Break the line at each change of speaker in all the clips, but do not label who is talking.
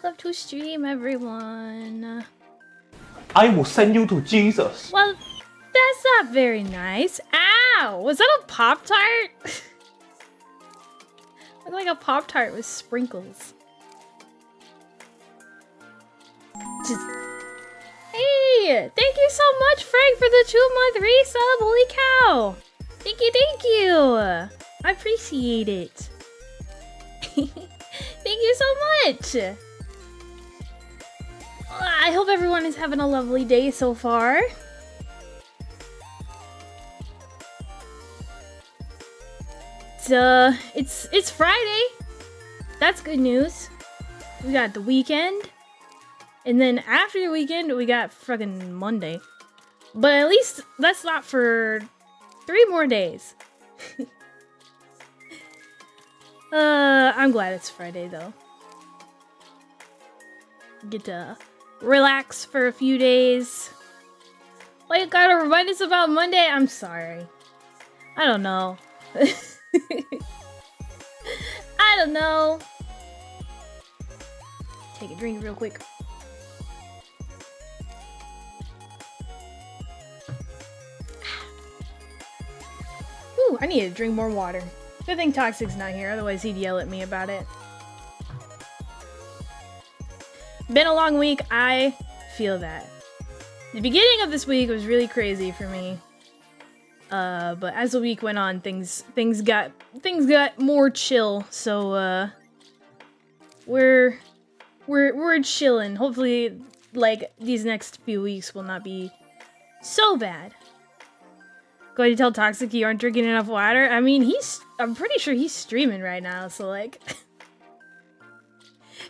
welcome to stream, everyone.
I will send you to Jesus.
Well, that's not very nice. Ow! Was that a Pop-Tart? Looked like a Pop-Tart with sprinkles. Hey! Thank you so much, Frank, for the 2-month resub. Holy cow! Thank you! I appreciate it. Thank you so much! I hope everyone is having a lovely day so far. It's Friday. That's good news. We got the weekend. And then after the weekend, we got fucking Monday. But at least that's not for 3 more days. I'm glad it's Friday though. Get to relax for a few days. Well, you gotta remind us about Monday? I'm sorry. I don't know. I don't know. Take a drink real quick. Ooh, I need to drink more water. Good thing Toxic's not here, otherwise he'd yell at me about it. Been a long week, I feel that. The beginning of this week was really crazy for me. But as the week went on, things got more chill, so we're chilling. Hopefully, like, these next few weeks will not be so bad. Going to tell Toxic you aren't drinking enough water? I mean, I'm pretty sure he's streaming right now, so like...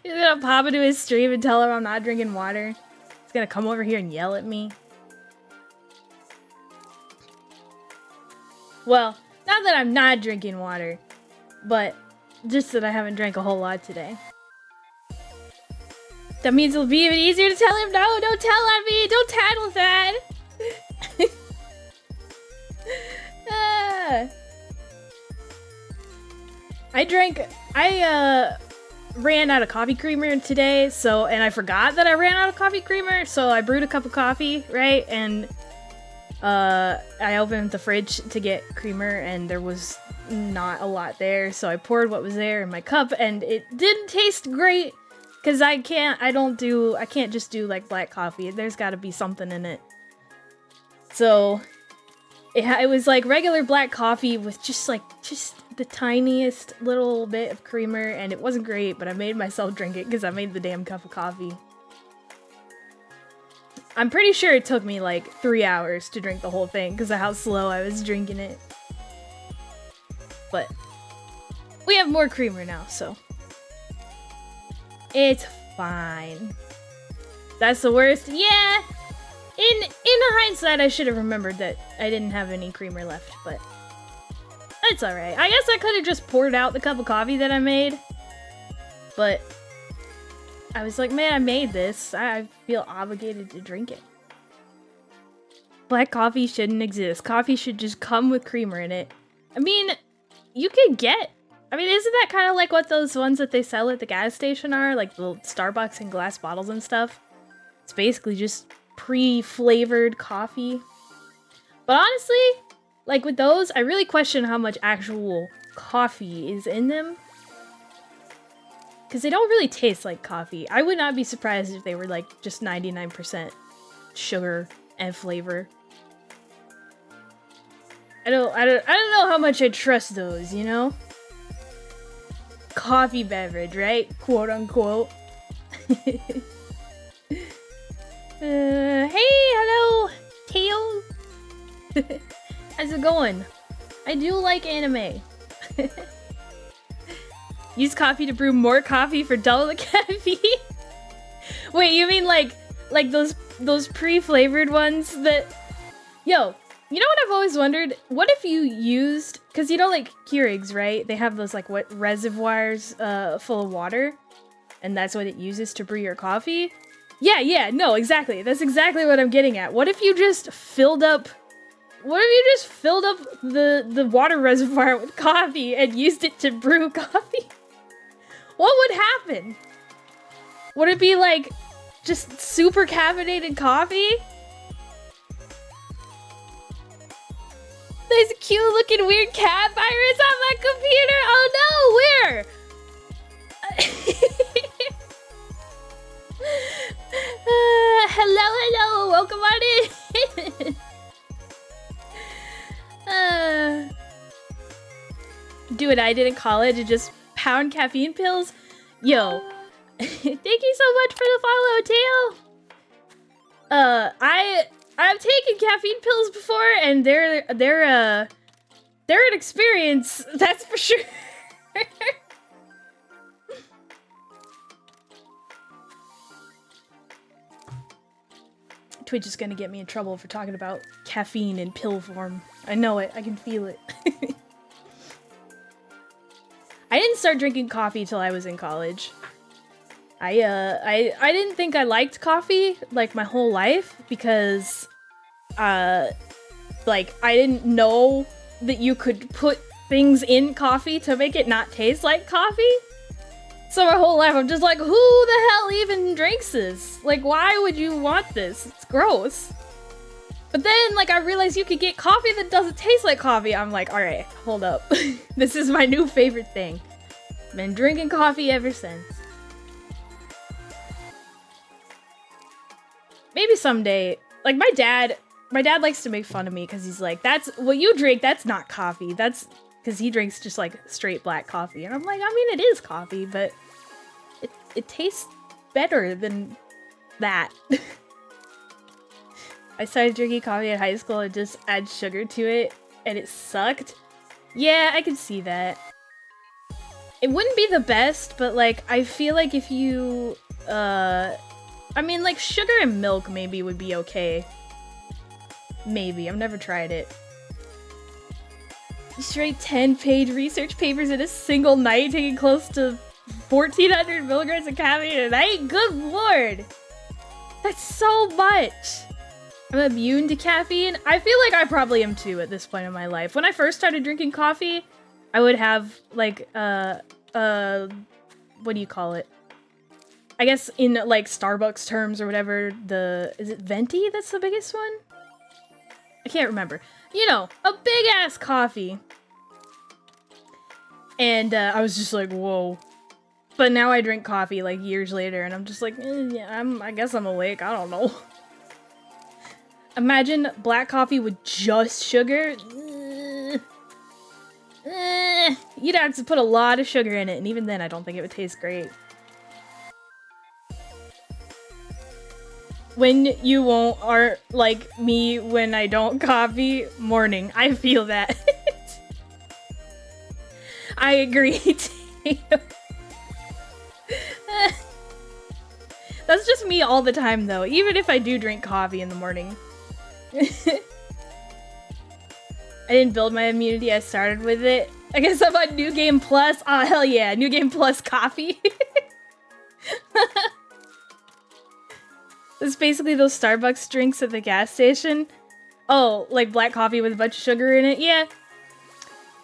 He's gonna pop into his stream and tell him I'm not drinking water. He's gonna come over here and yell at me. Well, not that I'm not drinking water, but just that I haven't drank a whole lot today. That means it'll be even easier to tell him, no, don't tell on me, don't tattle that. I ran out of coffee creamer today, and I forgot that I ran out of coffee creamer, so I brewed a cup of coffee, right? And I opened the fridge to get creamer, and there was not a lot there, so I poured what was there in my cup, and it didn't taste great, because I can't just do like black coffee. There's gotta be something in it. So it was like regular black coffee with just the tiniest little bit of creamer, and it wasn't great, but I made myself drink it because I made the damn cup of coffee. I'm pretty sure it took me like 3 hours to drink the whole thing because of how slow I was drinking it. But we have more creamer now, so it's fine. That's the worst. Yeah. In hindsight, I should have remembered that I didn't have any creamer left, but it's alright. I guess I could have just poured out the cup of coffee that I made, but I was like, man, I made this. I feel obligated to drink it. Black coffee shouldn't exist. Coffee should just come with creamer in it. I mean, isn't that kind of like what those ones that they sell at the gas station are? Like the Starbucks and glass bottles and stuff? It's basically just pre-flavored coffee. But honestly, like with those, I really question how much actual coffee is in them. Because they don't really taste like coffee. I would not be surprised if they were like just 99% sugar and flavor. I don't know how much I trust those, you know? Coffee beverage, right? Quote unquote. Hey, hello, Teo. How's it going? I do like anime. Use coffee to brew more coffee for double the caffeine? Wait, you mean like those pre-flavored ones that... Yo, you know what I've always wondered? What if you used... Because you know like Keurigs, right? They have those like reservoirs full of water. And that's what it uses to brew your coffee? Yeah, no, exactly. That's exactly what I'm getting at. What if you just filled up the water reservoir with coffee and used it to brew coffee? What would happen? Would it be like just super caffeinated coffee? There's a cute looking weird cat virus on my computer. Oh no, where? Hello, welcome on in. Do what I did in college and just pound caffeine pills. Yo, thank you so much for the follow, Tail. I've taken caffeine pills before, and they're an experience. That's for sure. Twitch is gonna get me in trouble for talking about caffeine in pill form. I know it. I can feel it. I didn't start drinking coffee till I was in college. I didn't think I liked coffee like my whole life because like I didn't know that you could put things in coffee to make it not taste like coffee. So my whole life I'm just like, who the hell even drinks this? Like, why would you want this? It's gross. But then like I realized you could get coffee that doesn't taste like coffee. I'm like, all right, hold up. This is my new favorite thing. Been drinking coffee ever since. Maybe someday, like my dad likes to make fun of me because he's like, that's what you drink, that's not coffee. That's because he drinks just like straight black coffee. And I'm like, I mean, it is coffee, but it tastes better than that. I started drinking coffee in high school and just add sugar to it, and it sucked. Yeah, I can see that. It wouldn't be the best, but like, I feel like if you, I mean, like, sugar and milk maybe would be okay. Maybe. I've never tried it. Straight 10-page research papers in a single night, taking close to 1,400 milligrams of caffeine a night? Good lord! That's so much! I'm immune to caffeine? I feel like I probably am too at this point in my life. When I first started drinking coffee, I would have, like, what do you call it? I guess in, like, Starbucks terms or whatever, is it venti that's the biggest one? I can't remember. You know, a big-ass coffee. And, I was just like, whoa. But now I drink coffee, like, years later, and I'm just like, yeah, I guess I'm awake, I don't know. Imagine black coffee with just sugar. You'd have to put a lot of sugar in it, and even then I don't think it would taste great. When you won't are like me when I don't coffee, morning. I feel that. I agree too. That's just me all the time though, even if I do drink coffee in the morning. I didn't build my immunity, I started with it. I guess I'm on New Game Plus. Oh, hell yeah, New Game Plus coffee. It's basically those Starbucks drinks at the gas station. Oh, like black coffee with a bunch of sugar in it? Yeah.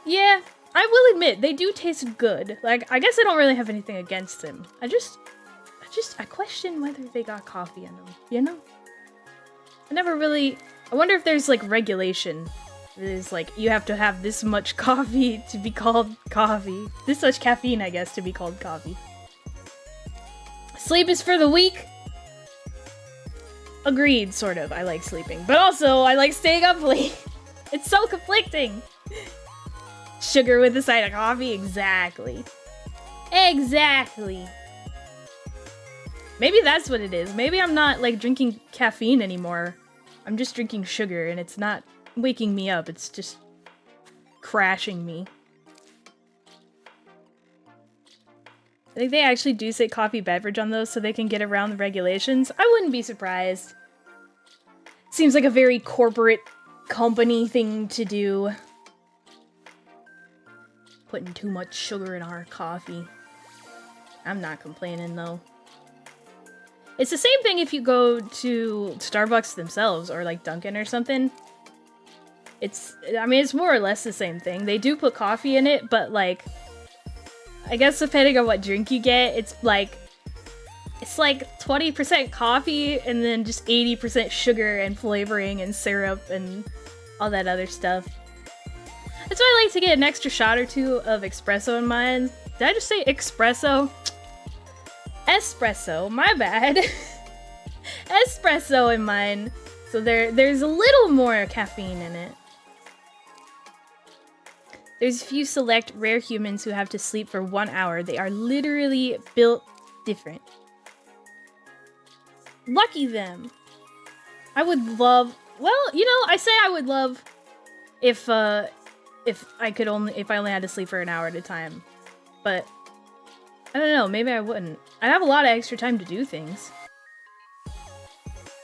Yeah, I will admit, they do taste good. Like, I guess I don't really have anything against them. I question whether they got coffee in them, you know? I wonder if there's, like, regulation. It's like, you have to have this much coffee to be called coffee. This much caffeine, I guess, to be called coffee. Sleep is for the weak. Agreed, sort of. I like sleeping. But also, I like staying up late. It's so conflicting. Sugar with a side of coffee? Exactly. Exactly. Maybe that's what it is. Maybe I'm not, like, drinking caffeine anymore. I'm just drinking sugar, and it's not waking me up. It's just crashing me. I think they actually do say coffee beverage on those so they can get around the regulations. I wouldn't be surprised. Seems like a very corporate company thing to do. Putting too much sugar in our coffee. I'm not complaining though. It's the same thing if you go to Starbucks themselves or like Dunkin' or something. I mean, it's more or less the same thing. They do put coffee in it, but like, I guess depending on what drink you get, it's like It's like 20% coffee and then just 80% sugar and flavoring and syrup and all that other stuff. That's why I like to get an extra shot or two of espresso in mine. Did I just say espresso? Espresso, my bad. Espresso in mine. So there's a little more caffeine in it. There's a few select rare humans who have to sleep for 1 hour. They are literally built different. Lucky them. I would love, well, you know, I say I would love if I only had to sleep for an hour at a time. But I don't know, maybe I wouldn't. I'd have a lot of extra time to do things.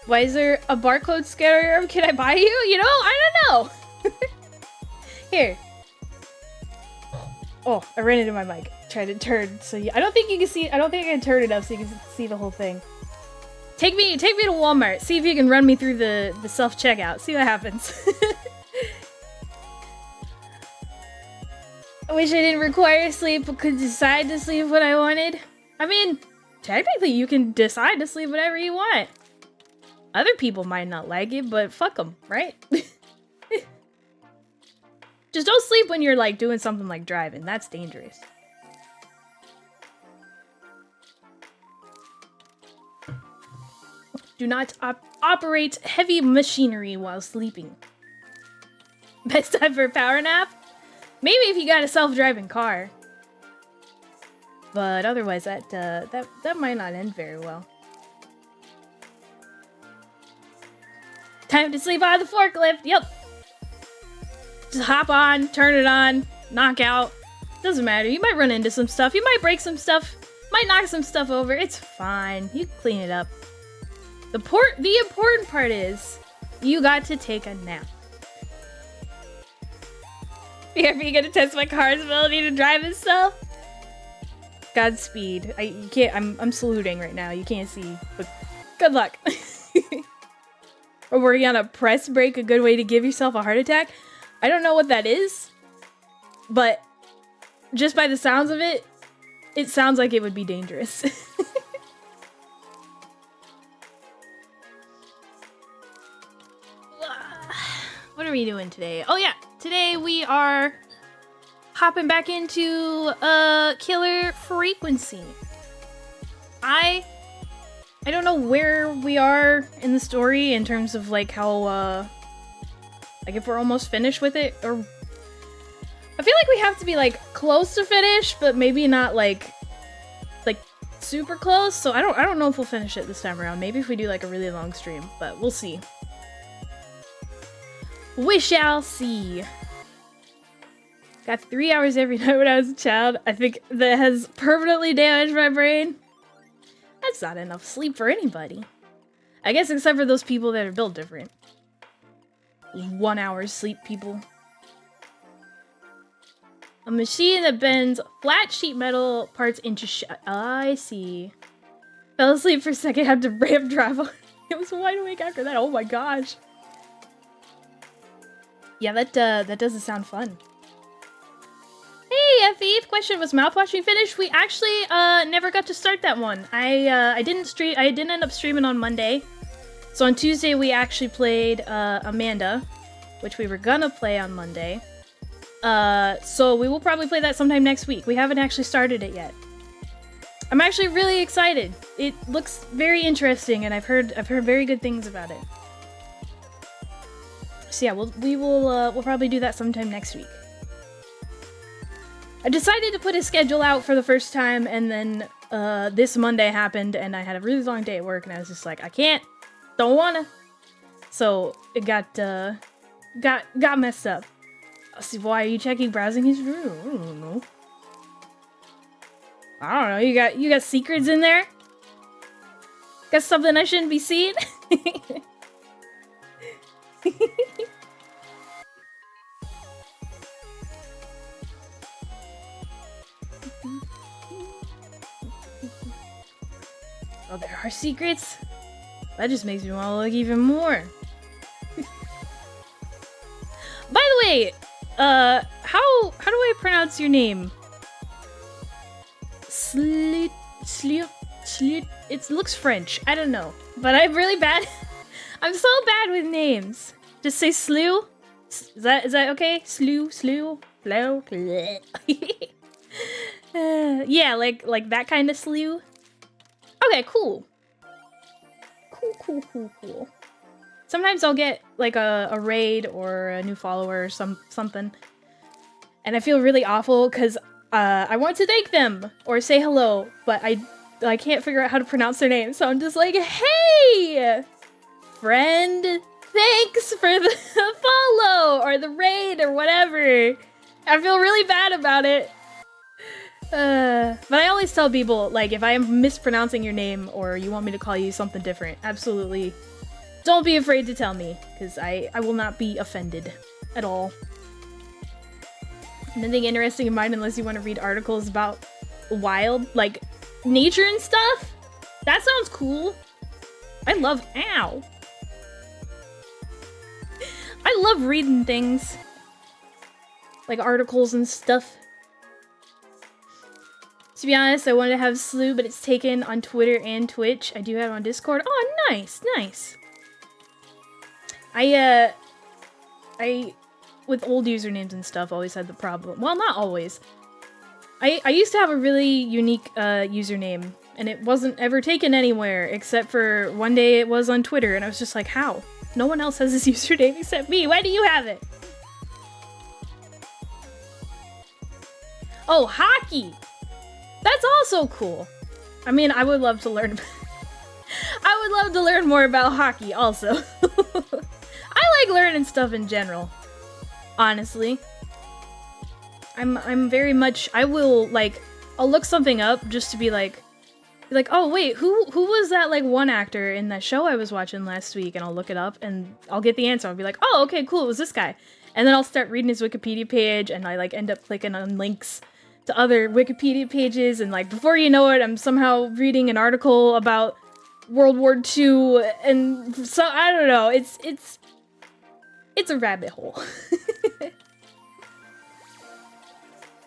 Why is there a barcode scanner? Can I buy you? You know, I don't know. Here. Oh, I ran into my mic. Tried to turn, so I don't think you can see. I don't think I can turn it up so you can see the whole thing. Take me to Walmart. See if you can run me through the self checkout. See what happens. I wish I didn't require sleep, but could decide to sleep when I wanted. I mean, technically, you can decide to sleep whenever you want. Other people might not like it, but fuck them, right? Just don't sleep when you're like doing something like driving. That's dangerous. Do not operate heavy machinery while sleeping. Best time for a power nap? Maybe if you got a self-driving car. But otherwise, that might not end very well. Time to sleep on the forklift. Yep. Just hop on, turn it on, knock out. Doesn't matter. You might run into some stuff. You might break some stuff. Might knock some stuff over. It's fine. You clean it up. The important part is you got to take a nap. Are you gonna test my car's ability to drive itself? Godspeed. You can't. I'm saluting right now. You can't see, but good luck. Or working on a press break, a good way to give yourself a heart attack. I don't know what that is, but just by the sounds of it, it sounds like it would be dangerous. What are we doing today? Oh yeah, today we are hopping back into Killer Frequency. I don't know where we are in the story in terms of like how like if we're almost finished with it, or I feel like we have to be like close to finish, but maybe not like super close. So I don't know if we'll finish it this time around. Maybe if we do like a really long stream, but we'll see. We shall see. Got 3 hours every night when I was a child. I think that has permanently damaged my brain. That's not enough sleep for anybody. I guess except for those people that are built different. 1 hour sleep people. A machine that bends flat sheet metal parts into I see. Fell asleep for a second, had to ramp drive on. It was wide awake after that. Oh my gosh. Yeah, that doesn't sound fun. Hey, Effie, question, was mouthwashing finished? We actually never got to start that one. I didn't end up streaming on Monday. So on Tuesday we actually played Amanda, which we were gonna play on Monday. So we will probably play that sometime next week. We haven't actually started it yet. I'm actually really excited. It looks very interesting, and I've heard very good things about it. So yeah, we'll probably do that sometime next week. I decided to put a schedule out for the first time, and then this Monday happened, and I had a really long day at work, and I was just like, I can't, don't wanna. So it got messed up. I'll see, why are you checking browsing history? I don't know. I don't know. You got secrets in there? Got something I shouldn't be seeing? Oh, there are secrets? That just makes me want to look even more. By the way, how do I pronounce your name? Sleuthing? It looks French. I don't know. But I'm really bad. I'm so bad with names. Just say Slew. Is that okay? Slew. Yeah, like that kind of slew. Okay, cool. Cool. Sometimes I'll get like a raid or a new follower or something. And I feel really awful because I want to thank them or say hello, but I can't figure out how to pronounce their name. So I'm just like, hey, friend, thanks for the follow or the raid or whatever. I feel really bad about it. But I always tell people, like, if I am mispronouncing your name or you want me to call you something different, absolutely don't be afraid to tell me, because I will not be offended at all. Nothing interesting in mind unless you want to read articles about wild, like, nature and stuff? That sounds cool. I love reading things. Like articles and stuff. To be honest, I wanted to have Slew, but it's taken on Twitter and Twitch. I do have it on Discord. Oh, nice. I with old usernames and stuff, always had the problem. Well, not always. I used to have a really unique username, and it wasn't ever taken anywhere, except for one day it was on Twitter, and I was just like, how? No one else has this username except me. Why do you have it? Oh, hockey! That's also cool. I mean, I would love to learn I would love to learn more about hockey also. I like learning stuff in general. Honestly. I'm very much, I will, like, I'll look something up just to be like, oh wait, who was that, like, one actor in that show I was watching last week? And I'll look it up and I'll get the answer. I'll be like, oh, okay, cool, it was this guy. And then I'll start reading his Wikipedia page and I, like, end up clicking on links to other Wikipedia pages, and, like, before you know it, I'm somehow reading an article about World War II, and so, I don't know, it's a rabbit hole.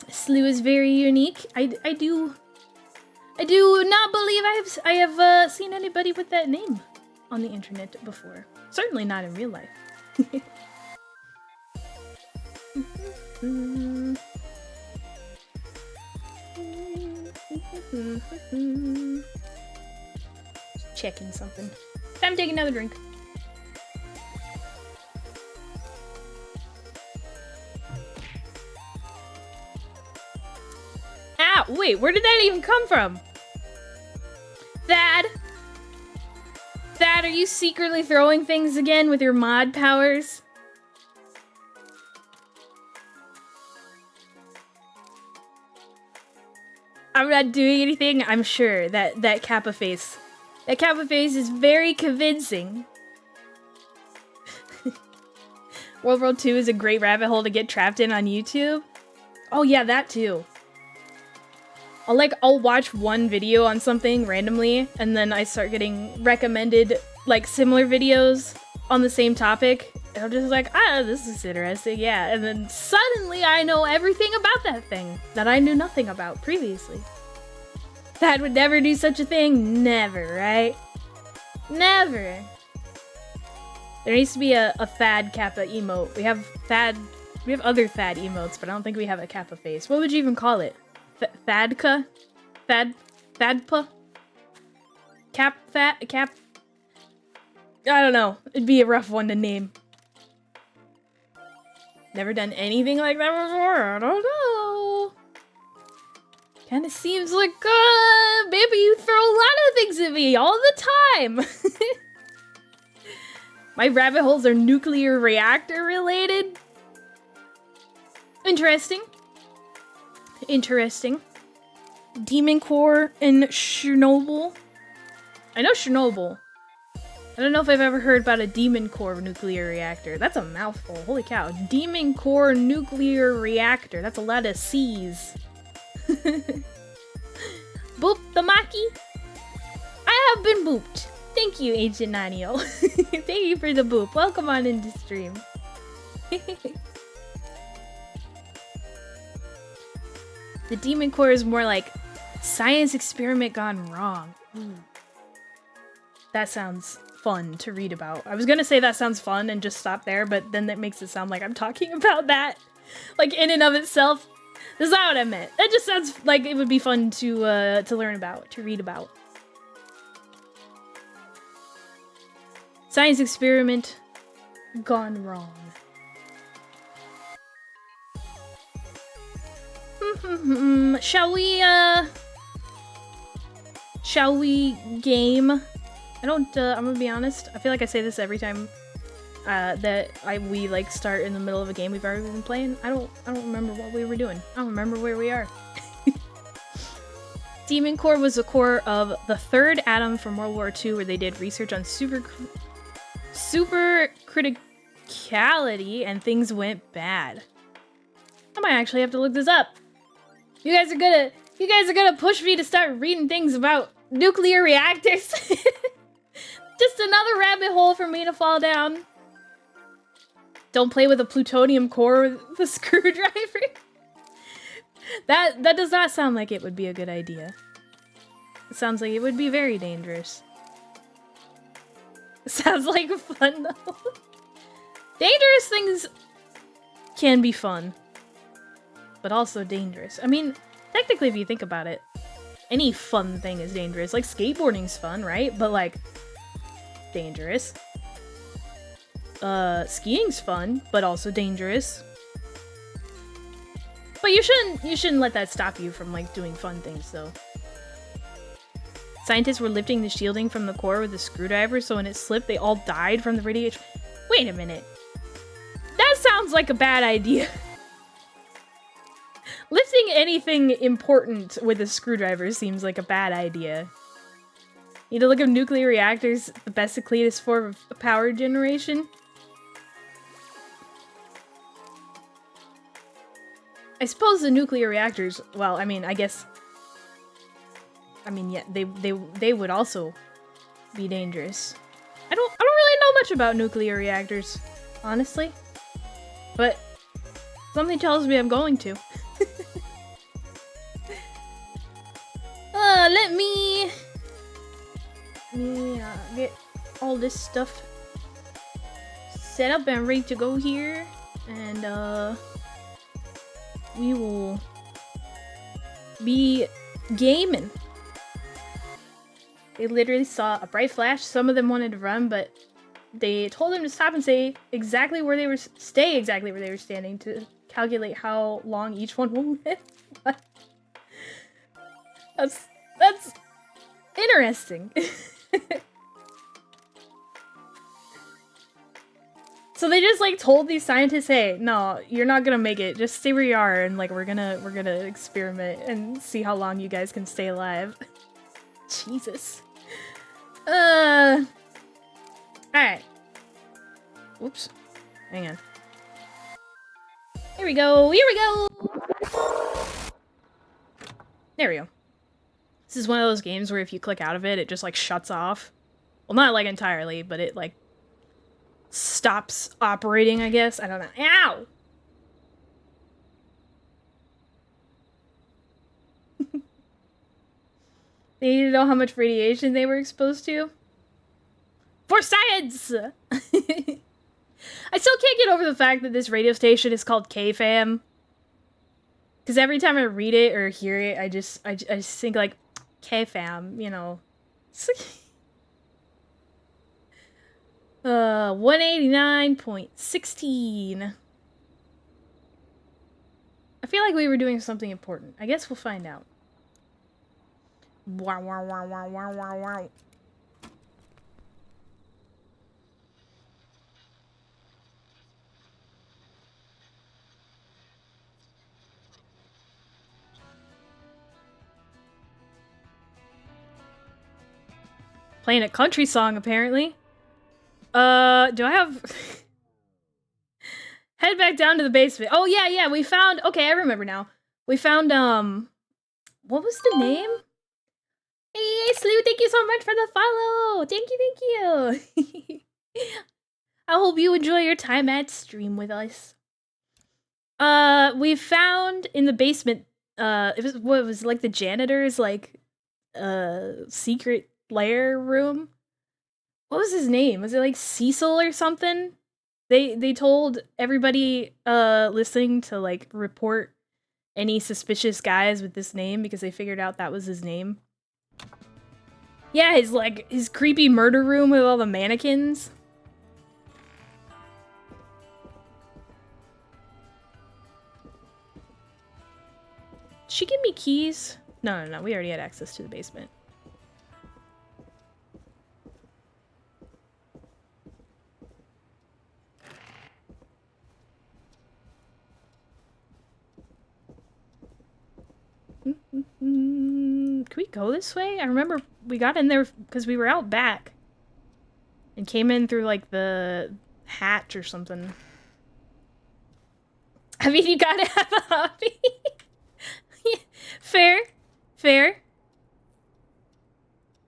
Slew is very unique. I do not believe I have seen anybody with that name on the internet before. Certainly not in real life. Checking something. Time to take another drink. Ow! Wait, where did that even come from? Thad? Thad, are you secretly throwing things again with your mod powers? I'm not doing anything. I'm sure that Kappa face. That Kappa face is very convincing. World War II is a great rabbit hole to get trapped in on YouTube. Oh yeah, that too. I'll watch one video on something randomly, and then I start getting recommended, like, similar videos on the same topic. And I'm just like, ah, this is interesting, yeah. And then suddenly I know everything about that thing that I knew nothing about previously. Thad would never do such a thing. Never, right? Never. There needs to be a Thad Kappa emote. We have other Thad emotes, but I don't think we have a Kappa face. What would you even call it? Thadka? Thadpa? Cap? I don't know. It'd be a rough one to name. Never done anything like that before. I don't know. Kinda seems like, maybe you throw a lot of things at me all the time. My rabbit holes are nuclear reactor related. Interesting. Interesting. Demon Core and Chernobyl. I know Chernobyl. I don't know if I've ever heard about a Demon Core nuclear reactor. That's a mouthful. Holy cow. Demon Core nuclear reactor. That's a lot of C's. Boop the Maki. I have been booped. Thank you, Ancient Nanio. Thank you for the boop. Welcome on into stream. The Demon Core is more like science experiment gone wrong. That sounds fun to read about. I was gonna say that sounds fun and just stop there, but then that makes it sound like I'm talking about that. Like, in and of itself. That's not what I meant. That just sounds like it would be fun to learn about, to read about. Science experiment gone wrong. Shall we game? I'm gonna be honest. I feel like I say this every time we like start in the middle of a game we've already been playing. I don't remember what we were doing. I don't remember where we are. Demon Core was the core of the third atom from World War II, where they did research on super criticality, and things went bad. I might actually have to look this up. You guys are gonna push me to start reading things about nuclear reactors. Just another rabbit hole for me to fall down. Don't play with a plutonium core with a screwdriver. That does not sound like it would be a good idea. It sounds like it would be very dangerous. It sounds like fun though. Dangerous things can be fun, but also dangerous. I mean, technically if you think about it, any fun thing is dangerous. Like skateboarding's fun, right? But like, dangerous. Skiing's fun, but also dangerous. But you shouldn't let that stop you from like doing fun things though. Scientists were lifting the shielding from the core with a screwdriver, so when it slipped, they all died from the radiation. Wait a minute. That sounds like a bad idea. Lifting anything important with a screwdriver seems like a bad idea. Need to look at nuclear reactors, the best and cleanest form of power generation. I suppose the nuclear reactors, well, I mean, yeah, they would also be dangerous. I don't really know much about nuclear reactors, honestly. But something tells me I'm going to. Let me get all this stuff set up and ready to go here, and we will be gaming. They literally saw a bright flash. Some of them wanted to run, but they told them to stop and stay exactly where they were standing to calculate how long each one will live. That's interesting. So they just like told these scientists, "Hey, no, you're not gonna make it. Just stay where you are, and like we're gonna experiment and see how long you guys can stay alive." Jesus. All right. Oops. Hang on. Here we go. Here we go. There we go. This is one of those games where if you click out of it, it just like shuts off. Well, not like entirely, but it like stops operating, I guess. I don't know. Ow! They need to know how much radiation they were exposed to. For science! I still can't get over the fact that this radio station is called K-Fam. Because every time I read it or hear it, I just think like, K-Fam, you know. 189.16. I feel like we were doing something important. I guess we'll find out. Wow, wow, wow, wow, wow, wow, wow. Playing a country song, apparently. Do I have... Head back down to the basement. Oh, yeah, we found... Okay, I remember now. We found, what was the name? Hey, Slew, thank you so much for the follow! Thank you! I hope you enjoy your time at stream with us. We found in the basement, it was like the janitor's, like, secret lair room. What was his name? Was it like Cecil or something? They told everybody listening to like report any suspicious guys with this name because they figured out that was his name. Yeah, his creepy murder room with all the mannequins. Did she give me keys? No, we already had access to the basement. Can we go this way? I remember we got in there because we were out back. And came in through, like, the hatch or something. I mean, you gotta have a hobby. Fair. Fair.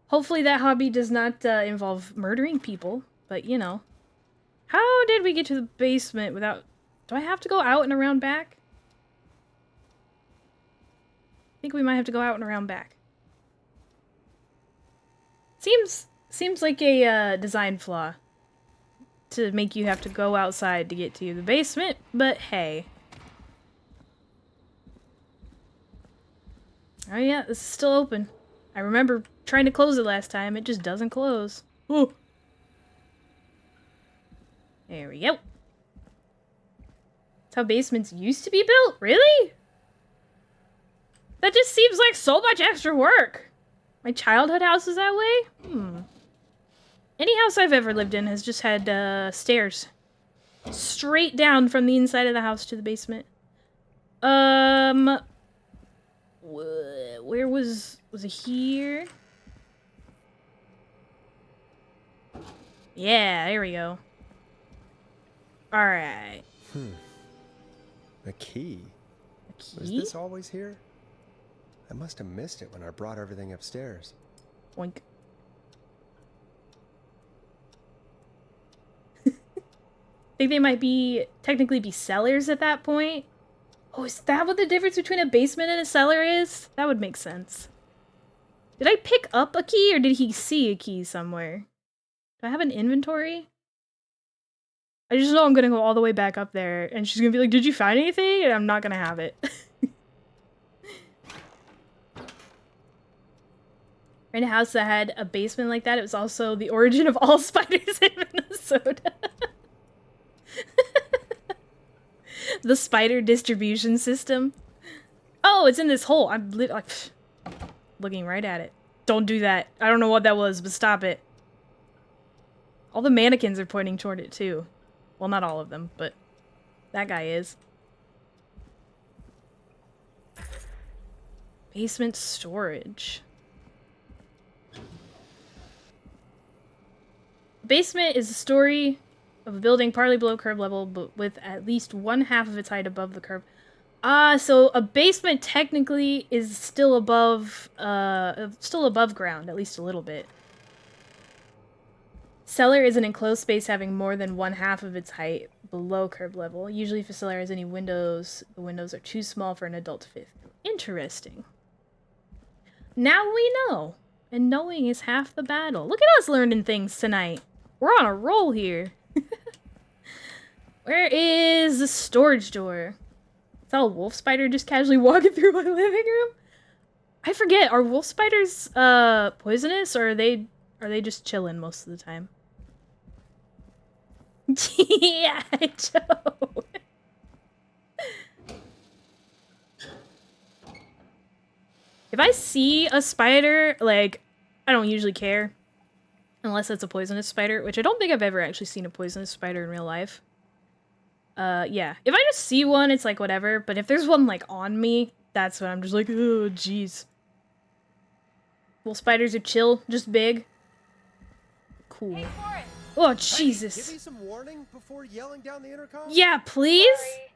Hopefully that hobby does not involve murdering people. But, you know. How did we get to the basement without... Do I have to go out and around back? I think we might have to go out and around back. Seems like a design flaw to make you have to go outside to get to the basement, but hey. Oh yeah, this is still open. I remember trying to close it last time, it just doesn't close. Ooh. There we go. That's how basements used to be built? Really? That just seems like so much extra work. My childhood house is that way? Any house I've ever lived in has just had stairs. Straight down from the inside of the house to the basement. Where was it here? Yeah, there we go. Alright.
A key?
A key?
Was this always here? I must have missed it when I brought everything upstairs.
Boink. Think they might technically be cellars at that point? Oh, is that what the difference between a basement and a cellar is? That would make sense. Did I pick up a key or did he see a key somewhere? Do I have an inventory? I just know I'm gonna go all the way back up there and she's gonna be like, did you find anything? And I'm not gonna have it. In a house that had a basement like that, it was also the origin of all spiders in Minnesota. The spider distribution system. Oh, it's in this hole. I'm like looking right at it. Don't do that. I don't know what that was, but stop it. All the mannequins are pointing toward it too. Well, not all of them, but that guy is. Basement storage. Basement is a story of a building partly below curb level, but with at least one half of its height above the curb. So a basement technically is still above ground, at least a little bit. Cellar is an enclosed space having more than one half of its height below curb level. Usually if a cellar has any windows, the windows are too small for an adult to fit through. Interesting. Now we know. And knowing is half the battle. Look at us learning things tonight. We're on a roll here. Where is the storage door? Is that a wolf spider just casually walking through my living room? I forget, are wolf spiders poisonous or are they just chilling most of the time? Yeah, Joe. If I see a spider, like, I don't usually care. Unless it's a poisonous spider, which I don't think I've ever actually seen a poisonous spider in real life. Yeah. If I just see one, it's like, whatever. But if there's one, like, on me, that's when I'm just like, oh, jeez. Wolf spiders are chill, just big. Cool.
Hey, Florence.
Oh, Jesus.
Hey, give me some warning before yelling down the intercom?
Yeah, please?
Sorry.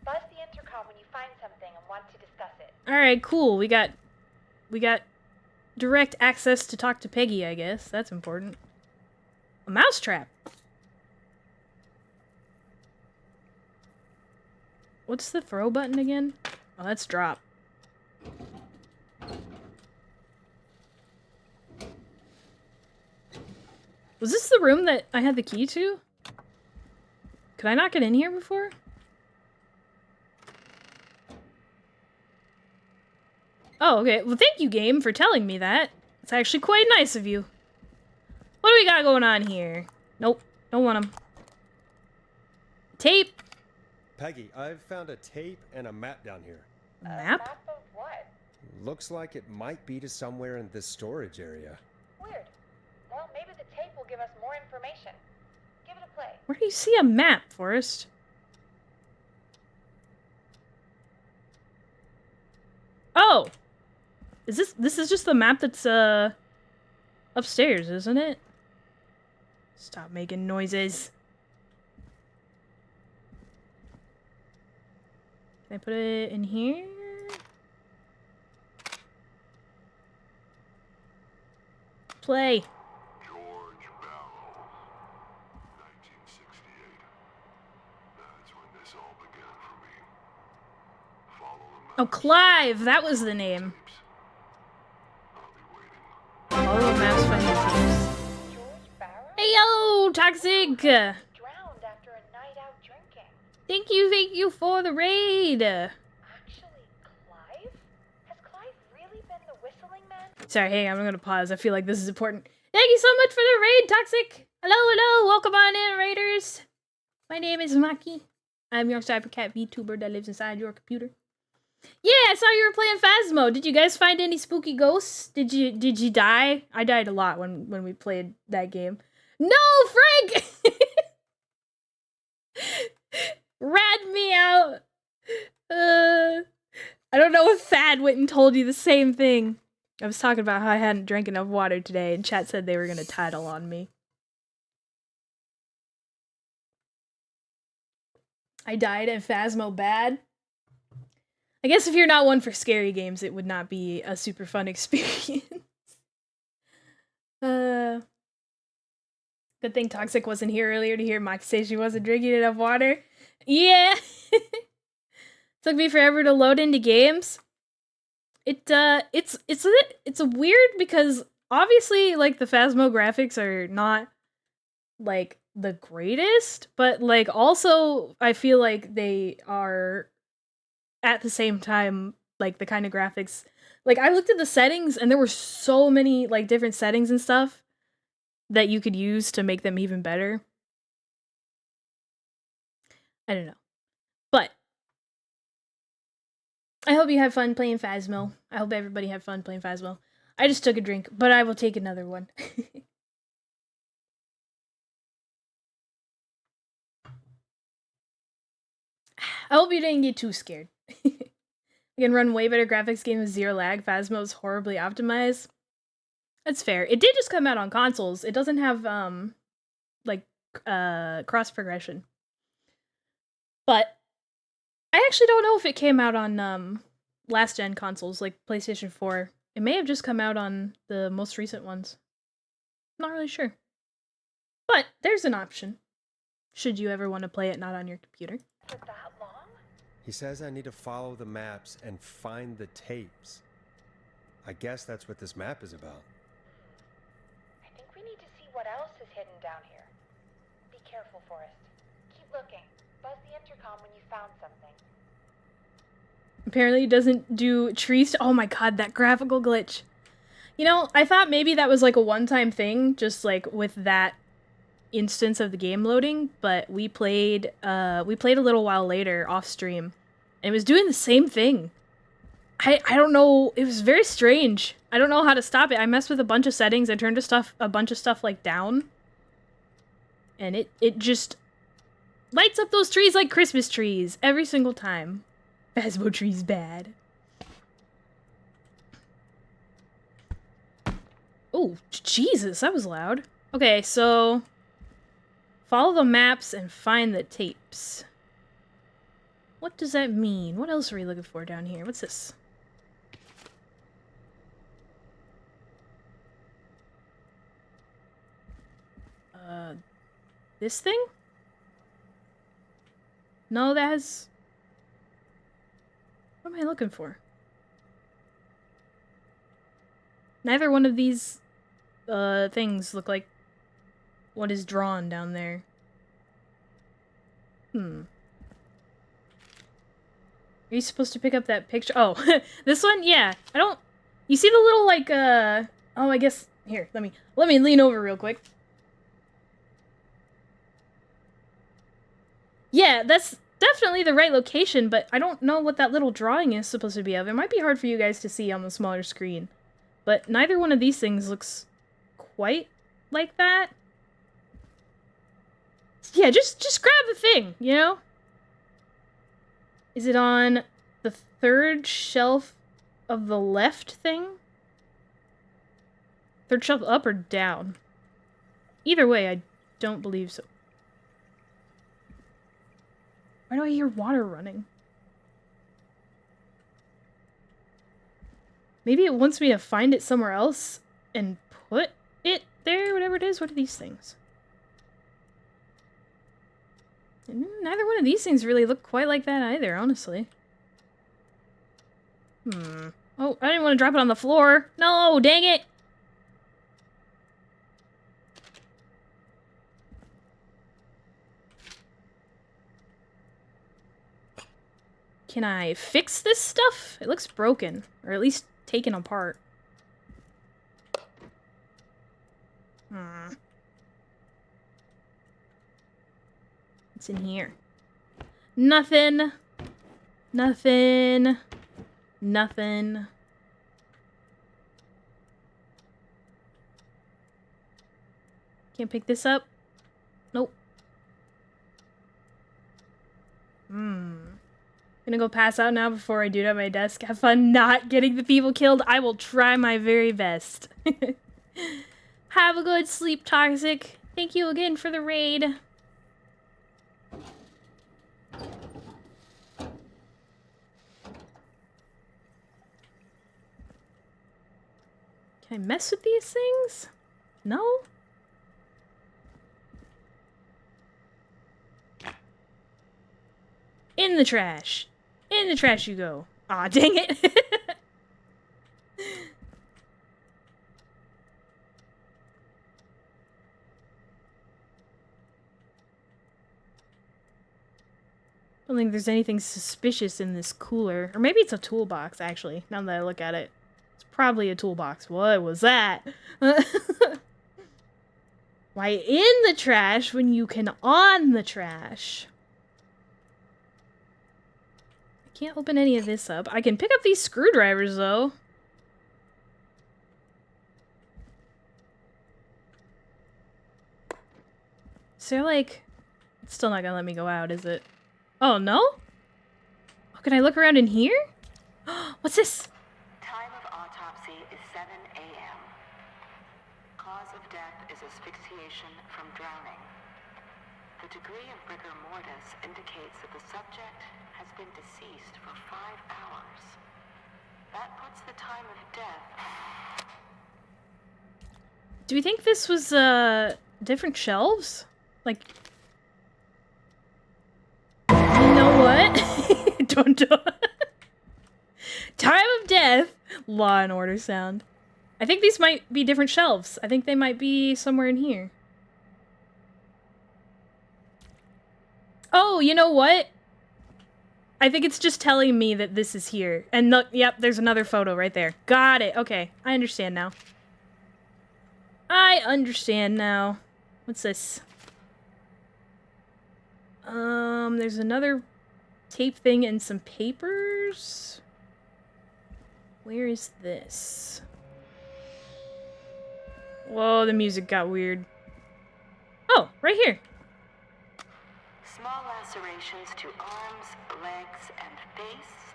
Buzz the intercom when you find something and want to discuss it.
Alright, cool. We got direct access to talk to Peggy, I guess. That's important. A mousetrap. What's the throw button again? Oh, that's drop. Was this the room that I had the key to? Could I not get in here before? Oh, okay. Well, thank you, game, for telling me that. It's actually quite nice of you. What do we got going on here? Nope. Don't want them. Tape.
Peggy, I've found a tape and a map down here.
A map?
Map of what?
Looks like it might be to somewhere in this storage area.
Weird. Well, maybe the tape will give us more information. Give it a play.
Where do you see a map, Forrest? Oh! This is just the map that's, upstairs, isn't it? Stop making noises. Can I put it in here? Play.
George Barrow, 1968. That's when this all began for me. Follow the
Oh,
maps.
Clive! That was the name.
Tapes. I'll be waiting.
Follow the maps, find the tapes.
George Barrow?
Hey, yo, Toxic!
Drowned after a night out drinking.
Thank you for the raid!
Actually, Clive? Has Clive really been the whistling man?
Sorry, hey, I'm gonna pause. I feel like this is important. Thank you so much for the raid, Toxic! Hello, welcome on in, raiders! My name is Maki. I'm your cybercat VTuber that lives inside your computer. Yeah, I saw you were playing Phasmo. Did you guys find any spooky ghosts? Did you die? I died a lot when we played that game. No, Frank! Rat me out! I don't know if Thad went and told you the same thing. I was talking about how I hadn't drank enough water today, and chat said they were gonna title on me. I died at Phasmo bad. I guess if you're not one for scary games, it would not be a super fun experience. Good thing Toxic wasn't here earlier to hear Maki say she wasn't drinking enough water. Yeah! Took me forever to load into games. It's a weird because obviously like the Phasmo graphics are not like the greatest, but like also I feel like they are at the same time like the kind of graphics. Like I looked at the settings and there were so many like different settings and stuff that you could use to make them even better. I don't know. But I hope you had fun playing Phasmo. I hope everybody had fun playing Phasmo. I just took a drink, but I will take another one. I hope you didn't get too scared. You can run way better graphics game with zero lag. Phasmo is horribly optimized. That's fair. It did just come out on consoles. It doesn't have cross progression. But I actually don't know if it came out on last gen consoles like PlayStation 4. It may have just come out on the most recent ones. Not really sure. But there's an option. Should you ever want to play it not on your computer.
For that long?
He says I need to follow the maps and find the tapes. I guess that's what this map is about.
I think we need to see what else is hidden down here. Be careful, Forrest. Keep looking. Buzz the intercom when you found something.
Apparently it doesn't do trees. Oh my god, that graphical glitch. You know, I thought maybe that was like a one-time thing, just like with that instance of the game loading, but we played a little while later off stream, and it was doing the same thing. I don't know, it was very strange. I don't know how to stop it. I messed with a bunch of settings, I turned a bunch of stuff like down, and it just lights up those trees like Christmas trees every single time. Phasmo trees bad. Oh, Jesus, that was loud. Okay, so follow the maps and find the tapes. What does that mean? What else are we looking for down here? What's this? This thing? No, that has... What am I looking for? Neither one of these things look like what is drawn down there. Are you supposed to pick up that picture? Oh, this one? Yeah. I don't... You see the little, like, Oh, I guess... Here, let me lean over real quick. Yeah, that's definitely the right location, but I don't know what that little drawing is supposed to be of. It might be hard for you guys to see on the smaller screen. But neither one of these things looks quite like that. Yeah, just grab the thing, you know? Is it on the third shelf of the left thing? Third shelf up or down? Either way, I don't believe so. Why do I hear water running? Maybe it wants me to find it somewhere else and put it there, whatever it is. What are these things? Neither one of these things really look quite like that either, honestly. Oh, I didn't want to drop it on the floor. No, dang it! Can I fix this stuff? It looks broken, or at least taken apart. What's in here? Nothing. Nothing. Nothing. Can't pick this up? Nope. Gonna go pass out now before I do it at my desk. Have fun not getting the people killed. I will try my very best. Have a good sleep, Toxic. Thank you again for the raid. Can I mess with these things? No? In the trash. In the trash you go. Aw, dang it. I don't think there's anything suspicious in this cooler. Or maybe it's a toolbox, actually, now that I look at it. It's probably a toolbox. What was that? Why in the trash when you can on the trash? I can't open any of this up. I can pick up these screwdrivers, though. Is there, like... It's still not gonna let me go out, is it? Oh, no? Oh, can I look around in here? What's this?
Time of autopsy is 7 a.m. Cause of death is asphyxiation from drowning. The degree of rigor mortis indicates that the subject has been deceased for 5 hours. That puts the time of death...
Do we think this was, different shelves? Like... You know what? Don't. Time of death! Law and Order sound. I think these might be different shelves. I think they might be somewhere in here. Oh, you know what? I think it's just telling me that this is here. And yep, there's another photo right there. Got it. Okay, I understand now. I understand now. What's this? There's another tape thing and some papers. Where is this? Whoa, the music got weird. Oh, right here.
Small lacerations to arms, legs, and face,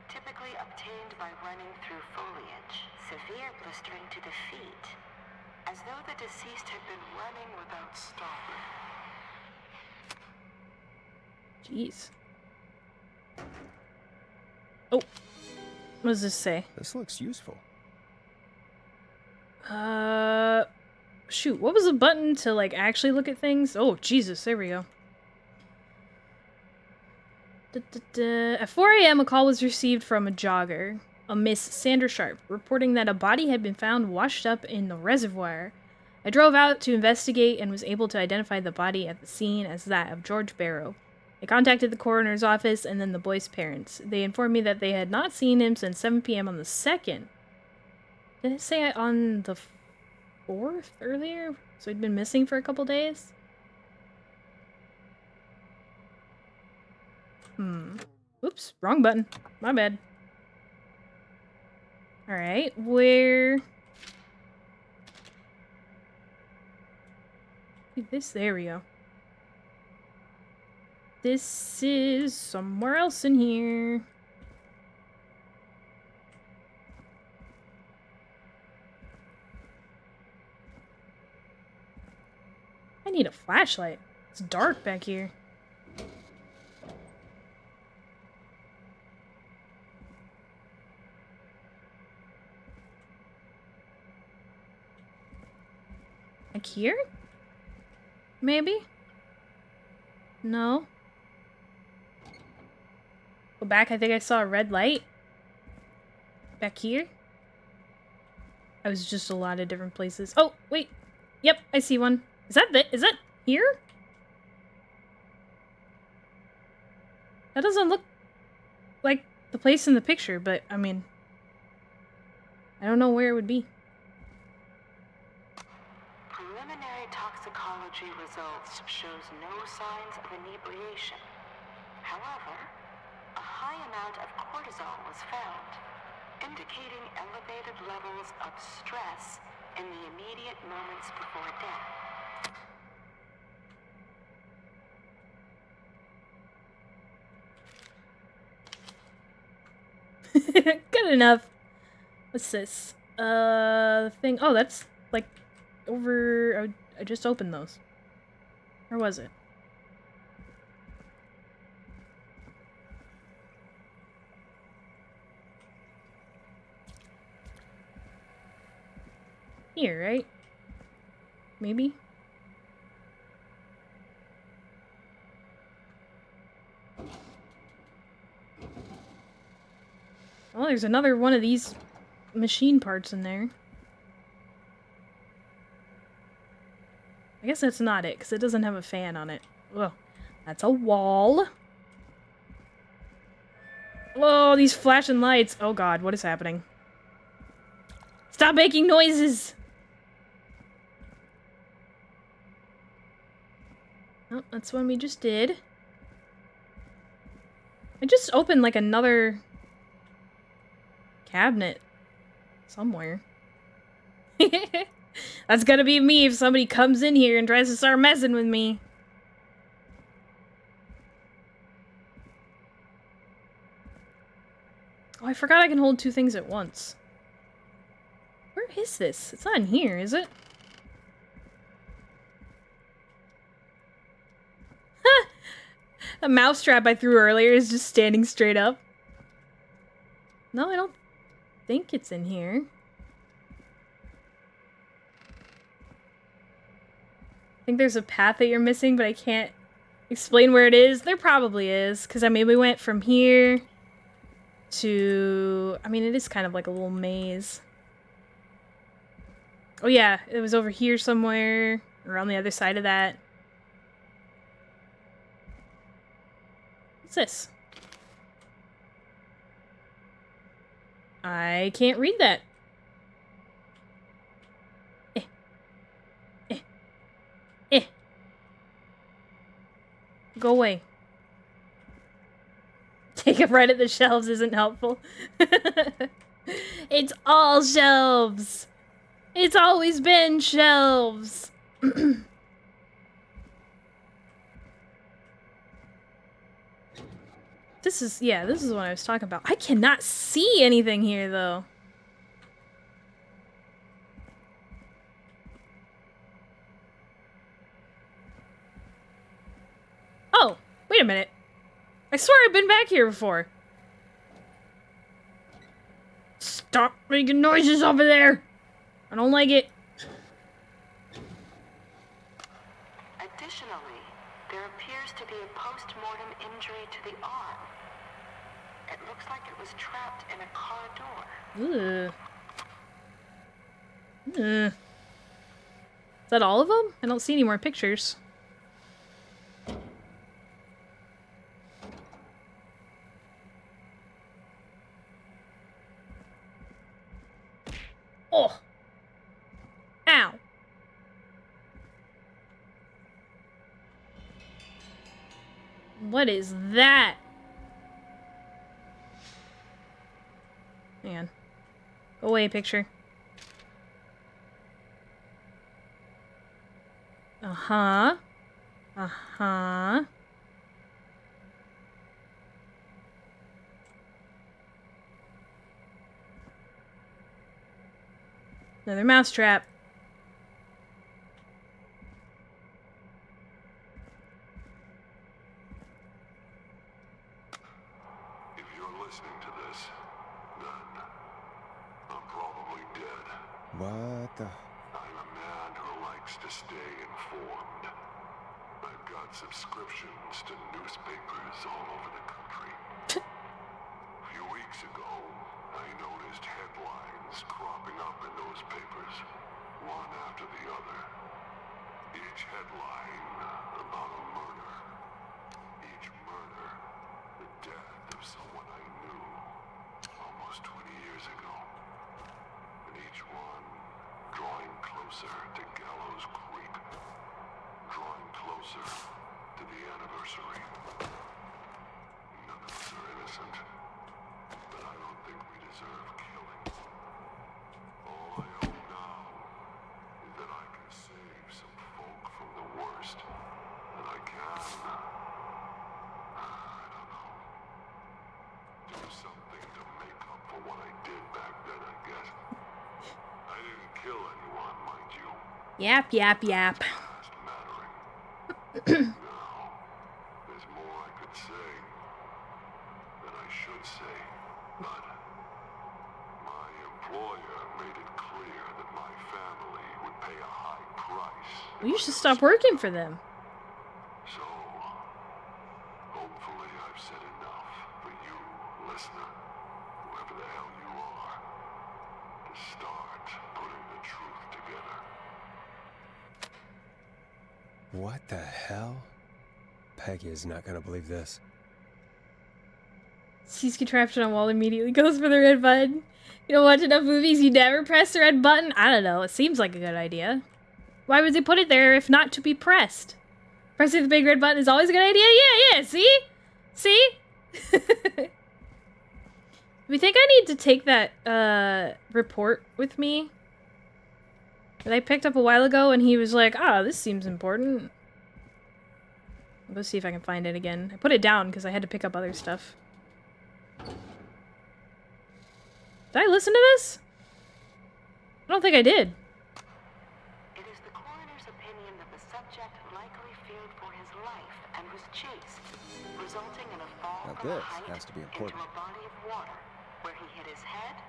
typically obtained by running through foliage. Severe blistering to the feet, as though the deceased had been running without stopping.
Jeez. Oh. What does this say?
This looks useful.
Shoot, what was the button to, like, actually look at things? Oh, Jesus, there we go. At 4 a.m., a call was received from a jogger, a Miss Sandra Sharp, reporting that a body had been found washed up in the reservoir. I drove out to investigate and was able to identify the body at the scene as that of George Barrow. I contacted the coroner's office and then the boy's parents. They informed me that they had not seen him since 7 p.m. on the 2nd. Did it say on the 4th earlier? So he'd been missing for a couple days? Oops, wrong button. My bad. Alright, where... There we go. This is somewhere else in here. I need a flashlight. It's dark back here. Like here? Maybe? No. Go back, I think I saw a red light. Back here? I was just a lot of different places. Oh, wait. Yep, I see one. Is that here? That doesn't look like the place in the picture, but I mean, I don't know where it would be.
Preliminary toxicology results shows no signs of inebriation. However, a high amount of cortisol was found, indicating elevated levels of stress in the immediate moments before death.
Good enough. What's this? Thing. Oh, that's like over. I just opened those. Where was it? Here, right? Maybe? Well, there's another one of these machine parts in there. I guess that's not it, because it doesn't have a fan on it. Ugh. That's a wall. Oh, these flashing lights. Oh god, what is happening? Stop making noises! Oh, that's one we just did. I just opened, like, another cabinet somewhere. That's gonna be me if somebody comes in here and tries to start messing with me. Oh, I forgot I can hold two things at once. Where is this? It's not in here, is it? A mousetrap I threw earlier is just standing straight up. No, I don't think it's in here. I think there's a path that you're missing, but I can't explain where it is. There probably is, because I mean, we went from here to... I mean, it is kind of like a little maze. Oh yeah, it was over here somewhere, or on the other side of that. What's this? I can't read that. Go away. Take a right at the shelves isn't helpful. It's all shelves. It's always been shelves. This is what I was talking about. I cannot see anything here, though. Oh, wait a minute. I swear I've been back here before. Stop making noises over there. I don't like it.
Additionally, there appears to be a post-mortem injury to the arm. It looks like it was trapped in a car door.
Ugh. Ugh. Is that all of them? I don't see any more pictures. Oh! Ow! What is that? Man. Go away, picture. Uh-huh. Uh-huh. Another mousetrap.
If you're listening to this, then I'm probably dead.
What the?
I'm a man who likes to stay informed. I've got subscriptions to newspapers all over the country. A few weeks ago, I noticed headlines cropping up in those papers, one after the other. Each headline about a murder. Each murder, the death of someone I knew almost 20 years ago. And each one drawing closer to Gallows Creek. Drawing closer to the anniversary. None of us are innocent, but I don't think we deserve killing. All I hope now is that I can save some folk from the worst that I can. I don't know. Do something to make up for what I did back then, I guess. I didn't kill anyone, mind you.
Yap, yap, yap.
Past mattering. Now, there's more I could say than I should say, but my employer made it clear that my family would pay a high price.
Well, you should stop working for them.
So, hopefully I've said enough for you, listener, whoever the hell you are, to start putting the truth together.
What the hell? Peggy is not gonna believe this.
Sees contraption on wall, immediately goes for the red button. You don't watch enough movies, you never press the red button? I don't know, it seems like a good idea. Why would they put it there if not to be pressed? Pressing the big red button is always a good idea? Yeah, see? See? We think I need to take that, report with me that I picked up a while ago, and he was like, ah, this seems important. I'll go see if I can find it again. I put it down because I had to pick up other stuff. Did I listen to this? I don't think I did.
It is the coroner's opinion that the subject likely feared for his life and was chased, resulting in a fall
Now
from a
this
height
has to be
into
important.
a body of water, where he hit his head,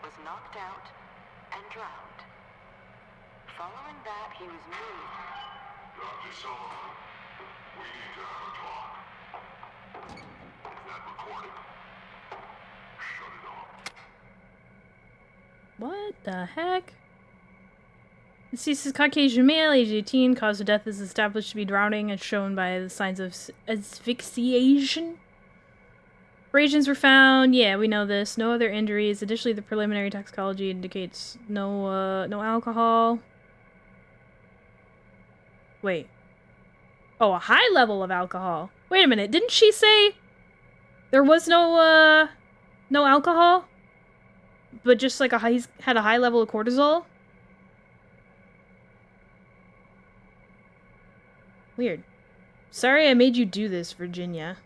was knocked out, and drowned. Following that, he was moved.
Dr. Sullivan, we need to have a talk. Is that recording? Shut it off.
What the heck? Deceased is Caucasian male, age 18. Cause of death is established to be drowning as shown by the signs of asphyxiation. Abrasions were found. Yeah, we know this. No other injuries. Additionally, the preliminary toxicology indicates no alcohol. Wait. Oh, a high level of alcohol. Wait a minute. Didn't she say there was no alcohol? But just like had a high level of cortisol? Weird. Sorry I made you do this, Virginia.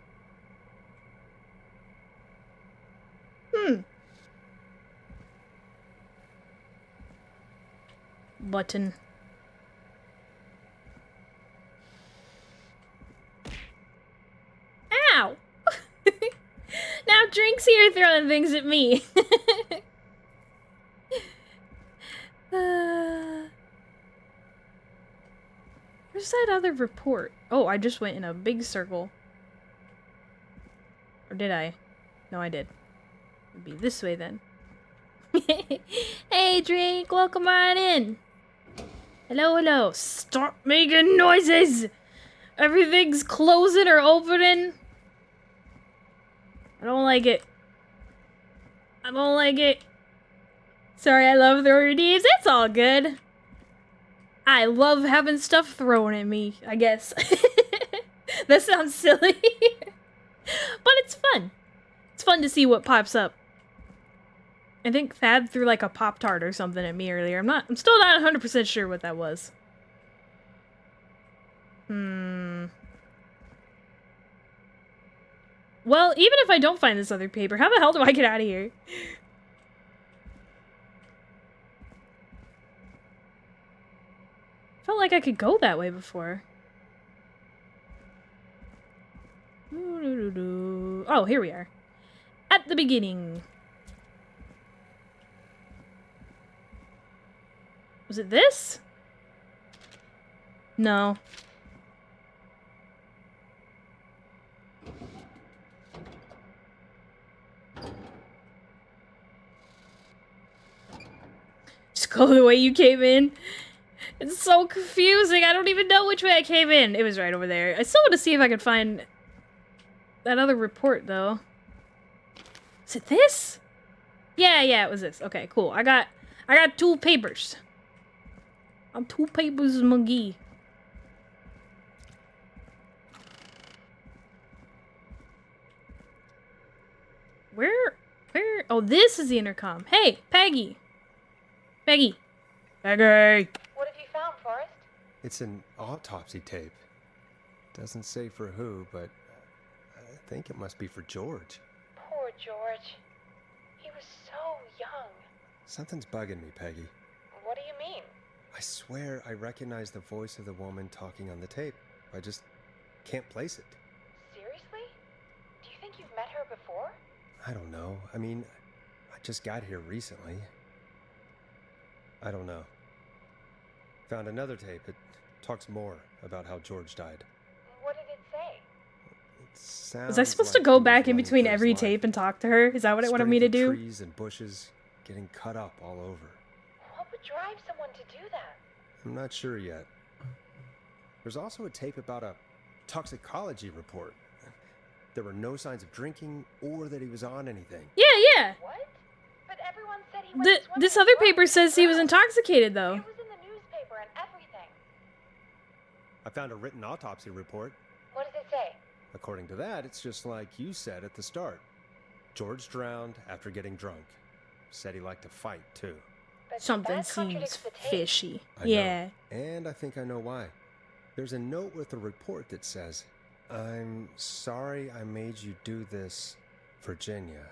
Button. Ow! Now Drink's here throwing things at me. Where's that other report? Oh, I just went in a big circle. Or did I? No, I did. It'd be this way then. Hey, Drink, welcome on in. Hello, hello. Stop making noises! Everything's closing or opening. I don't like it. I don't like it. Sorry, I love throwing names. It's all good. I love having stuff thrown at me, I guess. That sounds silly. But it's fun. It's fun to see what pops up. I think Thad threw like a Pop-Tart or something at me earlier. I'm still not 100% sure what that was. Well, even if I don't find this other paper, how the hell do I get out of here? Felt like I could go that way before. Oh, here we are. At the beginning. Was it this? No. Just go the way you came in. It's so confusing. I don't even know which way I came in. It was right over there. I still want to see if I could find that other report, though. Is it this? Yeah, it was this. Okay, cool. I got 2 papers. I'm 2 papers, McGee. Where? Oh, this is the intercom. Hey, Peggy. Peggy. Peggy.
What have you found, Forrest?
It's an autopsy tape. Doesn't say for who, but I think it must be for George.
Poor George. He was so young.
Something's bugging me, Peggy.
What do you mean?
I swear I recognize the voice of the woman talking on the tape. I just can't place it.
Seriously? Do you think you've met her before?
I don't know. I mean, I just got here recently. I don't know. Found another tape. It talks more about how George died.
What did it say?
It sounds
Was I supposed to
like
go
he was
back in
running
between
for his
every
life.
tape and talk to her? Is that what it wanted me to
Sprinting
do?
Trees and bushes getting cut up all over.
What would drive someone to do that?
I'm not sure yet. There's also a tape about a toxicology report. There were no signs of drinking or that he was on anything.
Yeah.
What? But everyone said he went swimming
This
in
other
Florida
paper
with
says he was
girls.
intoxicated, though.
It was in the newspaper and everything.
I found a written autopsy report.
What does it say?
According to that, it's just like you said at the start. George drowned after getting drunk. Said he liked to fight, too.
But
Something
that
seems
contradicts the tape.
fishy.
I
Yeah.
know. And I think I know why. There's a note with the report that says, "I'm sorry I made you do this, Virginia."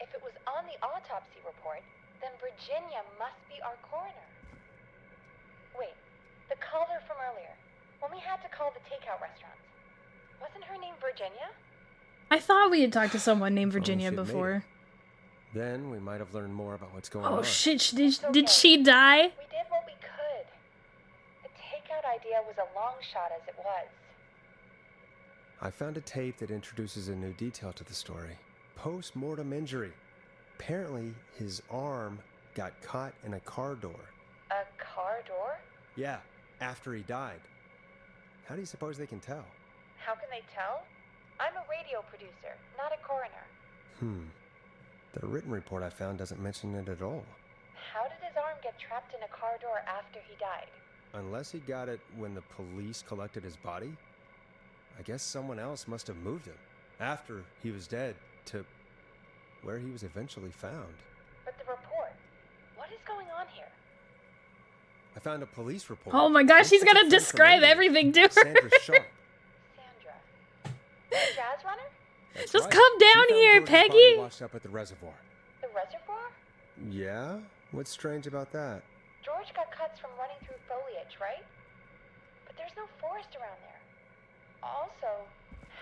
If it was on the autopsy report, then Virginia must be our coroner. Wait, the caller from earlier, when we had to call the takeout restaurants, wasn't her name Virginia?
I thought we had talked to someone named
If only
Virginia
she'd made
before.
Then we might have learned more about what's going
Oh
on.
shit,
It's
did
okay.
she die?
We did what we could. The takeout idea was a long shot as it was.
I found a tape that introduces a new detail to the story. Post-mortem injury. Apparently, his arm got caught in a car door.
A car door?
Yeah, after he died. How do you suppose they can tell?
How can they tell? I'm a radio producer, not a coroner.
The written report I found doesn't mention it at all.
How did his arm get trapped in a car door after he died?
Unless he got it when the police collected his body? I guess someone else must have moved him after he was dead to where he was eventually found.
But the report, what is going on here?
I found a police report.
Oh my gosh, he's
Looks like
gonna
a friend from
describe
England.
everything to her.
Sandra Sharp.
Sandra. The jazz runner?
That's
Just
right.
come
She
down
found
here,
George's body
Peggy.
washed up at the reservoir.
The reservoir?
Yeah? What's strange about that?
George got cuts from running through foliage, right? But there's no forest around there. Also,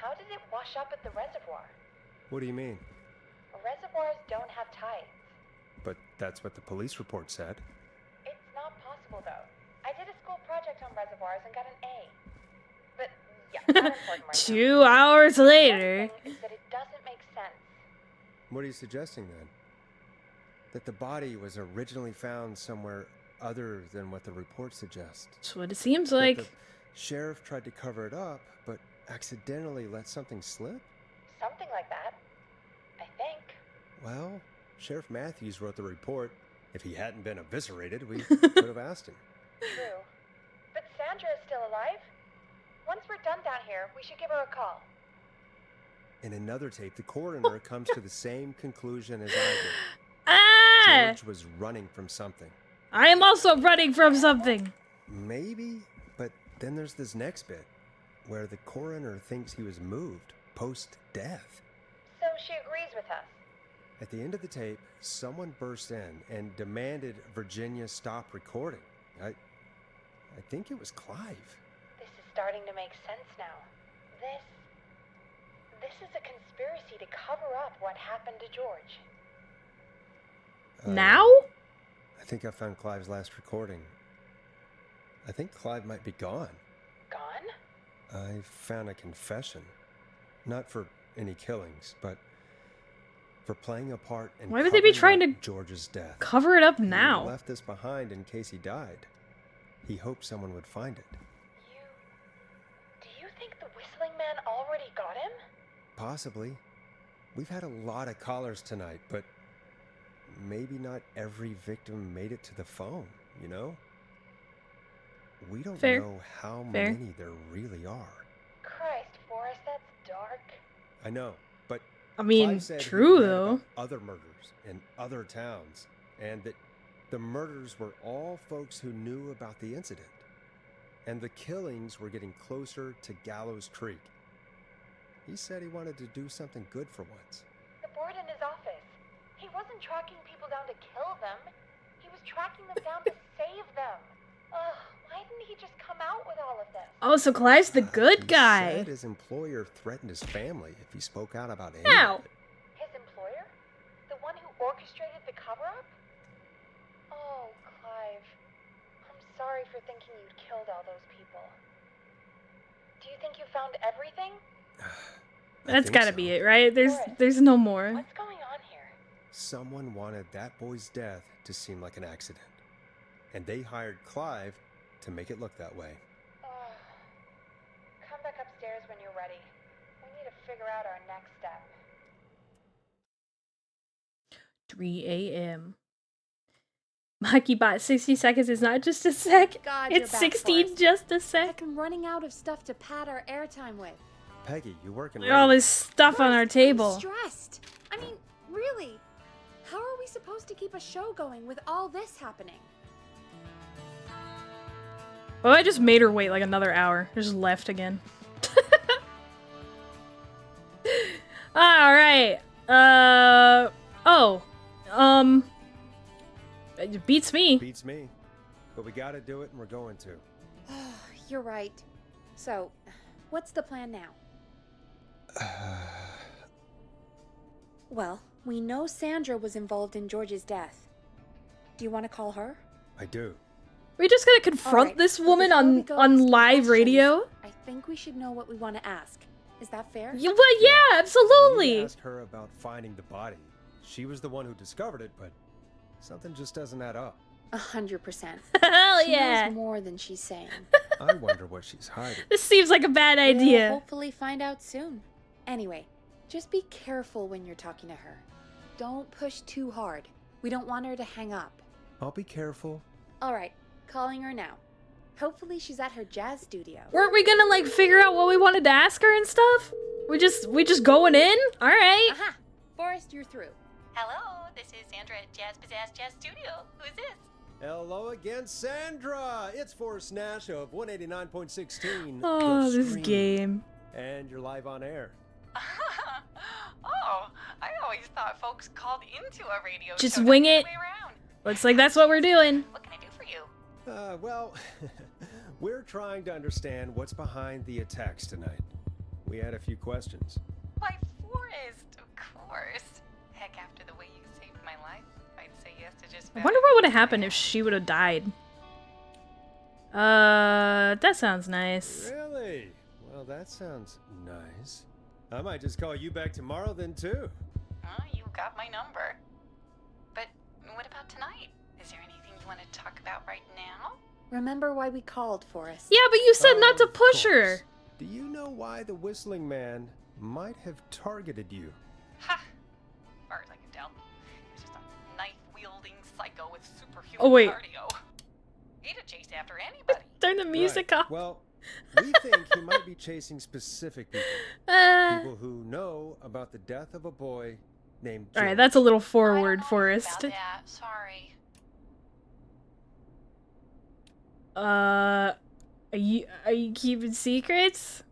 how did it wash up at the reservoir?
What do you mean?
Reservoirs don't have tides.
But that's what the police report said.
It's not possible, though. I did a school project on reservoirs and got an A. But, yeah, not important right now.
2 hours
The
later.
worst thing is that it doesn't make sense.
What are you suggesting then? That the body was originally found somewhere other than what the report suggests.
That's what it seems
That
like.
the sheriff tried to cover it up, but accidentally let something slip?
Something like that. I think.
Well, Sheriff Matthews wrote the report. If he hadn't been eviscerated, we could have asked him.
True. But Sandra is still alive? Once we're done down here, we should give her a call.
In another tape, the coroner comes to the same conclusion as I did.
Ah!
George was running from something.
I am also running from something.
Maybe, but then there's this next bit, where the coroner thinks he was moved post-death.
So she agrees with us.
At the end of the tape, someone burst in and demanded Virginia stop recording. I think it was Clive.
This is starting to make sense now. This is a conspiracy to cover up what happened to George.
Now?
I think I found Clive's last recording. I think Clive might be gone.
Gone?
I found a confession. Not for any killings, but for playing a part in
Why would they be
covering
trying
up
to
George's death.
cover it up
He
now?
left this behind in case he died. He hoped someone would find it.
Do you think the Whistling Man already got him?
Possibly. We've had a lot of callers tonight, but maybe not every victim made it to the phone, you know? We don't
Fair.
know how
Fair.
many there really are.
Christ, Forrest, that's dark.
I know, but
I mean,
Clive said he
true
read
though.
about other murders in other towns, and that the murders were all folks who knew about the incident. And the killings were getting closer to Gallows Creek. He said he wanted to do something good for once.
The board in his office. He wasn't tracking people down to kill them. He was tracking them down to save them. Ugh, why didn't he just come out with all of this?
Oh, so Clive's the good
He
guy.
said his employer threatened his family if he spoke out about any
How?
of it.
His employer? The one who orchestrated the cover-up? Oh, Clive. I'm sorry for thinking you'd killed all those people. Do you think you found everything?
I
That's
think
gotta
so.
be it, right? There's no more.
What's going on here?
Someone wanted that boy's death to seem like an accident. And they hired Clive to make it look that way.
Ugh. Come back upstairs when you're ready. We need to figure out our next step.
3 a.m. MakiBot, 60 seconds is not just a sec.
God, you're
It's
back,
16
Forrest.
just a sec.
I'm running out of stuff to pad our airtime with.
Peggy, you working
Look at all
late.
this stuff on our
I'm
table.
stressed. I mean, really, how are we supposed to keep a show going with all this happening?
Oh, I just made her wait like another hour. Just left again. Alright. It beats me.
Beats me. But we gotta do it and we're going to.
You're right. So, what's the plan now? Well, we know Sandra was involved in George's death. Do you want to call her?
I do.
We're just gonna confront
Alright,
this
but
woman
before we
on
go asking
live
questions,
radio.
I think we should know what we want to ask. Is that fair?
Yeah, well, yeah,
We
absolutely.
asked her about finding the body. She was the one who discovered it, but something just doesn't add up.
100%.
Hell
She
yeah.
knows more than she's saying.
I wonder what she's hiding.
This seems like a bad
We'll
idea.
hopefully find out soon. Anyway, just be careful when you're talking to her. Don't push too hard. We don't want her to hang up.
I'll be careful.
Alright, calling her now. Hopefully she's at her jazz studio.
Weren't we gonna like figure out what we wanted to ask her and stuff? We just going in? Alright.
Aha! Forrest, you're through.
Hello, this is Sandra at Jazz Pizzazz Jazz Studio. Who's this?
Hello again, Sandra! It's Forrest Nash of 189.16.
Oh,
The
this
Stream.
game.
And you're live on air.
Oh, I always thought folks called into a radio
Just
show, not
wing
the other
it.
way around.
Looks like that's what we're doing.
What can I do for you?
Well, we're trying to understand what's behind the attacks tonight. We had a few questions.
Why, Forrest, of course. Heck, after the way you saved my life, I'd say yes to just
I
about
wonder what would have
anything.
happened if she would have died. That sounds nice.
Really? Well, that sounds nice. I might just call you back tomorrow then, too.
You got my number. But what about tonight? Is there anything you want to talk about right now?
Remember why we called, Forrest?
Yeah, but you said not to
Of
push her.
course. Do you know why the Whistling Man might have targeted you?
Ha! As far as I can tell, he was just a knife-wielding psycho with superhuman
Oh, wait.
cardio. He'd have chased after anybody.
Turn the music
Right.
off.
Well, we think he might be chasing specific people. People who know about the death of a boy named George.
Alright, that's a little
I don't
forward,
know
Forrest.
about that. Sorry.
Are you keeping secrets?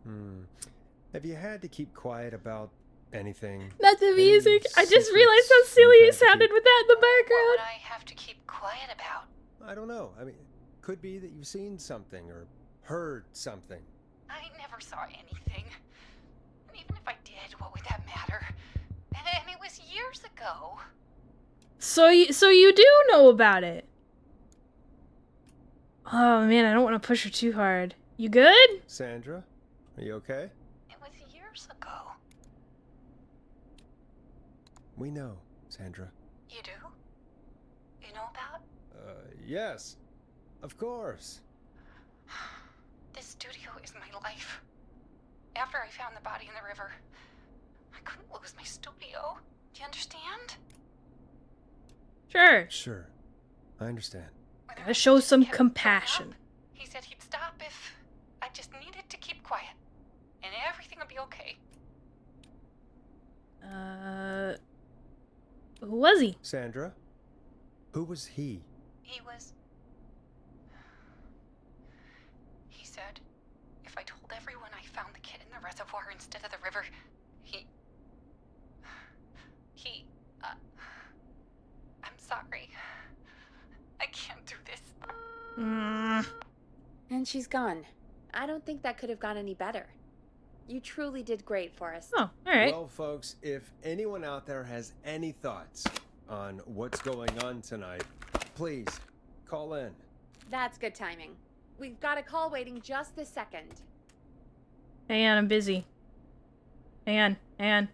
Have you had to keep quiet about anything?
Not the
Any
music. I just realized how
secrets
silly
you've
it
had to
sounded
keep?
with that in the
What would
background.
I have to keep quiet about?
I don't know. I mean, could be that you've seen something or heard something.
I never saw anything. And even if I did, what would that matter? And it was years ago.
So you do know about it. Oh man, I don't want to push her too hard. You good?
Sandra, are you okay?
It was years ago.
We know, Sandra.
You do? You know about?
Yes. Of course.
This studio is my life. After I found the body in the river, I couldn't lose my studio. Do you understand?
Sure.
Sure. I understand.
When
Gotta show some
kept going
compassion.
up, he said he'd stop if I just needed to keep quiet. And everything would be okay.
Who was he?
Sandra? Who was he?
He said, if I told everyone I found the kid in the reservoir instead of the river, I'm sorry. I can't do this.
And she's gone. I don't think that could have gone any better. You truly did great, Forrest.
Oh, alright.
Well, folks, if anyone out there has any thoughts on what's going on tonight, please call in.
That's good timing. We've got a call waiting just this second.
Hang on, I'm busy. Hang on.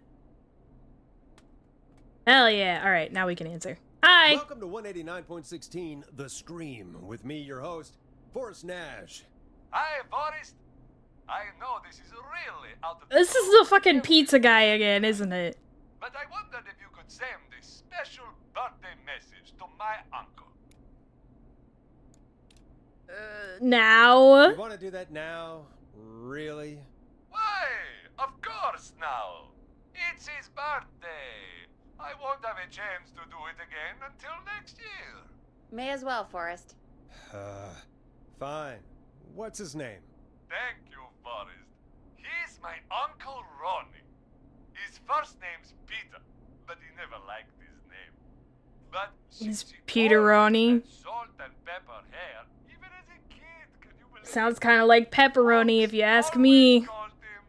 Hell yeah. Alright, now we can answer. Hi!
Welcome to 189.16 The Scream with me, your host, Forrest Nash.
Hi, Forrest. I know this is really out of
This is the fucking pizza guy again, isn't it?
But I wondered if you could send this special birthday message to my uncle.
Now?
You want to do that now? Really?
Why? Of course now. It's his birthday. I won't have a chance to do it again until next year.
May as well, Forrest.
Fine. What's his name?
Thank you, Forrest. He's my Uncle Ronnie. His first name's Peter, but he never liked his name. But
He's
since he
Peter
always
Ronnie.
had salt and pepper hair, even as a kid, can you believe
Sounds
it?
kind of like pepperoni if you ask
Always
me.
called him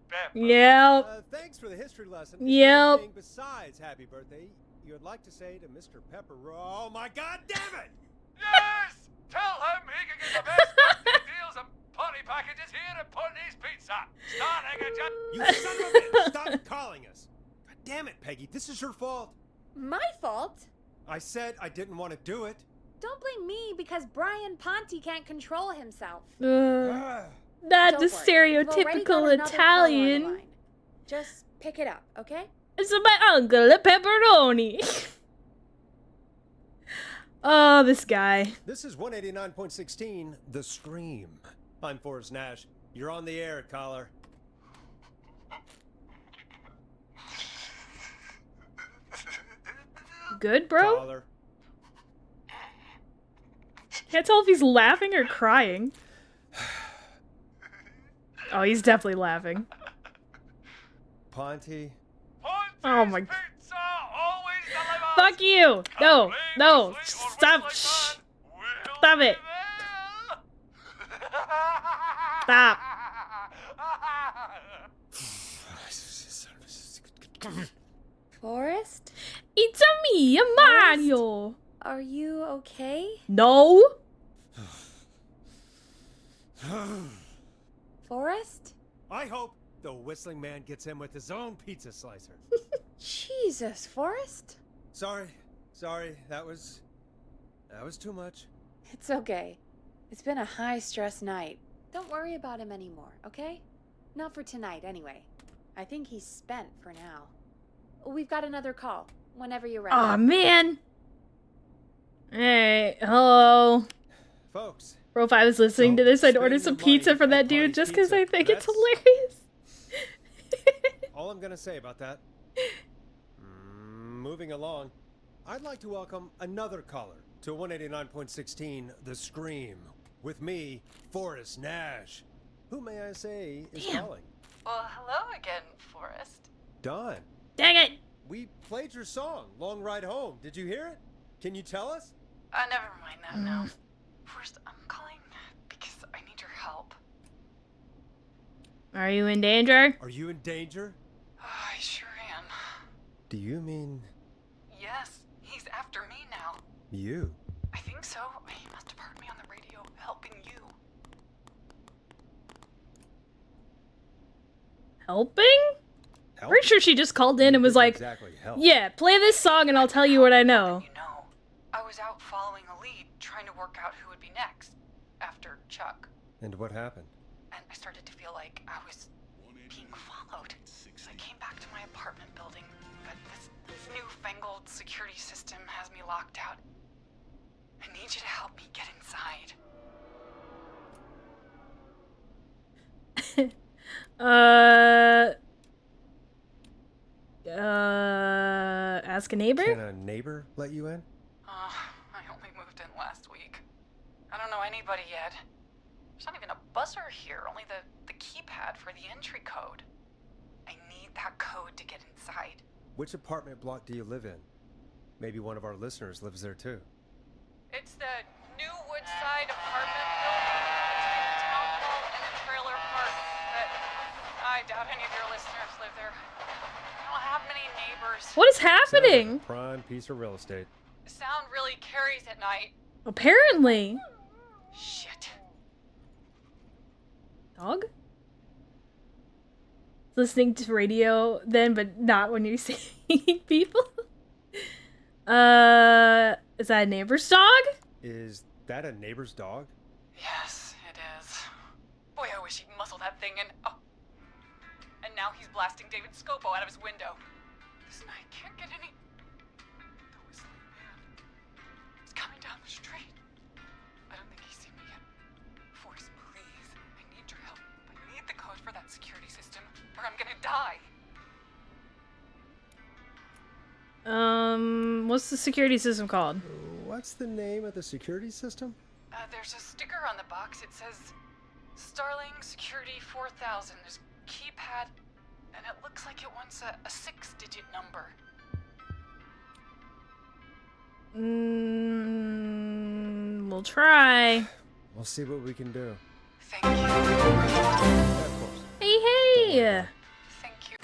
Pepper.
Yep.
Thanks for the history lesson.
Yep.
Is there anything besides happy birthday you would like to say to Mr. Pepper? Oh my God, damn it!
Yes! Tell him he can get the best birthday deals and party packages here at Putney's Pizza. Starting at
You son of a bitch! Stop calling us. God damn it, Peggy. This is your fault.
My fault?
I said I didn't want to do it.
Don't blame me because Brian Ponti can't control himself.
Ah.
Not
Don't
the
worry, we've already got
stereotypical
another caller on the
Italian.
line. Just pick it up, okay?
It's my uncle, a pepperoni. Oh, this guy.
This is 189.16 The Scream. I'm Forrest Nash. You're on the air, caller.
Good, bro?
Caller.
Can't tell if he's laughing or crying. Oh, he's definitely laughing.
Ponty.
Oh my-
Pizza always delivers.
Fuck you! No, no,
Completely
stop,
or
shh,
we'll
stop
be
it.
there.
Stop.
Forrest?
It's a me, a Mario.
Are you okay?
No?
Forrest?
I hope the Whistling Man gets him with his own pizza slicer.
Jesus, Forrest?
Sorry, that was That was too much.
It's okay. It's been a high-stress night. Don't worry about him anymore, okay? Not for tonight, anyway. I think he's spent for now. We've got another call, whenever you're ready.
Aw, man. Hey, hello.
Folks.
Bro, if I was listening to this, I'd order some pizza from that dude just because I think it's hilarious.
All I'm gonna say about that. Moving along, I'd like to welcome another caller to 189.16 The Scream. With me, Forrest Nash. Who, may I say, is calling?
Well, hello again, Forrest.
Don.
Dang it!
We played your song, Long Ride Home. Did you hear it? Can you tell us?
Never mind that now. Forrest, I'm calling because I need your help.
Are you in danger?
Are you in danger?
I sure am.
Do you mean...
Yes, he's after me now.
you?
I think so. He must have heard me on the radio helping you.
Helping?
Help?
Pretty sure she just called in and was like,
exactly help.
yeah, play this song and I'll tell you what I know.
You know, I was out following a lead, trying to work out who would be next, after Chuck.
And what happened?
And I started to feel like I was being followed. So I came back to my apartment building, but this newfangled security system has me locked out. I need you to help me get inside.
Ask a neighbor?
Can a neighbor let you in?
I only moved in last week. I don't know anybody yet. There's not even a buzzer here, only the keypad for the entry code. I need that code to get inside.
Which apartment block do you live in? Maybe one of our listeners lives there too.
It's the New Woodside apartment building between the town hall and the trailer park. But I doubt any of your listeners live there. I don't have many neighbors.
What is
Sounds like
happening?
a prime piece of real estate.
The sound really carries at night.
Apparently.
Shit.
Dog? Listening to radio then, but not when you're seeing people? Is that a neighbor's dog?
Is that a neighbor's dog?
Yes, it is. Boy, I wish he'd muzzle that thing and... Oh. And now he's blasting David Scopo out of his window. This night can't get any... The whistling man. It's coming down the street. I don't think he's seen me yet. Forrest, please. I need your help. I need the code for that security system, or I'm gonna die.
What's the security system called?
What's the name of the security system?
There's a sticker on the box. It says Starling Security 4000. There's a keypad, and it looks like it wants a 6-digit number.
We'll try.
We'll see what we can do.
Thank you.
Yeah, of course.
Hey, hey!
Thank you.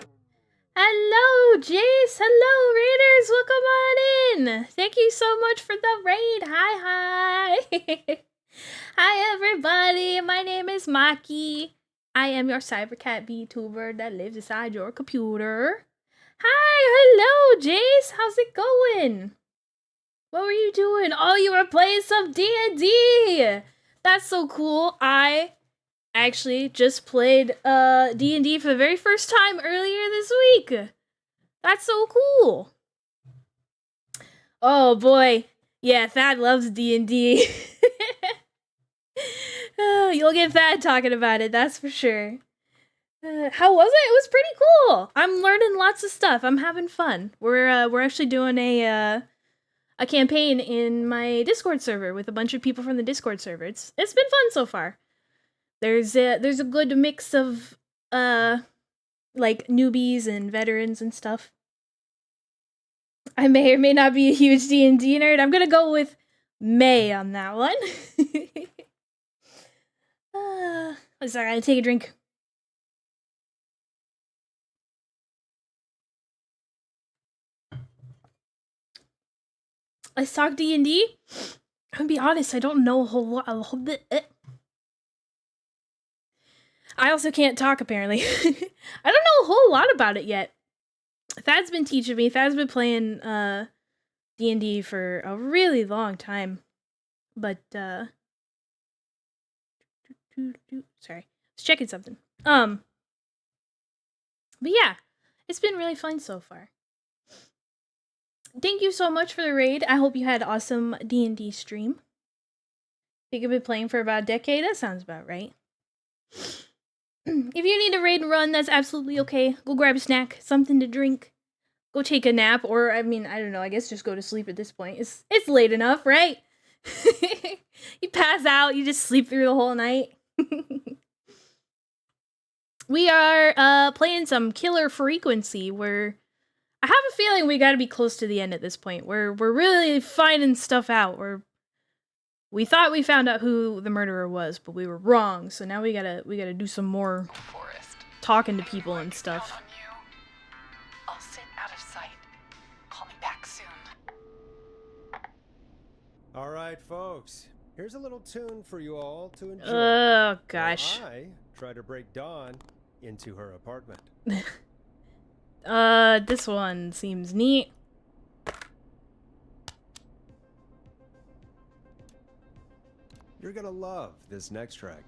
Hello, Jace! Hello, Raiders! Welcome on in! Thank you so much for the raid! Hi, hi! Hi, everybody! My name is Maki. I am your Cybercat VTuber that lives inside your computer. Hi! Hello, Jace! How's it going? What were you doing? Oh, you were playing some D&D! That's so cool. I actually just played D&D for the very first time earlier this week. That's so cool. Oh boy. Yeah, Thad loves D&D. You'll get Thad talking about it, that's for sure. How was it? It was pretty cool. I'm learning lots of stuff. I'm having fun. We're actually doing a campaign in my Discord server with a bunch of people from the Discord server. It's been fun so far. There's a good mix of like newbies and veterans and stuff. I may or may not be a huge D&D nerd. I'm gonna go with May on that one. Sorry, I gotta take a drink. Let's talk D&D. I'm gonna be honest, I don't know a whole lot. I also can't talk, apparently. I don't know a whole lot about it yet. Thad's been teaching me. Thad's been playing D&D for a really long time. But, sorry. I was checking something. But yeah, it's been really fun so far. Thank you so much for the raid. I hope you had an awesome D&D stream. I think I've been playing for about a decade. That sounds about right. If you need a raid run, that's absolutely okay. Go grab a snack, something to drink. Go take a nap, or, I mean, I don't know, I guess just go to sleep at this point. It's late enough, right? You pass out, you just sleep through the whole night. We are playing some Killer Frequency, where I have a feeling we gotta be close to the end at this point. We're really finding stuff out. We thought we found out who the murderer was, but we were wrong. So now we gotta do some more talking to people and stuff.
I'll sit out of sight. Call me back soon.
All right, folks. Here's a little tune for you all to enjoy.
Oh, gosh.
While I try to break Dawn into her apartment.
This one seems neat.
You're gonna love this next track.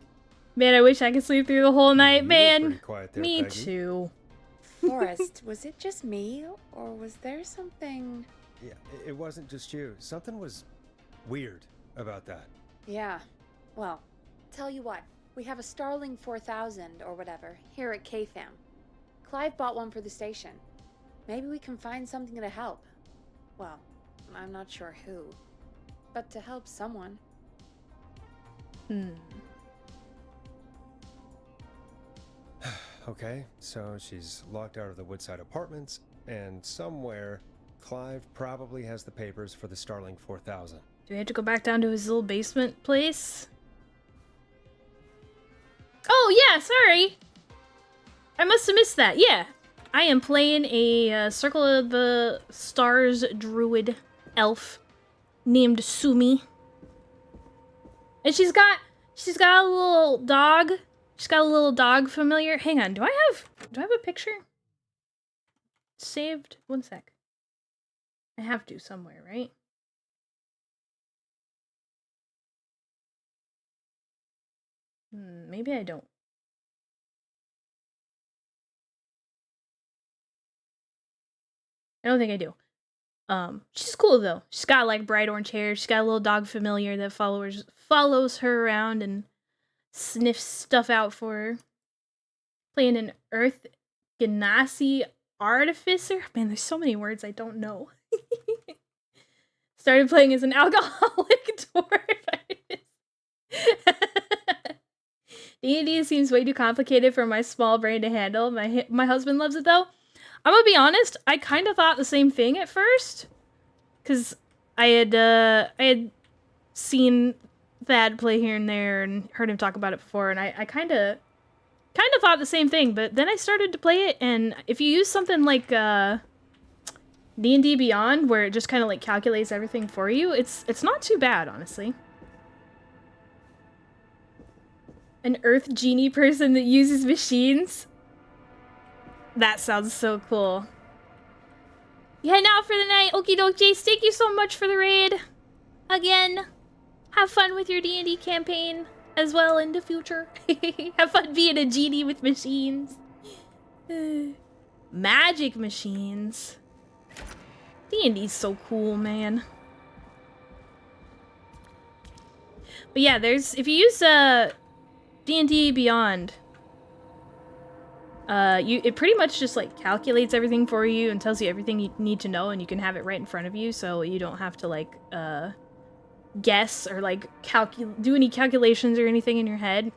Man, I wish I could sleep through the whole night,
You were
man.
pretty quiet there,
Me
Peggy.
too.
Forrest, was it just me, or was there something...
Yeah, it wasn't just you. Something was weird about that.
Yeah. Well, tell you what. We have a Starling 4000, or whatever, here at KFAM. Clive bought one for the station. Maybe we can find something to help. Well, I'm not sure who. But to help someone.
Okay, so she's locked out of the Woodside Apartments, and somewhere, Clive probably has the papers for the Starling 4000.
Do we have to go back down to his little basement place? Oh, yeah, sorry. I must have missed that. Yeah. I am playing a Circle of the Stars druid elf named Sumi. And she's got a little dog. She's got a little dog familiar. Hang on, do I have a picture? Saved? One sec. I have to somewhere, right? Maybe I don't. I don't think I do. She's cool though. She's got like bright orange hair. She's got a little dog familiar that follows her around and sniffs stuff out for her. Playing an Earth Ganassi Artificer. Man, there's so many words I don't know. Started playing as an alcoholic dwarf. D&D seems way too complicated for my small brain to handle. My husband loves it though. I'm gonna be honest, I kind of thought the same thing at first. Cause I had seen Thad play here and there and heard him talk about it before, and I kind of thought the same thing, but then I started to play it, and if you use something like D&D Beyond, where it just kind of like calculates everything for you, it's not too bad, honestly. An Earth Genie person that uses machines? That sounds so cool. Yeah, now for the night. Okie doke, Jace, thank you so much for the raid. Again, have fun with your D&D campaign as well in the future. Have fun being a genie with machines. Magic machines. D&D's so cool, man. But yeah, if you use D&D Beyond, it pretty much just like calculates everything for you and tells you everything you need to know, and you can have it right in front of you, so you don't have to like guess or like do any calculations or anything in your head,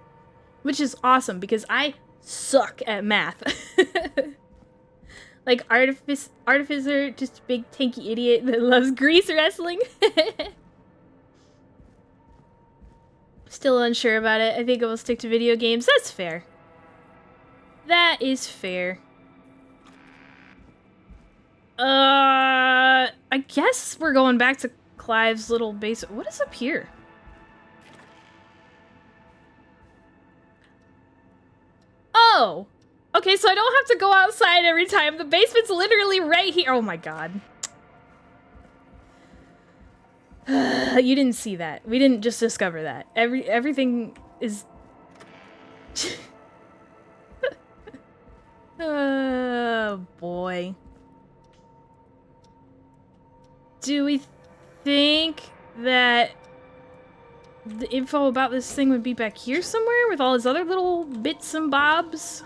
which is awesome because I suck at math. Like Artificer, just a big tanky idiot that loves grease wrestling. Still unsure about it. I think I will stick to video games. That's fair. That is fair. I guess we're going back to Clive's little base. What is up here? Oh! Okay, so I don't have to go outside every time. The basement's literally right here. Oh my god. You didn't see that. We didn't just discover that. Everything is... Oh, boy. Do we think that the info about this thing would be back here somewhere with all his other little bits and bobs?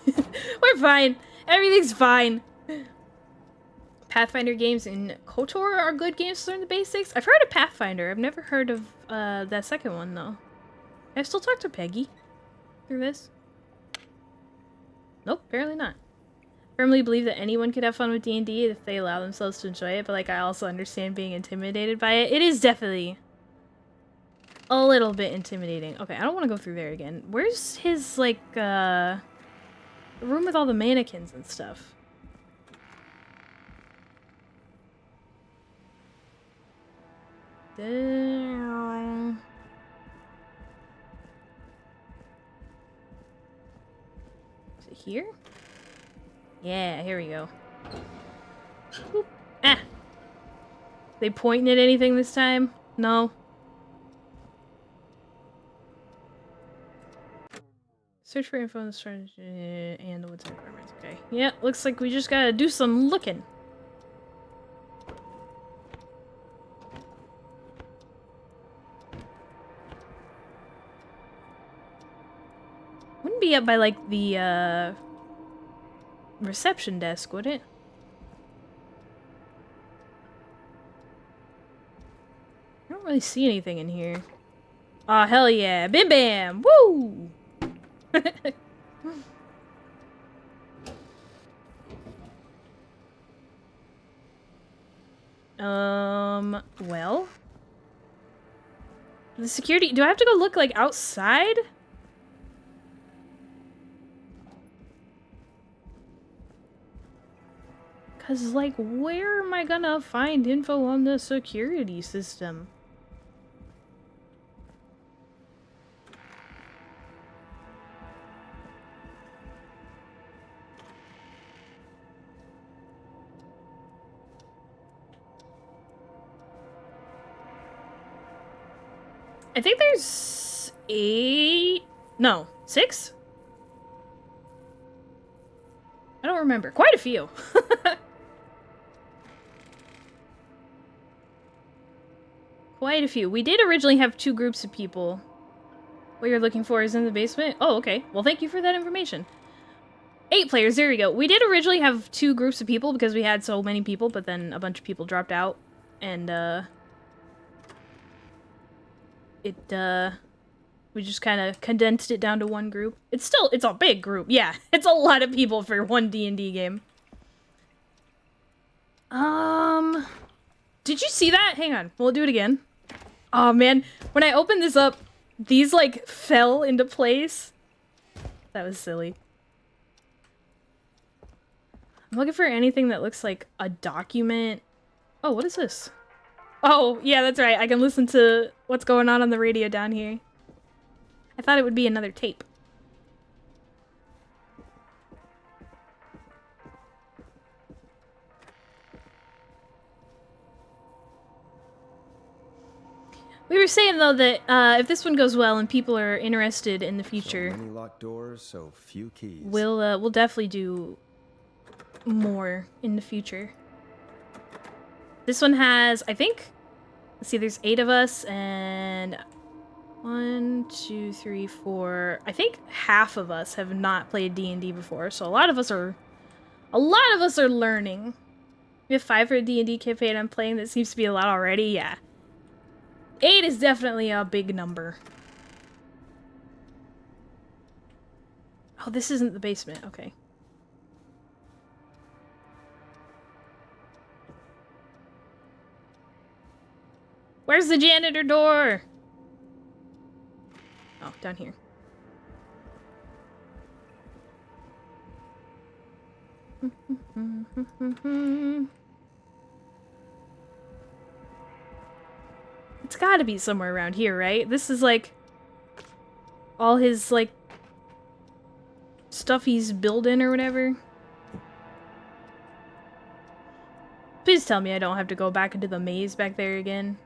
We're fine. Everything's fine. Pathfinder games and KOTOR are good games to learn the basics. I've heard of Pathfinder. I've never heard of that second one, though. I still talk to Peggy through this. Nope, apparently not. Firmly believe that anyone could have fun with D&D if they allow themselves to enjoy it, but like I also understand being intimidated by it. It is definitely a little bit intimidating. Okay, I don't want to go through there again. Where's his, like, room with all the mannequins and stuff? Is it here? Yeah, here we go. Boop. Ah! They pointing at anything this time? No. Search for info on the strategy and the woods requirements. Okay. Yeah, looks like we just gotta do some looking. Wouldn't be up by, like, the, reception desk, would it? I don't really see anything in here. Aw, hell yeah. Bim bam! Woo! Well? The security... Do I have to go look, like, outside? Cause, like, where am I gonna find info on the security system? I think there's 8... No, 6? I don't remember. Quite a few. Quite a few. We did originally have 2 groups of people. What you're looking for is in the basement? Oh, okay. Well, thank you for that information. 8 players, there we go. We did originally have 2 groups of people because we had so many people, but then a bunch of people dropped out. And, we just kind of condensed it down to 1 group. It's a big group. Yeah, it's a lot of people for one D&D game. Did you see that? Hang on. We'll do it again. Oh, man. When I opened this up, these, like, fell into place. That was silly. I'm looking for anything that looks like a document. Oh, what is this? Oh, yeah, that's right. I can listen to what's going on the radio down here. I thought it would be another tape. We were saying, though, that if this one goes well and people are interested in the future,
So many locked doors, so few keys.
we'll definitely do more in the future. This one has, I think, let's see, there's 8 of us, and 1, 2, 3, 4. I think half of us have not played D&D before, so a lot of us are learning. We have 5 for a D&D campaign I'm playing. That seems to be a lot already. Yeah. 8 is definitely a big number. Oh, this isn't the basement. Okay. Where's the janitor door? Oh, down here. It's gotta be somewhere around here, right? This is like all his, like, stuff he's building or whatever. Please tell me I don't have to go back into the maze back there again.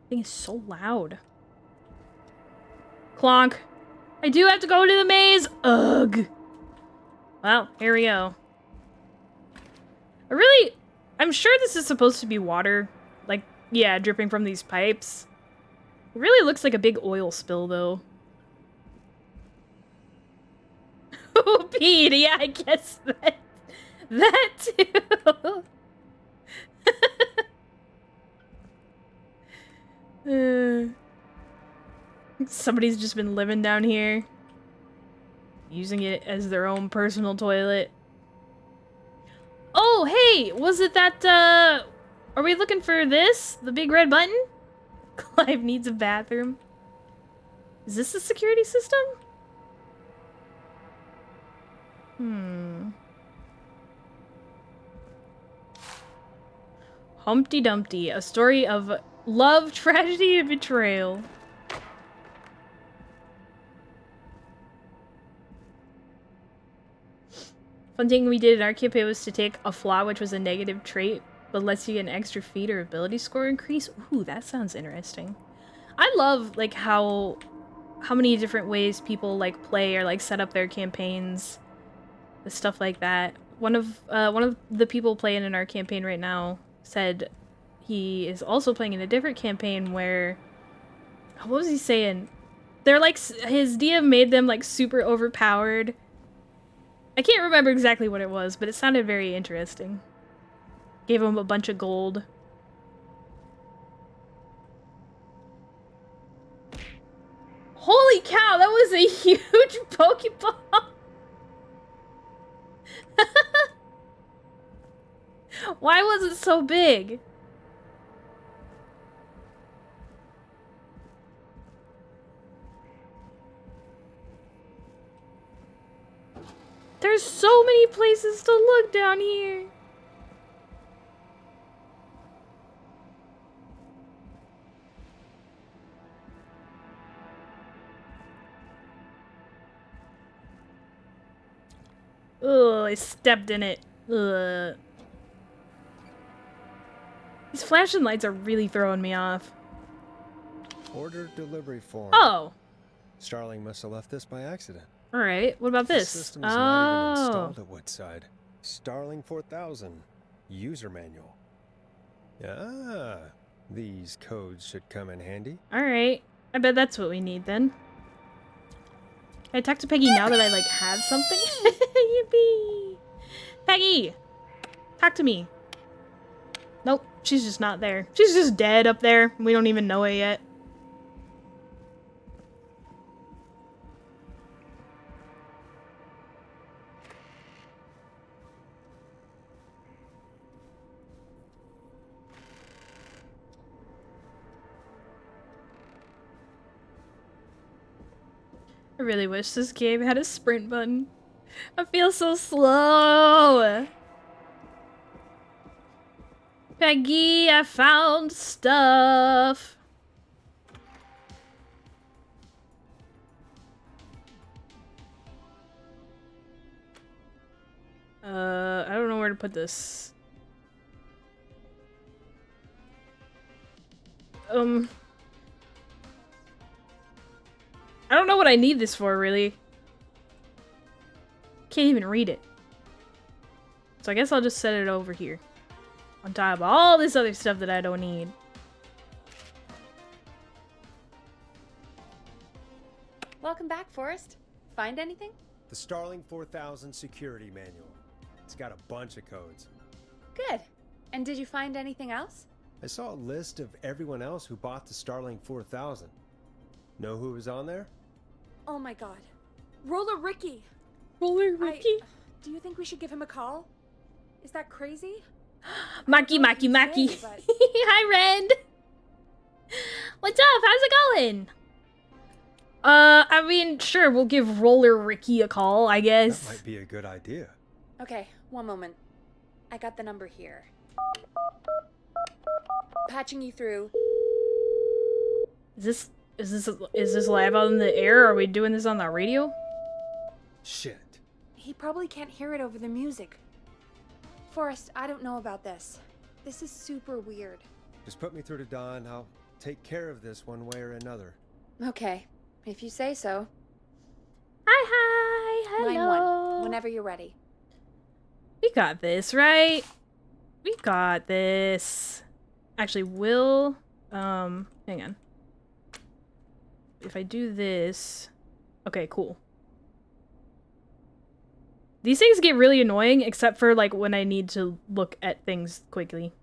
Thing is so loud. Clonk. I do have to go to the maze. Ugh. Well, here we go. I'm sure this is supposed to be water. Like, yeah, dripping from these pipes. It really looks like a big oil spill, though. Oh, Pete, yeah, I guess that too. Somebody's just been living down here. Using it as their own personal toilet. Oh, hey! Was it that, are we looking for this? The big red button? Clive needs a bathroom. Is this the security system? Humpty Dumpty, a story of love, tragedy, and betrayal. One thing we did in our campaign was to take a flaw which was a negative trait, but lets you get an extra feat or ability score increase. Ooh, that sounds interesting. I love, like, how many different ways people, like, play or, like, set up their campaigns. Stuff like that. One of the people playing in our campaign right now said he is also playing in a different campaign where... What was he saying? They're, like, his DM made them, like, super overpowered. I can't remember exactly what it was, but it sounded very interesting. Gave him a bunch of gold. Holy cow, that was a huge Pokeball! Why was it so big? There's so many places to look down here. Ugh, I stepped in it. Ugh. These flashing lights are really throwing me off.
Order delivery form.
Oh.
Starling must have left this by accident.
Alright, what about this?
The system's not even installed at Woodside. Starling 4000. User manual. Ah, these codes should come in handy.
Alright. I bet that's what we need then. Can I talk to Peggy now that I, like, have something? Yippee! Peggy! Talk to me. Nope, she's just not there. She's just dead up there. We don't even know it yet. I really wish this game had a sprint button. I feel so slow. Peggy, I found stuff. I don't know where to put this. I don't know what I need this for, really. Can't even read it. So I guess I'll just set it over here. On top of all this other stuff that I don't need.
Welcome back, Forrest. Find anything?
The Starling 4000 security manual. It's got a bunch of codes.
Good. And did you find anything else?
I saw a list of everyone else who bought the Starling 4000. Know who was on there?
Oh my god. Roller Ricky!
Roller Ricky?
Do you think we should give him a call? Is that crazy?
Maki.
But...
Hi, Red! What's up? How's it going? I mean, sure, we'll give Roller Ricky a call, I guess.
That might be a good idea.
Okay, one moment. I got the number here. Patching you through.
Is this live on the air? Are we doing this on the radio?
Shit.
He probably can't hear it over the music. Forrest, I don't know about this. This is super weird.
Just put me through to Don. I'll take care of this one way or another.
Okay, if you say so.
Hi, hello.
Line 1, whenever you're ready.
We got this, right? We got this. Actually, hang on. If I do this... Okay, cool. These things get really annoying, except for, like, when I need to look at things quickly.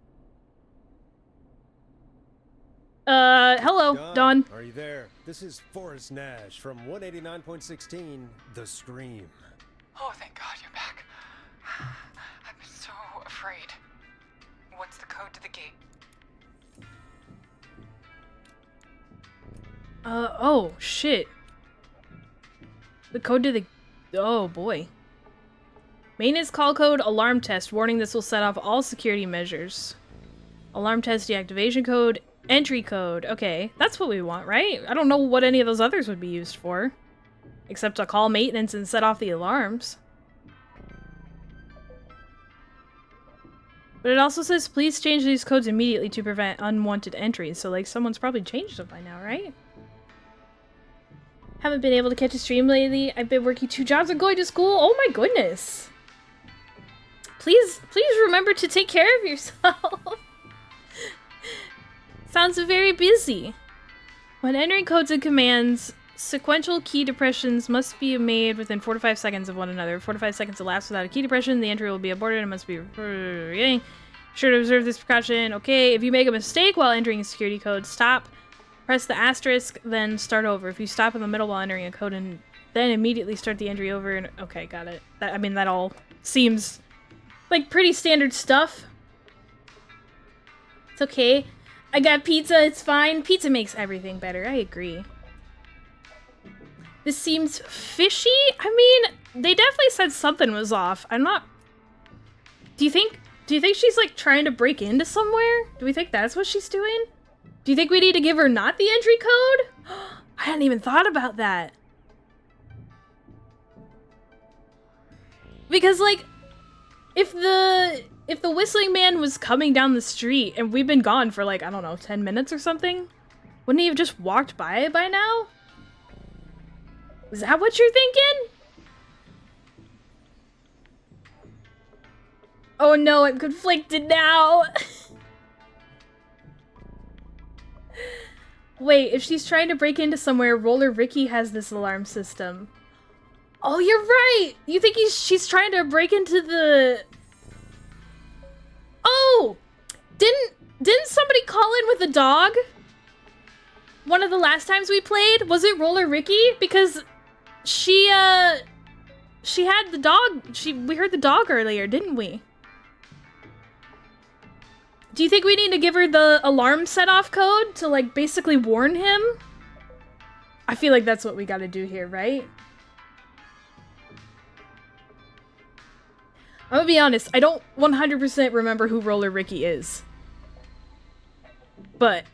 Hello, Don.
Are you there? This is Forrest Nash from 189.16, The Scream.
Oh, thank God you're back. I've been so afraid. What's the code to the gate?
Oh, shit. The code to the... Oh, boy. Maintenance call code, alarm test. Warning, this will set off all security measures. Alarm test, deactivation code, entry code. Okay, that's what we want, right? I don't know what any of those others would be used for. Except to call maintenance and set off the alarms. But it also says, please change these codes immediately to prevent unwanted entries. So, like, someone's probably changed them by now, right? Haven't been able to catch a stream lately. I've been working 2 jobs and going to school. Oh my goodness. Please remember to take care of yourself. Sounds very busy. When entering codes and commands, sequential key depressions must be made within 4 to 5 seconds of one another. 4 to 5 seconds elapsed without a key depression, the entry will be aborted and must be sure to observe this precaution. Okay, if you make a mistake while entering a security code, stop. Press the asterisk, then start over. If you stop in the middle while entering a code and then immediately start the entry over and... Okay, got it. I mean, that all seems like pretty standard stuff. It's okay. I got pizza, it's fine. Pizza makes everything better, I agree. This seems fishy? I mean, they definitely said something was off. I'm not... Do you think she's, like, trying to break into somewhere? Do we think that's what she's doing? Do you think we need to give her not the entry code? I hadn't even thought about that. Because, like, if the whistling man was coming down the street and we've been gone for, like, I don't know, 10 minutes or something, wouldn't he have just walked by it by now? Is that what you're thinking? Oh no, I'm conflicted now. Wait, if she's trying to break into somewhere, Roller Ricky has this alarm system. Oh, you're right! You think she's trying to break into the... Oh! Didn't somebody call in with a dog? One of the last times we played? Was it Roller Ricky? Because she had the dog. We heard the dog earlier, didn't we? Do you think we need to give her the alarm set-off code to, like, basically warn him? I feel like that's what we gotta do here, right? I'm gonna be honest, I don't 100% remember who Roller Ricky is. But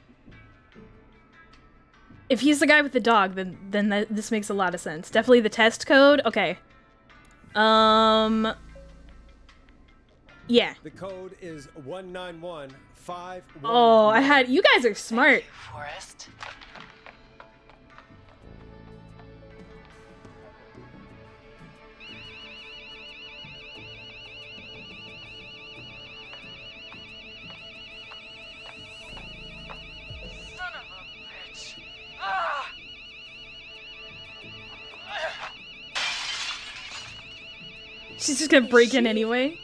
if he's the guy with the dog, then this makes a lot of sense. Definitely the test code. Okay. Yeah.
The code is 19151.
Oh, you guys are smart.
Thank you, Forrest. Son of a bitch. Ah!
She's just gonna break in anyway.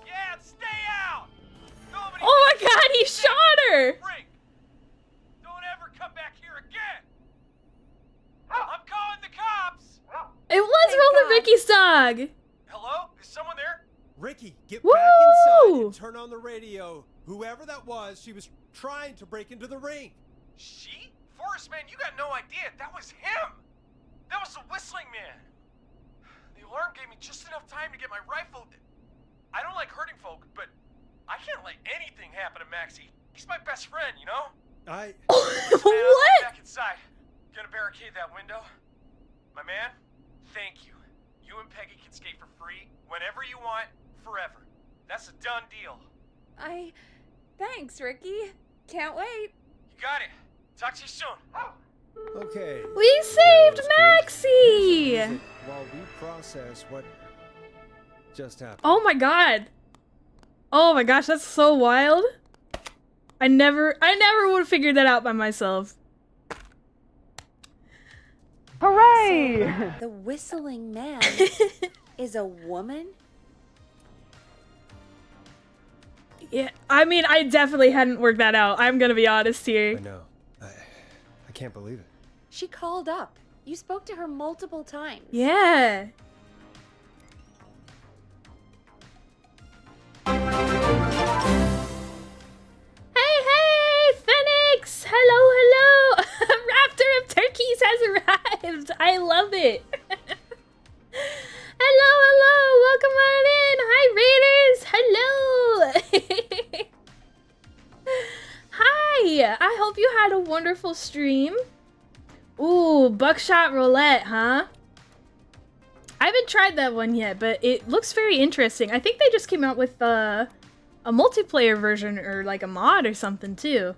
Yeah, stay out! Nobody
Oh my god, he shot her!
Freak! Don't ever come back here again! I'm calling the cops!
It was Roller Ricky's dog!
Hello? Is someone there?
Ricky, get
Woo!
back inside and turn on the radio. Whoever that was, she was trying to break into the ring.
She? Forrest, man, you got no idea. That was him! That was the whistling man! The
alarm gave me just enough time to get my rifle. I don't like hurting folk, but I can't let anything happen to Maxie. He's my best friend, you know? Listen, man,
What?
I'm back inside. Gonna barricade that window. My man, thank you. You and Peggy can skate for free whenever you want, forever. That's a done deal.
Thanks, Ricky. Can't wait.
You got it. Talk to you soon.
Okay.
We saved
Gallows Creek.
Maxie!
Here's some music while we process what just happened.
Oh my god. Oh my gosh, that's so wild. I never would have figured that out by myself.
Hooray! The whistling man is a woman?
Yeah, I mean, I definitely hadn't worked that out. I'm gonna be honest
I
here.
know. I can't believe it.
She called up. You spoke to her multiple times.
Yeah. Hey, Phoenix! Hello. A raptor of turkeys has arrived. I love it. Hello. Welcome on in. Hi, Raiders. Hello. Hi. I hope you had a wonderful stream. Ooh, buckshot roulette, huh? I haven't tried that one yet, but it looks very interesting. I think they just came out with a multiplayer version or like a mod or something too.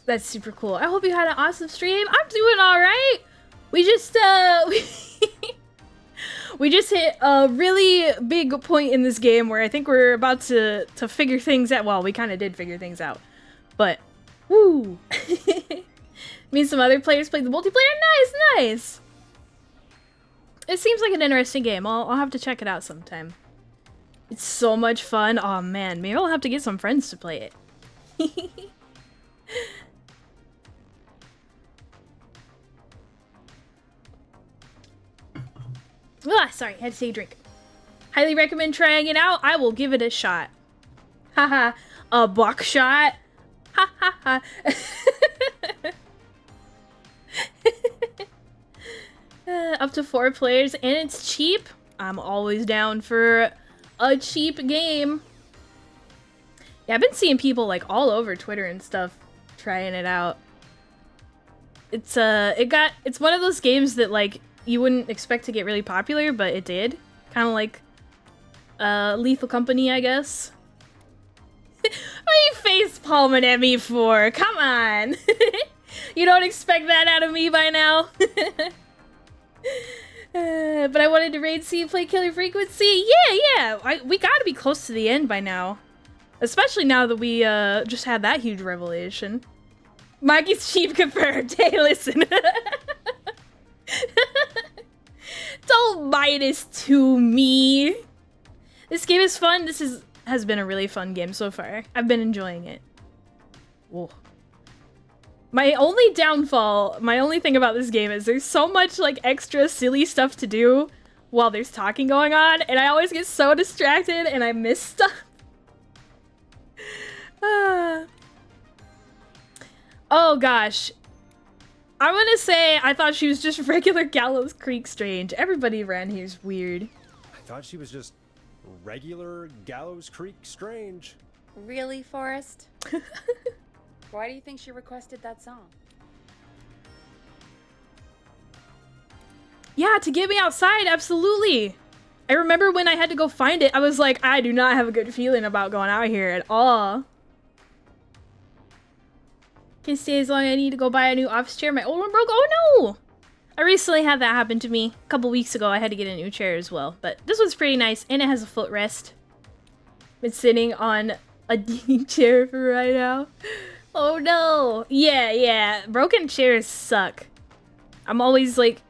That's super cool. I hope you had an awesome stream. I'm doing all right. We just we just hit a really big point in this game where I think we're about to figure things out. Well, we kind of did figure things out, but woo. Me and some other players played the multiplayer. Nice. It seems like an interesting game. I'll have to check it out sometime. It's so much fun. Oh man, maybe I'll have to get some friends to play it. Sorry, had to take a drink. Highly recommend trying it out. I will give it a shot. Haha, a buckshot. Ha ha ha. Up to 4 players, and it's cheap. I'm always down for a cheap game. Yeah, I've been seeing people like all over Twitter and stuff trying it out. It's it's one of those games that like you wouldn't expect to get really popular, but it did. Kind of like Lethal Company, I guess. What are you face palming at me for? Come on. You don't expect that out of me by now. But I wanted to raid see you play Killer Frequency. Yeah. We gotta be close to the end by now. Especially now that we just had that huge revelation. Mikey's cheap confirmed. Hey, listen. Don't minus to me. This game is fun. This has been a really fun game so far. I've been enjoying it. Whoa. My only downfall, my only thing about this game is there's so much like extra silly stuff to do while there's talking going on, and I always get so distracted and I miss stuff. Oh gosh. I'm gonna say I thought she was just regular Gallows Creek Strange. Everybody around here's weird.
I thought she was just regular Gallows Creek Strange.
Really, Forrest? Why do you think she requested that song?
Yeah, to get me outside, absolutely. I remember when I had to go find it, I was like, I do not have a good feeling about going out here at all. Can stay as long as I need to go buy a new office chair. My old one broke. Oh no! I recently had that happen to me. A couple weeks ago, I had to get a new chair as well. But this one's pretty nice, and it has a footrest. Been sitting on a dingy chair for right now. Oh no! Yeah. Broken chairs suck. I'm always like,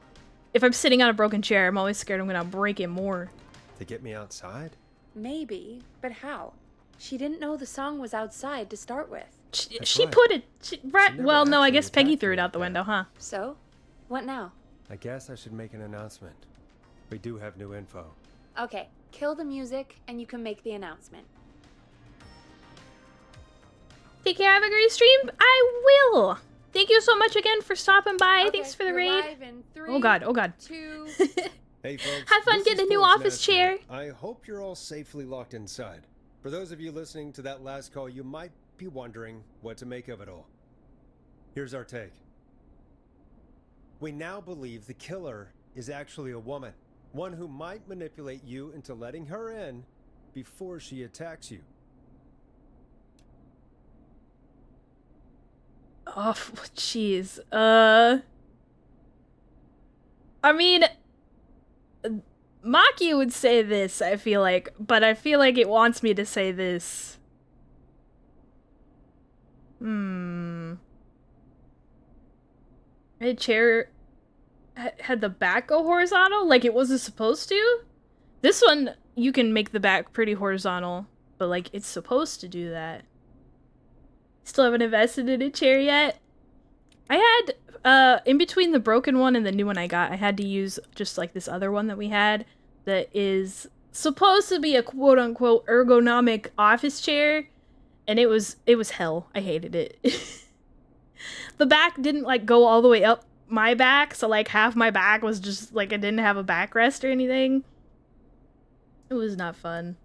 if I'm sitting on a broken chair, I'm always scared I'm gonna break it more.
To get me outside?
Maybe, but how? She didn't know the song was outside to start with.
She
right.
put it right.
She never
Well, no, I
actually
guess Peggy
attacked
threw
me
it out
like
the
that.
window, huh?
So, what now?
I guess I should make an announcement. We do have new info.
Okay, kill the music and you can make the announcement.
Take care. Have a great stream. I will. Thank you so much again for stopping by.
Okay,
Thanks for the
we're
raid.
live in 3,
Oh god.
2.
Hey folks,
Have fun
this
getting
is
a new
Forrest
office
Nash here.
chair.
I hope you're all safely locked inside. For those of you listening to that last call, you might be wondering what to make of it all. Here's our take. We now believe the killer is actually a woman, one who might manipulate you into letting her in before she attacks you.
Oh, jeez. I mean, Maki would say this, I feel like, but I feel like it wants me to say this. A chair had the back go horizontal, like it wasn't supposed to? This one, you can make the back pretty horizontal, but like, it's supposed to do that. Still haven't invested in a chair yet. I had, in between the broken one and the new one I got, I had to use just like this other one that we had that is supposed to be a quote-unquote ergonomic office chair, and it was hell. I hated it. The back didn't like go all the way up my back, so like half my back was just like I didn't have a backrest or anything. It was not fun.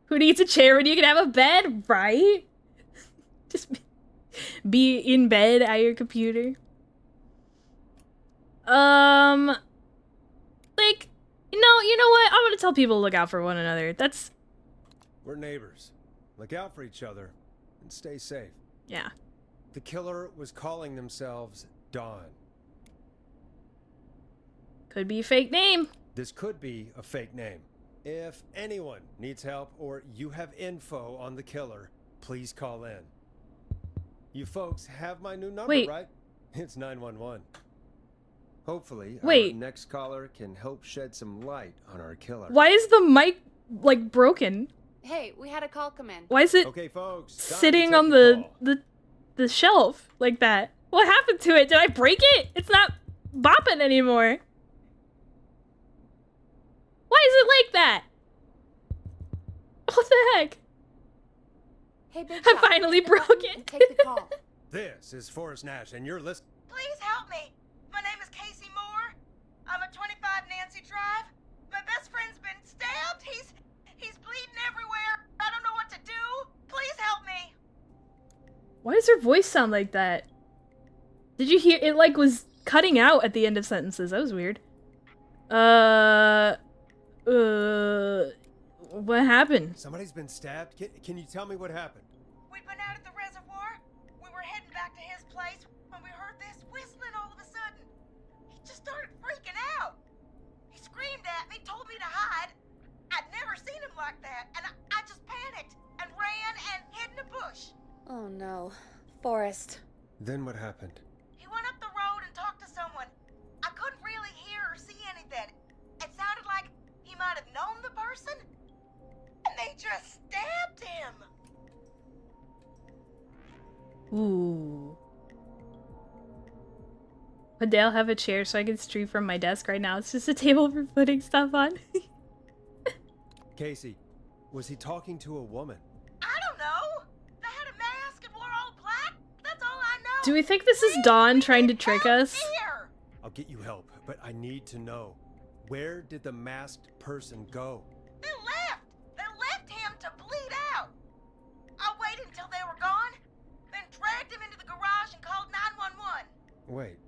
Who needs a chair when you can have a bed, right? Just be in bed at your computer. Like, you know what? I'm gonna tell people to look out for one another. That's...
We're neighbors. Look out for each other and stay safe.
Yeah.
The killer was calling themselves Dawn.
Could be a fake name.
This could be a fake name. If anyone needs help or you have info on the killer, please call in. You folks have my new number,
Wait.
right? It's 911. Hopefully,
Wait.
our next caller can help shed some light on our killer.
Why is the mic, like, broken?
Hey, we had a call come in.
Why is it
Okay, folks, time to
sitting
take
on
the call.
the shelf like that? What happened to it? Did I break it? It's not bopping anymore. Why is it like that? What the heck?
Hey, Big
I
Shot,
finally
hit the button
broke it.
and Take the call.
This is Forrest Nash, and you're listening.
Please help me. My name is Casey Moore. I'm at 25 Nancy Drive. My best friend's been stabbed. He's bleeding everywhere. I don't know what to do. Please help me.
Why does her voice sound like that? Did you hear it? Like was cutting out at the end of sentences. That was weird. What happened?
Somebody's been stabbed. Can you tell me what happened?
We'd been out at the reservoir. We were heading back to his place when we heard this whistling all of a sudden. He just started freaking out. He screamed at me, told me to hide. I'd never seen him like that, and I just panicked and ran and hid in a bush.
Oh no. Forrest.
Then what happened?
He went up the road and talked to someone. I couldn't really hear or see anything. It sounded like he might have known the person, and they just stabbed him.
Ooh. Would Dale have a chair so I can stream from my desk right now? It's just a table for putting stuff on.
Casey, was he talking to a woman?
I don't know. They had a mask and wore all black. That's all I know.
Do we think this is Dawn trying to trick us?
Here.
I'll get you help, but I need to know. Where did the masked person go?
They left. They left him to bleed out. I waited until they were gone, then dragged him into the garage and called 911.
Wait,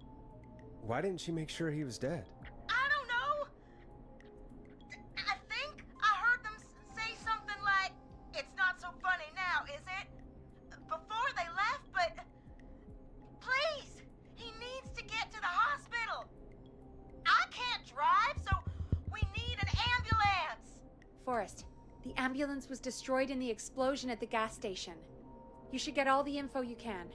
why didn't she make sure he was dead?
I don't know. I think I heard them say something like, "It's not so funny now, is it?" before they left, but please, he needs to get to the hospital. I can't drive, so we need an ambulance.
Forrest, the ambulance was destroyed in the explosion at the gas station. You should get all the info you can.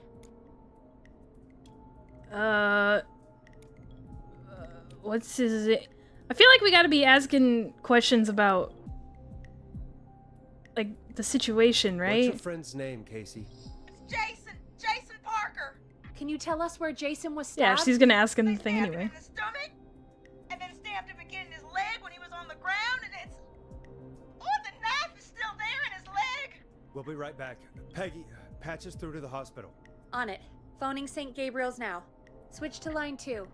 What's his... I feel like we gotta be asking questions about, like, the situation, right?
What's your friend's name, Casey?
It's Jason Parker.
Can you tell us where Jason was
Yeah,
stabbed?
she's gonna ask him
They
the thing
stabbed him
anyway.
in the stomach, and then stabbed him again in his leg when he was on the ground, and it's... Oh, the knife is still there in his leg.
We'll be right back. Peggy, patch us through to the hospital.
On it. Phoning St. Gabriel's now. Switch to line 2.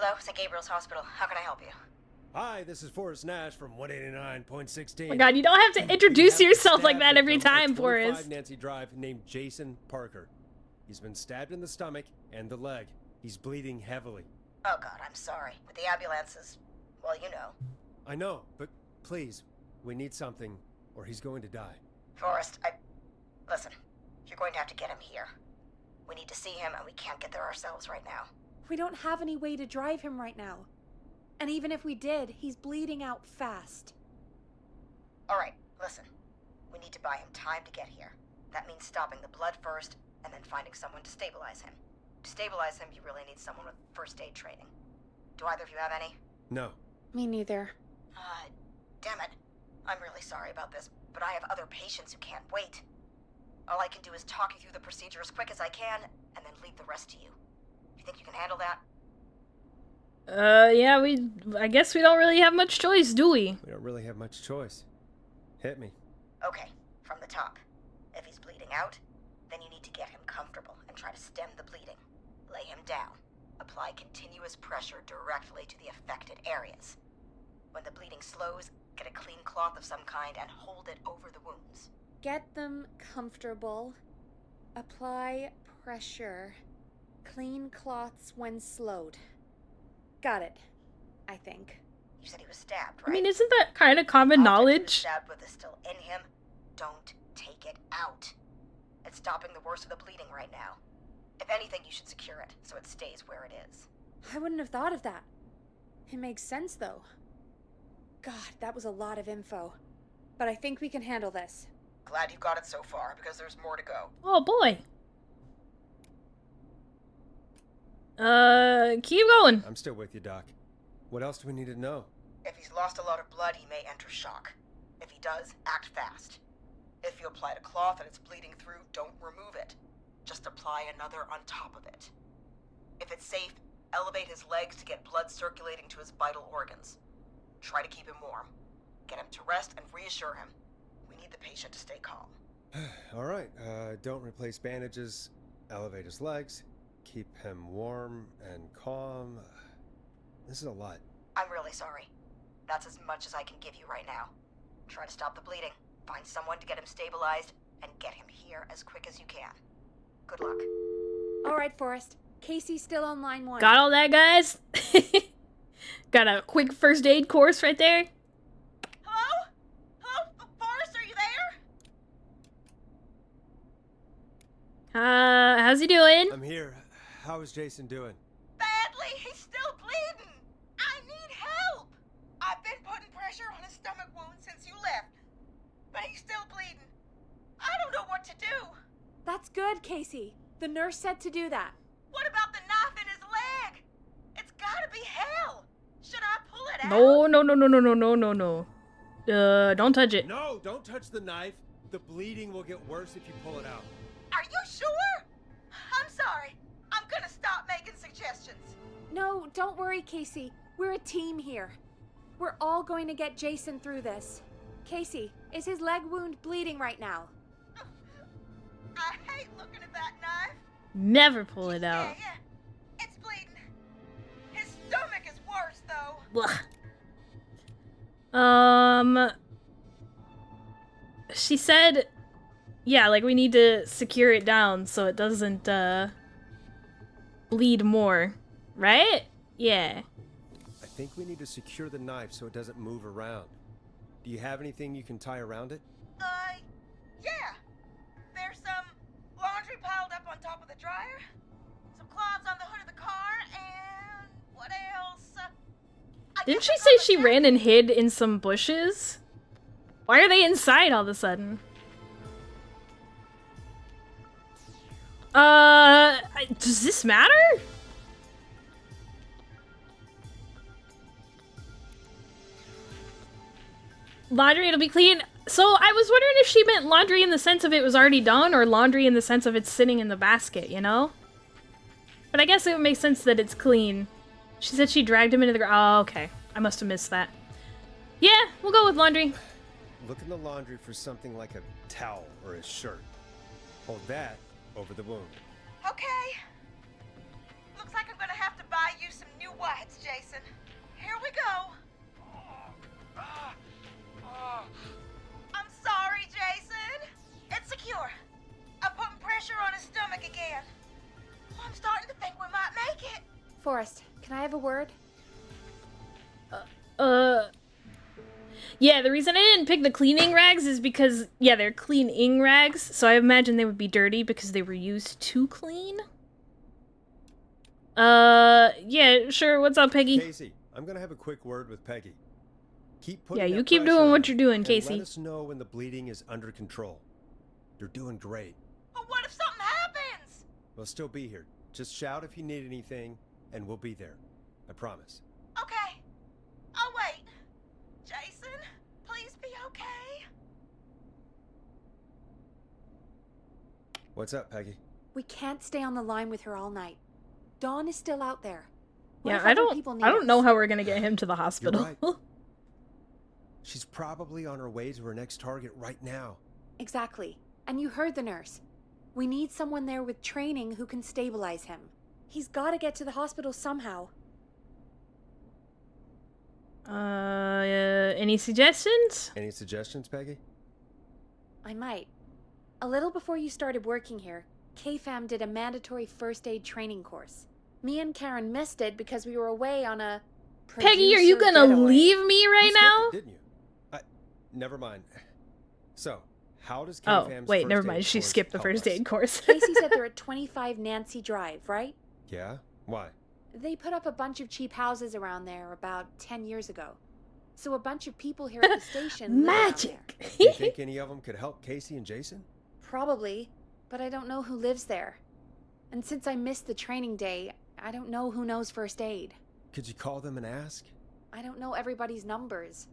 Hello, St. Gabriel's Hospital. How can I help you?
Hi, this is Forrest Nash from 189.16.
Oh my god, you don't have to introduce yourself like that every time, Forrest.
Nancy Drive, named Jason Parker. He's been stabbed in the stomach and the leg. He's bleeding heavily.
Oh god, I'm sorry. But the ambulance is, well, you know.
I know, but please, we need something, or he's going to die.
Forrest, listen, you're going to have to get him here. We need to see him, and we can't get there ourselves right now.
We don't have any way to drive him right now. And even if we did, he's bleeding out fast.
Alright, listen. We need to buy him time to get here. That means stopping the blood first, and then finding someone to stabilize him. To stabilize him, you really need someone with first aid training. Do either of you have any?
No.
Me neither.
Damn it. I'm really sorry about this, but I have other patients who can't wait. All I can do is talk you through the procedure as quick as I can, and then leave the rest to you. You think you can handle that?
Yeah, I guess we don't really have much choice, do we?
We don't really have much choice. Hit me.
Okay, from the top. If he's bleeding out, then you need to get him comfortable and try to stem the bleeding. Lay him down. Apply continuous pressure directly to the affected areas. When the bleeding slows, get a clean cloth of some kind and hold it over the wounds.
Get them comfortable. Apply pressure. Clean cloths when slowed. Got it, I think.
You said he was stabbed, right?
I mean, isn't that kind of common knowledge?
Stabbed with is still in him. Don't take it out. It's stopping the worst of the bleeding right now. If anything, you should secure it so it stays where it is.
I wouldn't have thought of that. It makes sense, though. God, that was a lot of info. But I think we can handle this.
Glad you got it so far, because there's more to go.
Oh boy. Keep going.
I'm still with you, Doc. What else do we need to know?
If he's lost a lot of blood, he may enter shock. If he does, act fast. If you applied a cloth and it's bleeding through, don't remove it. Just apply another on top of it. If it's safe, elevate his legs to get blood circulating to his vital organs. Try to keep him warm. Get him to rest and reassure him. We need the patient to stay calm.
All right, don't replace bandages. Elevate his legs. Keep him warm and calm. This is a lot.
I'm really sorry. That's as much as I can give you right now. Try to stop the bleeding. Find someone to get him stabilized, and get him here as quick as you can. Good luck.
All right, Forrest. Casey's still on line 1.
Got all that, guys? Got a quick first aid course right there.
Hello? Hello, Forrest, are you there?
How's he doing?
I'm here. How is Jason doing?
Badly. He's still bleeding. I need help. I've been putting pressure on his stomach wound since you left, but he's still bleeding. I don't know what to do.
That's good, Casey. The nurse said to do that.
What about the knife in his leg? It's gotta be hell. Should I pull it out?
No. Don't touch it.
No, don't touch the knife. The bleeding will get worse if you pull it out.
Are you sure? I'm sorry. I'm gonna stop making suggestions.
No, don't worry, Casey. We're a team here. We're all going to get Jason through this. Casey, is his leg wound bleeding right now?
I hate looking at that knife.
Never pull it out.
Yeah. It's bleeding. His stomach is worse, though.
Blah. She said, yeah, like we need to secure it down so it doesn't, bleed more. Right? Yeah.
I think we need to secure the knife so it doesn't move around. Do you have anything you can tie around it?
Yeah. There's some laundry piled up on top of the dryer, some cloths on the hood of the car, and what else?
Didn't she say she ran and hid in some bushes? Why are they inside all of a sudden? Does this matter? Laundry, it'll be clean. So I was wondering if she meant laundry in the sense of it was already done, or laundry in the sense of it's sitting in the basket, you know? But I guess it would make sense that it's clean. She said she dragged him into the oh, okay. I must have missed that. Yeah, we'll go with laundry.
Look in the laundry for something like a towel or a shirt. Hold that over the wound.
Okay. Looks like I'm gonna have to buy you you some new whites, Jason. Here we go. I'm sorry, Jason. It's secure. I'm putting pressure on his stomach again. I'm starting to think we might make it.
Forrest, can I have a word?
Yeah, the reason I didn't pick the cleaning rags is because, yeah, they're cleaning rags, so I imagine they would be dirty because they were used to clean. Yeah, sure, what's up, Peggy?
Casey, I'm gonna have a quick word with Peggy. Keep
Yeah,
putting
you
that
keep
pressure
doing what
on
you're doing,
and
Casey.
let us know when the bleeding is under control. You're doing great.
But what if something happens?
We'll still be here. Just shout if you need anything, and we'll be there. I promise.
Okay. I'll wait. Jason, please be okay.
What's up, Peggy?
We can't stay on the line with her all night. Dawn is still out there. What
Yeah,
if
I
other people need
don't know
us?
how we're gonna get him to the
You're
hospital.
right. She's probably on her way to her next target right now.
Exactly. And you heard the nurse. We need someone there with training who can stabilize him. He's got to get to the hospital somehow.
Any suggestions?
Any suggestions, Peggy?
I might. A little before you started working here, KFAM did a mandatory first aid training course. Me and Karen missed it because we were away on a
Peggy, are you
producer
gonna
getaway.
leave me right
You skipped
now?
it, didn't you? Never mind. So, how does
Oh,
KFAM's
wait,
first
never
aid
mind. She
course
skipped the
help
first
us?
aid course.
Casey said they're at 25 Nancy Drive, right?
Yeah? Why?
They put up a bunch of cheap houses around there about 10 years ago. So a bunch of people here at the station live around there.
Magic!
Do you think any of them could help Casey and Jason?
Probably, but I don't know who lives there. And since I missed the training day, I don't know who knows first aid.
Could you call them and ask?
I don't know everybody's numbers.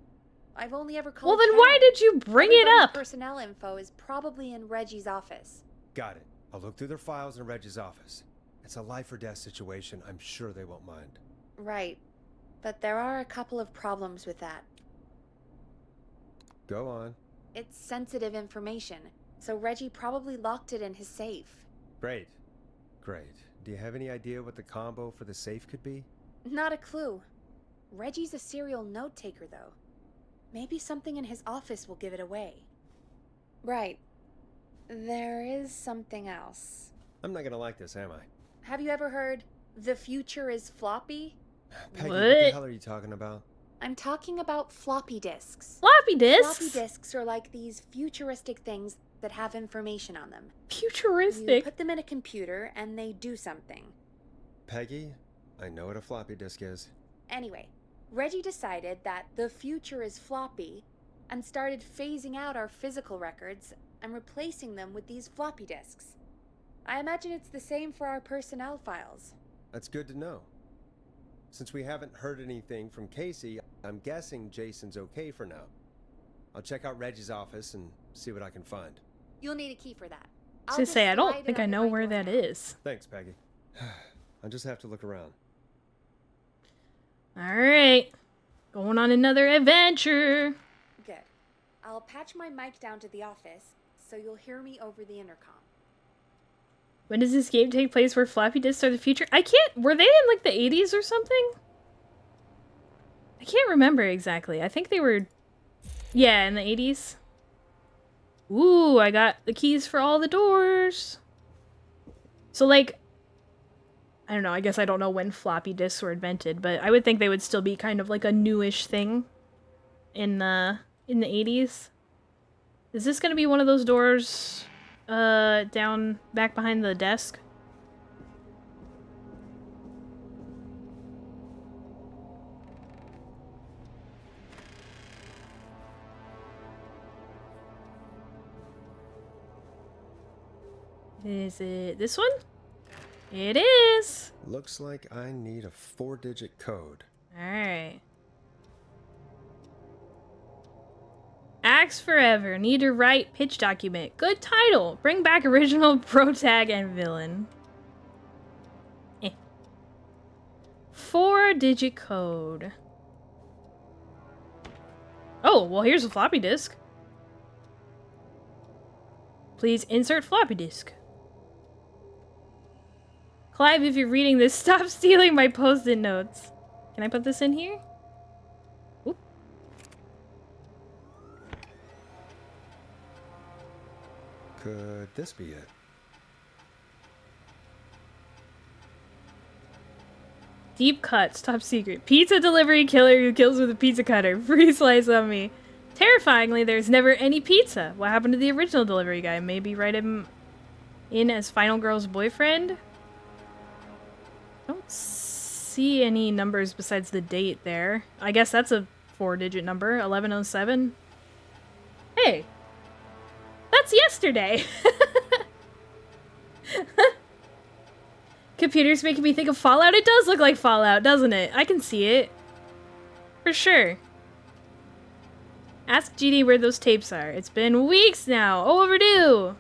I've only ever called
Well, then
Karen.
why did you bring it
Everybody's
up?
Personnel info is probably in Reggie's office.
Got it. I'll look through their files in Reggie's office. It's a life or death situation. I'm sure they won't mind.
Right. But there are a couple of problems with that.
Go on.
It's sensitive information, so Reggie probably locked it in his safe.
Great. Great. Do you have any idea what the combo for the safe could be?
Not a clue. Reggie's a serial note-taker, though. Maybe something in his office will give it away. Right. There is something else.
I'm not gonna like this, am I?
Have you ever heard, the future is floppy?
Peggy,
What?
what the hell are you talking about?
I'm talking about floppy disks.
Floppy disks?
Floppy disks are like these futuristic things that have information on them. You
Futuristic.
put them in a computer and they do something.
Peggy, I know what a floppy disk is.
Anyway, Reggie decided that the future is floppy and started phasing out our physical records and replacing them with these floppy disks. I imagine it's the same for our personnel files.
That's good to know. Since we haven't heard anything from Casey, I'm guessing Jason's okay for now. I'll check out Reggie's office and see what I can find.
You'll need a key for that.
I was
I'll
gonna
just
say, I don't
slide it
think I
under
know
my
where
door
that
now.
is.
Thanks, Peggy. I'll just have to look around.
Alright. Going on another adventure.
Good. I'll patch my mic down to the office, so you'll hear me over the intercom.
When does this game take place where floppy disks are the future? I can't... Were they in, like, the 80s or something? I can't remember exactly. I think they were... Yeah, in the 80s. Ooh, I got the keys for all the doors. So, like... I don't know, I guess I don't know when floppy disks were invented, but I would think they would still be kind of like a newish thing in the 80s. Is this gonna be one of those doors down back behind the desk? Is it this one? It is!
Looks like I need a 4-digit code.
Alright. Acts Forever. Need to write pitch document. Good title. Bring back original protag and villain. 4-digit code. Oh, well here's a floppy disk. Please insert floppy disk. Clive, if you're reading this, stop stealing my post-it notes. Can I put this in here? Oop.
Could this be it?
Deep cuts, top secret. Pizza delivery killer who kills with a pizza cutter. Free slice on me. Terrifyingly, there's never any pizza. What happened to the original delivery guy? Maybe write him in as Final Girl's boyfriend? I don't see any numbers besides the date there. I guess that's a 4-digit number. 1107. Hey! That's yesterday! Computer's making me think of Fallout. It does look like Fallout, doesn't it? I can see it. For sure. Ask GD where those tapes are. It's been weeks now. Oh, overdue.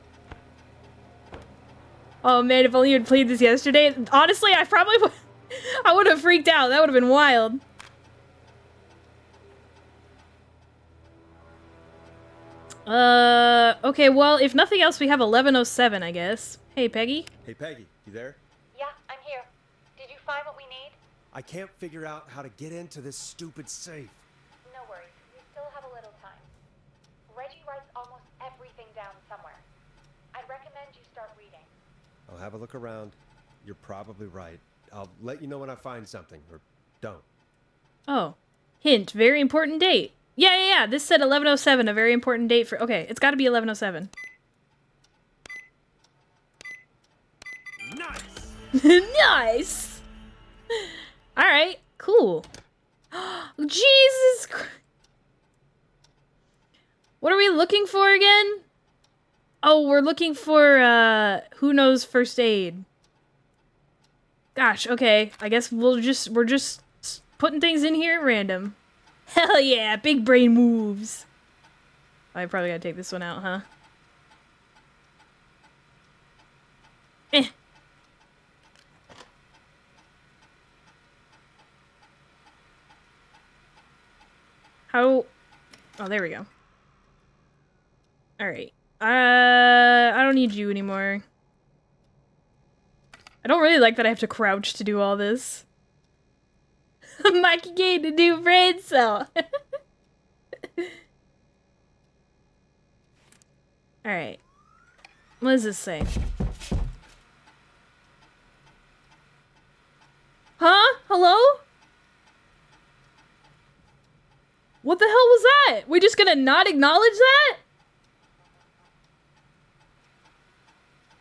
Oh man, if only you had played this yesterday. Honestly, I probably would. I would have freaked out. That would have been wild. Okay, well, if nothing else, we have 1107, I guess. Hey, Peggy.
Hey, Peggy, you there?
Yeah, I'm here. Did you find what we need?
I can't figure out how to get into this stupid safe.
No worries. We still have a little time. Reggie writes almost everything down somewhere. I'd recommend you start reading.
I'll have a look around. You're probably right. I'll let you know when I find something, or don't.
Oh. Hint, very important date. Yeah. This said 1107, a very important date for... Okay, it's gotta be 1107.
Nice!
Nice! Alright, cool. Jesus Christ. What are we looking for again? Oh, we're looking for, who knows first aid. Gosh, okay. I guess we're just putting things in here at random. Hell yeah, big brain moves. I probably gotta take this one out, huh? Eh. How... Oh, there we go. Alright. I don't need you anymore. I don't really like that I have to crouch to do all this. Mikey gained a new brain cell. Alright. What does this say? Huh? Hello? What the hell was that? We just gonna not acknowledge that?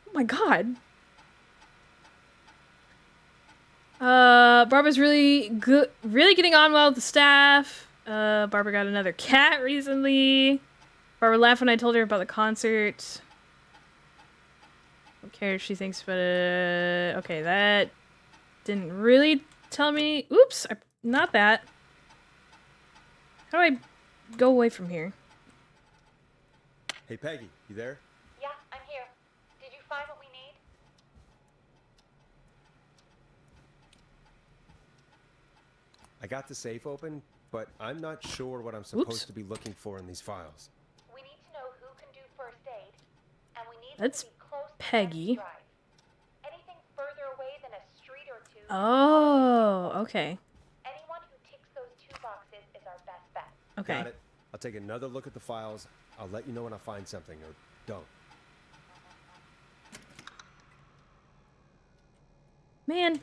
Oh my god. Barbara's really getting on well with the staff. Barbara got another cat recently. Barbara laughed when I told her about the concert. Don't care if she thinks about it. Okay, that didn't really tell me. Oops, not that. How do I go away from here?
Hey, Peggy, you there?
Yeah, I'm here. Did you find what we need?
I got the safe open, but I'm not sure what I'm supposed
Oops.
to be looking for in these files.
We need to know who can do first aid, and we need
That's
to be close to
Peggy.
Drive. Anything further away than a street or two.
Oh, okay.
Anyone who ticks those 2 boxes is our best bet.
Okay.
Got it. I'll take another look at the files. I'll let you know when I find something, or don't.
Man.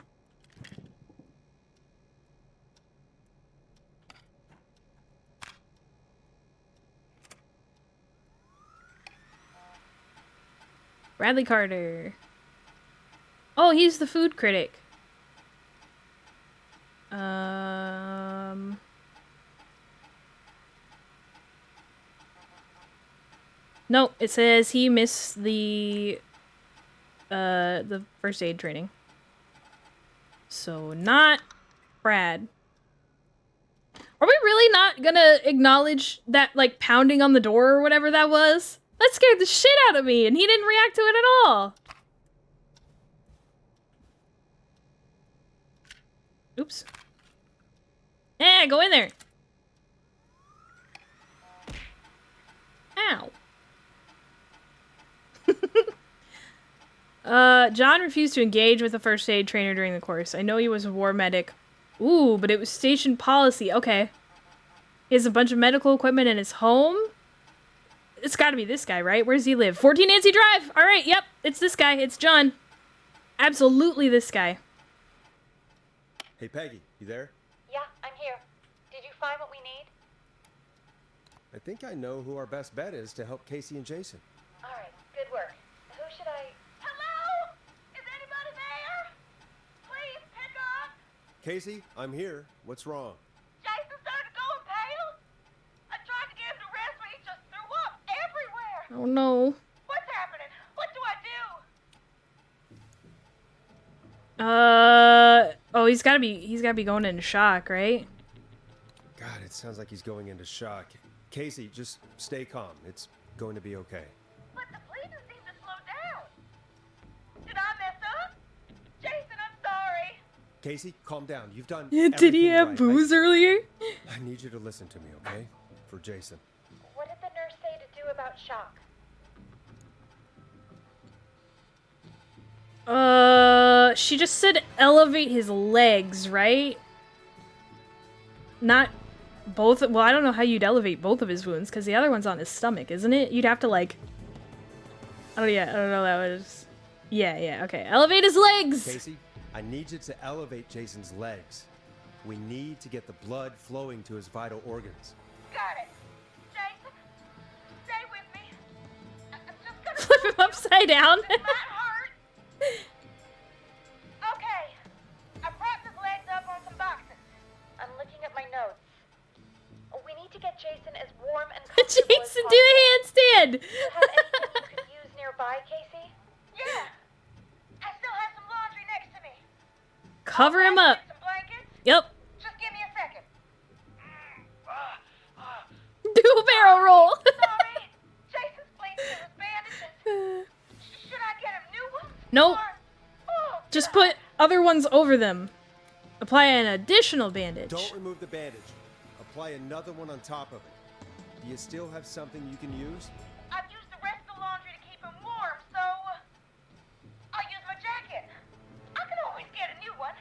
Bradley Carter. Oh, he's the food critic. No, it says he missed the first aid training. So not Brad. Are we really not gonna acknowledge that, like, pounding on the door or whatever that was? That scared the shit out of me, and he didn't react to it at all. Oops. Eh, go in there. Ow. John refused to engage with the first aid trainer during the course. I know he was a war medic. Ooh, but it was station policy. Okay. He has a bunch of medical equipment in his home. It's gotta be this guy, right? Where does he live? 14 Nancy Drive! Alright, yep. It's this guy. It's John. Absolutely this guy.
Hey, Peggy, you there?
Yeah, I'm here. Did you find what we need?
I think I know who our best bet is to help Casey and Jason.
All right, good work. Who should I... Hello? Is anybody there? Please pick up.
Casey, I'm here. What's wrong?
Jason started going pale. I tried to get him to rest, but he just threw up everywhere.
Oh no.
What's happening? What do I do?
Oh, he's gotta be going into shock, right?
God, it sounds like he's going into shock. Casey, just stay calm. It's going to be okay.
But the bleeding seemed to slow down. Did I mess up? Jason, I'm sorry.
Casey, calm down. You've done
Did he have
right.
booze earlier?
I need you to listen to me, okay? For Jason.
What did the nurse say to do about shock?
She just said elevate his legs, right? Not both. Well, I don't know how you'd elevate both of his wounds, because the other one's on his stomach, isn't it? You'd have to, like... I don't know, that was... Yeah, okay. Elevate his legs!
Casey, I need you to elevate Jason's legs. We need to get the blood flowing to his vital organs.
Got it. Jason, stay with me. I'm just gonna
Flip him upside down.
It might hurt. Okay. I propped his legs up on some boxes.
I'm looking at my notes. We need to get Jason as warm and comfortable as
Jason,
possible.
do a handstand!
Do you have anything you could use nearby, Casey?
Yeah. I still have some laundry next to me.
Cover him up.
Some blankets.
Yep.
Just give me a second.
Do a barrel roll.
Sorry. Jason's bleeding through his bandages. Should I get him new ones?
Nope.
Oh,
Just put other ones over them. Apply an additional bandage.
Don't remove the bandage. Apply another one on top of it. Do you still have something you can use?
I've used the rest of the laundry to keep him warm, so I'll use my jacket. I can always get a new one.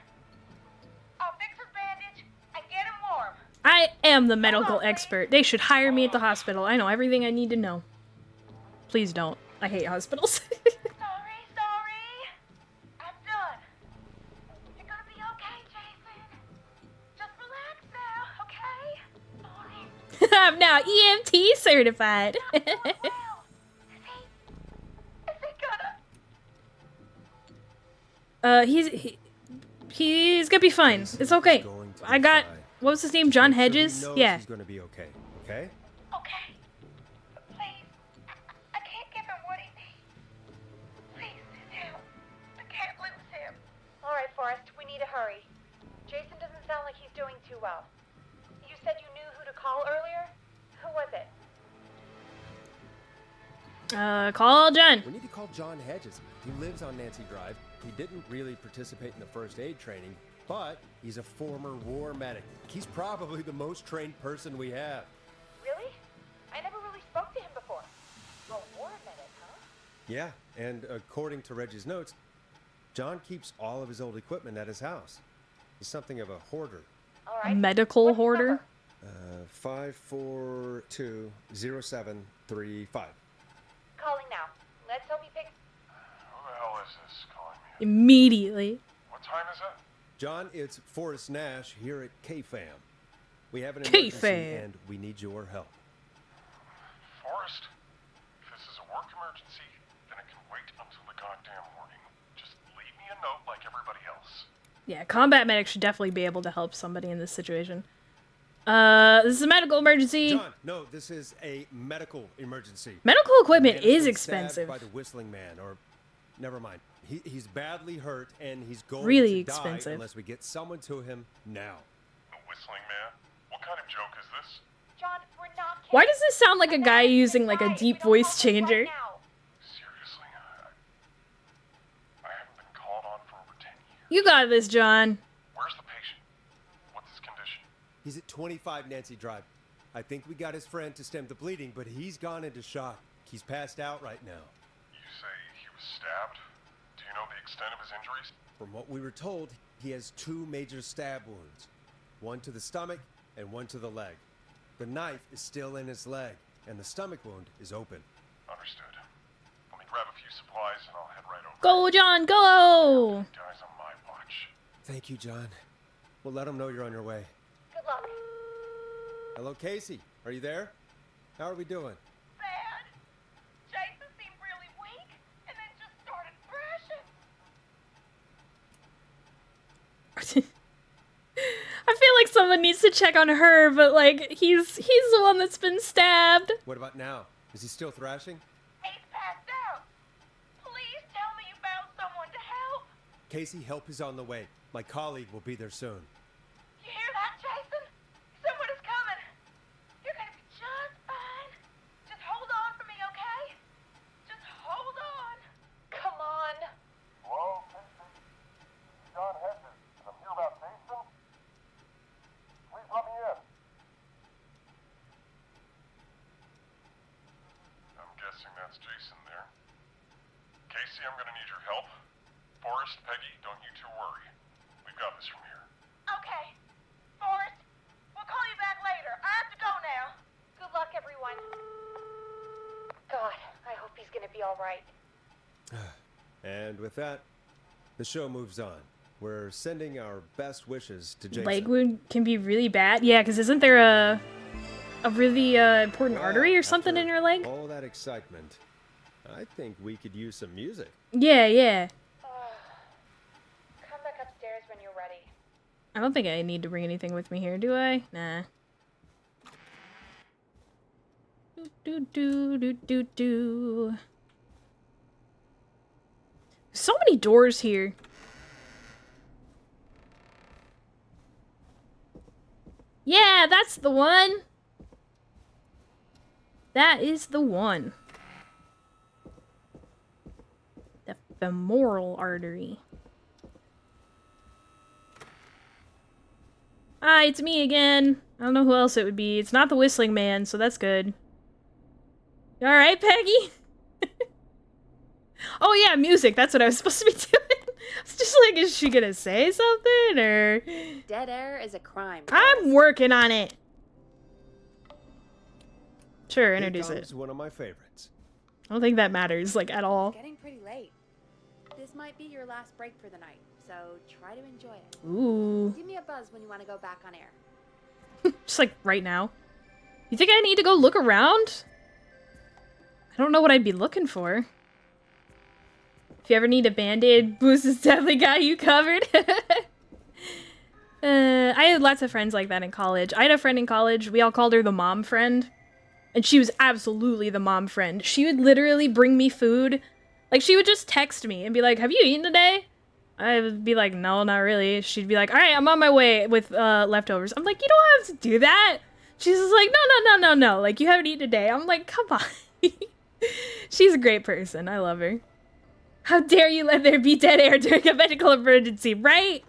I'll fix his bandage and get him warm.
I am the medical expert. They should hire me at the hospital. I know everything I need to know. Please don't. I hate hospitals.
Sorry. I'm done. You're gonna be okay, Jason. Just relax now, okay? Sorry.
I'm now EMT certified.
Is he gonna...
He's gonna be fine. It's okay.
Going to be
I got,
fine.
what was his name? John
Make sure he
Hedges?
knows
Yeah.
He's going to be okay. Okay?
Okay. Please. I can't give him what he needs. Please sit down. I can't lose him.
All right, Forrest, we need to hurry. Jason doesn't sound like he's doing too well. You said you knew who to call earlier? Who was it?
Call John.
We need to call John Hedges. He lives on Nancy Drive. He didn't really participate in the first aid training, but he's a former war medic. He's probably the most trained person we have.
Really? I never really spoke to him before. A war medic, huh?
Yeah, and according to Reggie's notes, John keeps all of his old equipment at his house. He's something of a hoarder.
All
A
right.
medical
What's his
hoarder.
number?
542-0735.
Calling now. Let's hope he picks...
Who the hell is this calling me?
Immediately.
What time is it?
John, it's Forrest Nash here at KFAM. We have an
KFAM.
emergency and we need your help.
Forrest, if this is a work emergency, then it can wait until the goddamn morning. Just leave me a note like everybody else.
Yeah, combat medics should definitely be able to help somebody in this situation. This is a medical emergency.
John, no, this is a medical emergency.
Medical equipment
Man has
is
been stabbed
expensive.
by the whistling man, or never mind. He's badly hurt and he's going
Really
to die
expensive.
unless we get someone to him now.
The whistling man? What kind of joke is this?
John, we're not kidding.
Why does this sound like a guy using like a
Right,
deep
we don't
voice
want him
changer?
right now.
Seriously? I haven't been called on for over 10 years.
You got this, John.
Where's the patient? What's his condition?
He's at 25 Nancy Drive. I think we got his friend to stem the bleeding, but he's gone into shock. He's passed out right now.
You say he was stabbed? Do you
you know the extent of his injuries?
From what we were told, he has 2 major stab wounds. One to the stomach and one to the leg. The knife is still in his leg, and the stomach wound is open.
Understood. Let me grab a few supplies and I'll head right over.
Go, John, go!
He dies on my watch.
Thank you, John. We'll let him know you're on your way.
Good luck.
Hello, Casey. Are you there? How are we doing?
Bad. Jason seemed really weak and then just started thrashing.
I feel like someone needs to check on her, but like he's the one that's been stabbed.
What about now? Is he still thrashing?
He's passed out. Please tell me you found someone to help.
Casey, help is on the way. My colleague will be there soon.
You hear that, Jason? Someone is coming. You're gonna be just fine. Just hold on for me, okay? Just hold on.
Come on.
Hello, Casey? John Hedges. I'm here about Mason. Please let me in. I'm guessing that's Jason there. Casey, I'm gonna need your help. Forrest, Peggy, don't you two worry. We've got this from here.
Okay. Forrest, we'll call you back later. I have to go now.
Good luck, everyone. God, I hope he's gonna be all right.
And with that, the show moves on. We're sending our best wishes to Jason.
Leg wound can be really bad. Yeah, because isn't there a really important artery or something in your leg?
All that excitement. I think we could use some music.
Yeah, yeah.
Come back upstairs when you're ready.
I don't think I need to bring anything with me here, do I? Nah. Do. So many doors here. Yeah, that's the one. That is the one. The femoral artery. Hi, it's me again. I don't know who else it would be. It's not the Whistling Man, so that's good. You alright, Peggy? Oh yeah, music. That's what I was supposed to be doing. It's just like, is she gonna say something, or...
Dead air is a crime.
I'm working on it. Sure, introduce
Here
it.
comes one of my favorites.
I don't think that matters, like, at all.
It's getting pretty late. This might be your last break for the night, so try to enjoy it.
Ooh.
Give me a buzz when you want to go back on air.
Just like right now. You think I need to go look around? I don't know what I'd be looking for. If you ever need a band-aid, Boost has definitely got you covered. I had lots of friends like that in college. I had a friend in college. We all called her the mom friend. And she was absolutely the mom friend. She would literally bring me food. Like, she would just text me and be like, have you eaten today? I would be like, no, not really. She'd be like, all right, I'm on my way with leftovers. I'm like, you don't have to do that. She's just like, no. Like, you haven't eaten today. I'm like, come on. She's a great person. I love her. How dare you let there be dead air during a medical emergency, right?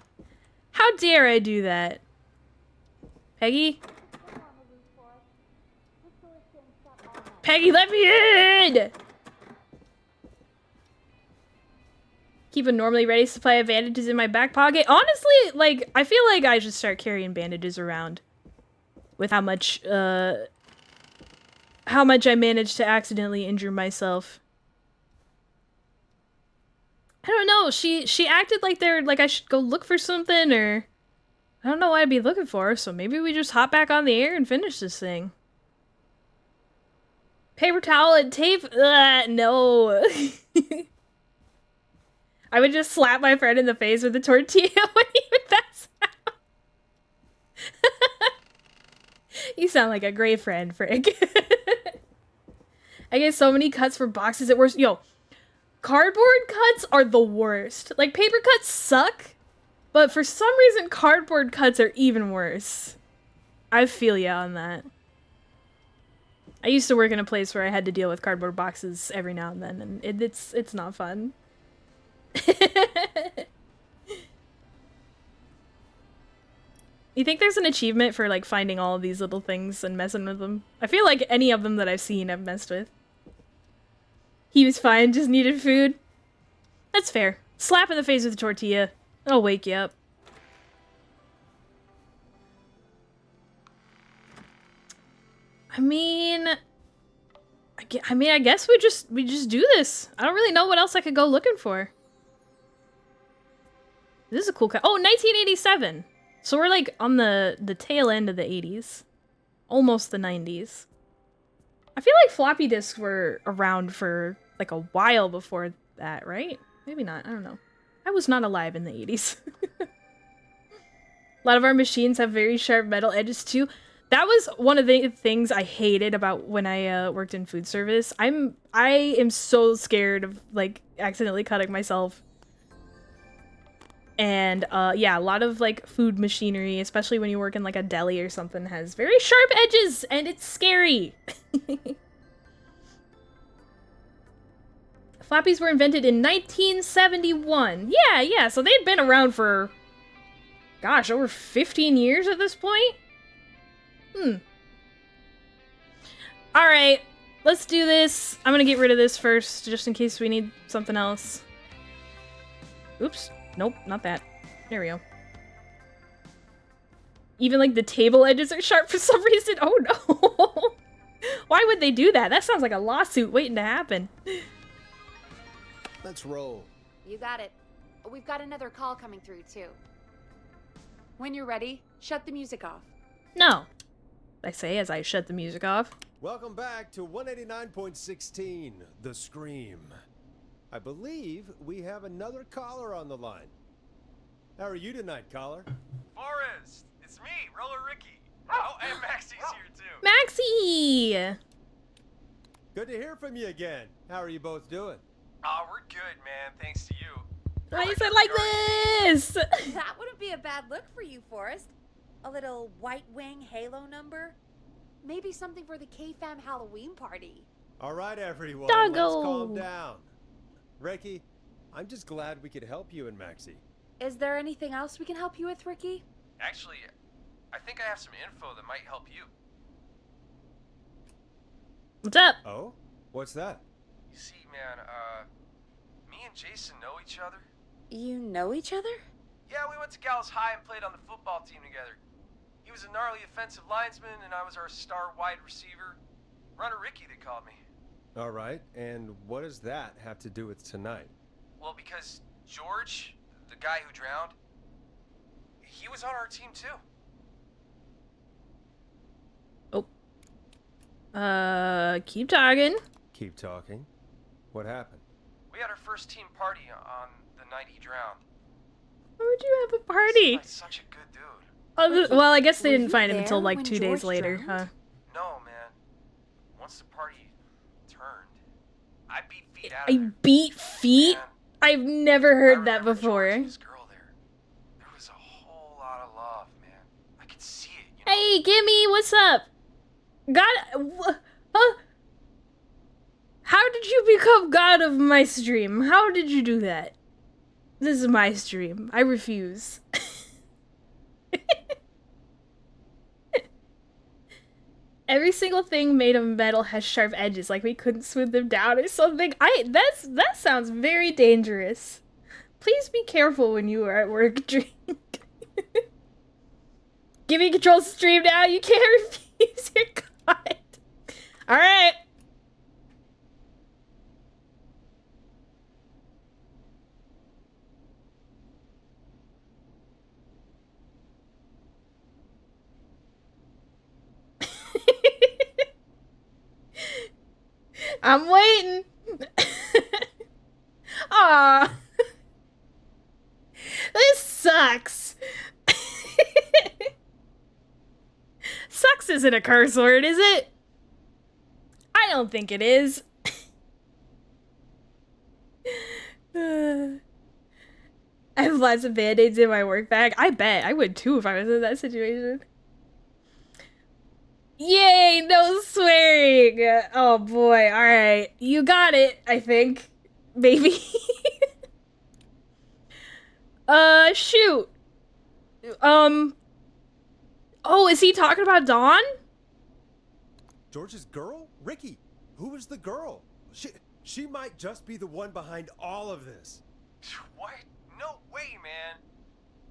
How dare I do that? Peggy? Peggy, let me in! Keep a normally ready supply of bandages in my back pocket. Honestly, like, I feel like I should start carrying bandages around. With how much I managed to accidentally injure myself. I don't know, she acted like I should go look for something, or... I don't know what I'd be looking for, so maybe we just hop back on the air and finish this thing. Paper towel and tape? No. I would just slap my friend in the face with a tortilla when he would pass out. You sound like a great friend, Frick. I get so many cuts for boxes at worst. Yo, cardboard cuts are the worst. Like, paper cuts suck, but for some reason, cardboard cuts are even worse. I feel ya on that. I used to work in a place where I had to deal with cardboard boxes every now and then, and it's not fun. You think there's an achievement for, like, finding all of these little things and messing with them? I feel like any of them that I've seen I've messed with. He was fine, just needed food. That's fair. Slap in the face with a tortilla. I'll wake you up. I mean, I guess we just do this. I don't really know what else I could go looking for. This is a cool car. Oh, 1987. So we're like on the tail end of the 80s. Almost the 90s. I feel like floppy disks were around for like a while before that, right? Maybe not. I don't know. I was not alive in the 80s. A lot of our machines have very sharp metal edges too. That was one of the things I hated about when I worked in food service. I am so scared of like accidentally cutting myself. And yeah, a lot of like food machinery, especially when you work in like a deli or something, has very sharp edges and it's scary. Floppies were invented in 1971. Yeah, so they'd been around for, gosh, over 15 years at this point? Alright, let's do this. I'm gonna get rid of this first, just in case we need something else. Oops. Nope, not that. There we go. Even like the table edges are sharp for some reason. Oh no. Why would they do that? That sounds like a lawsuit waiting to happen.
Let's roll.
You got it. We've got another call coming through, too. When you're ready, shut the music off.
No. I say as I shut the music off.
Welcome back to 189.16, The Scream. I believe we have another caller on the line. How are you tonight, caller?
Forrest, it's me, Roller Ricky. Oh, and Maxie's here too.
Maxie!
Good to hear from you again. How are you both doing?
Oh, we're good, man. Thanks to you.
Why is it like this?
That wouldn't be a bad look for you, Forrest. A little White Wing Halo number? Maybe something for the K-Fam Halloween party.
All right, everyone.
Doggo.
Let's calm down. Ricky, I'm just glad we could help you and Maxie.
Is there anything else we can help you with, Ricky?
Actually, I think I have some info that might help you.
What's up?
Oh? What's that?
You see, man, me and Jason know each other.
You know each other?
Yeah, we went to Gallows High and played on the football team together. He was a gnarly offensive lineman, and I was our star wide receiver. Runner Ricky, they called me.
All right, and what does that have to do with tonight?
Well, because George, the guy who drowned, he was on our team too.
Keep talking.
Keep talking. What happened?
We had our first team party on the night he drowned.
Why would you have a party?
Seemed like such a good dude.
Oh, well, I guess they
Were
didn't
you
find him
there
until like
when
2 days
George
later,
drowned?
huh?
No, man. Once the party turned, I beat feet out of
I
there.
beat feet?
Man,
I've never
I
heard that
remember
before.
George and his girl there. There was a whole lot of love, man. I could see it, you know?
Hey, Gimme, what's up? Huh? How did you become god of my stream? How did you do that? This is my stream. I refuse. Every single thing made of metal has sharp edges, like we couldn't smooth them down or something. That sounds very dangerous. Please be careful when you are at work, Drink. Gimme controls the stream now. You can't refuse your god. All right. I'm waiting. Aw. This sucks. Sucks isn't a curse word, is it? I don't think it is. I have lots of band-aids in my work bag. I bet. I would too if I was in that situation. Yay, no swearing. Oh boy, alright. You got it, I think. Maybe. Shoot. Oh, is he talking about Dawn?
George's girl? Ricky, who was the girl? She might just be the one behind all of this.
What? No way, man.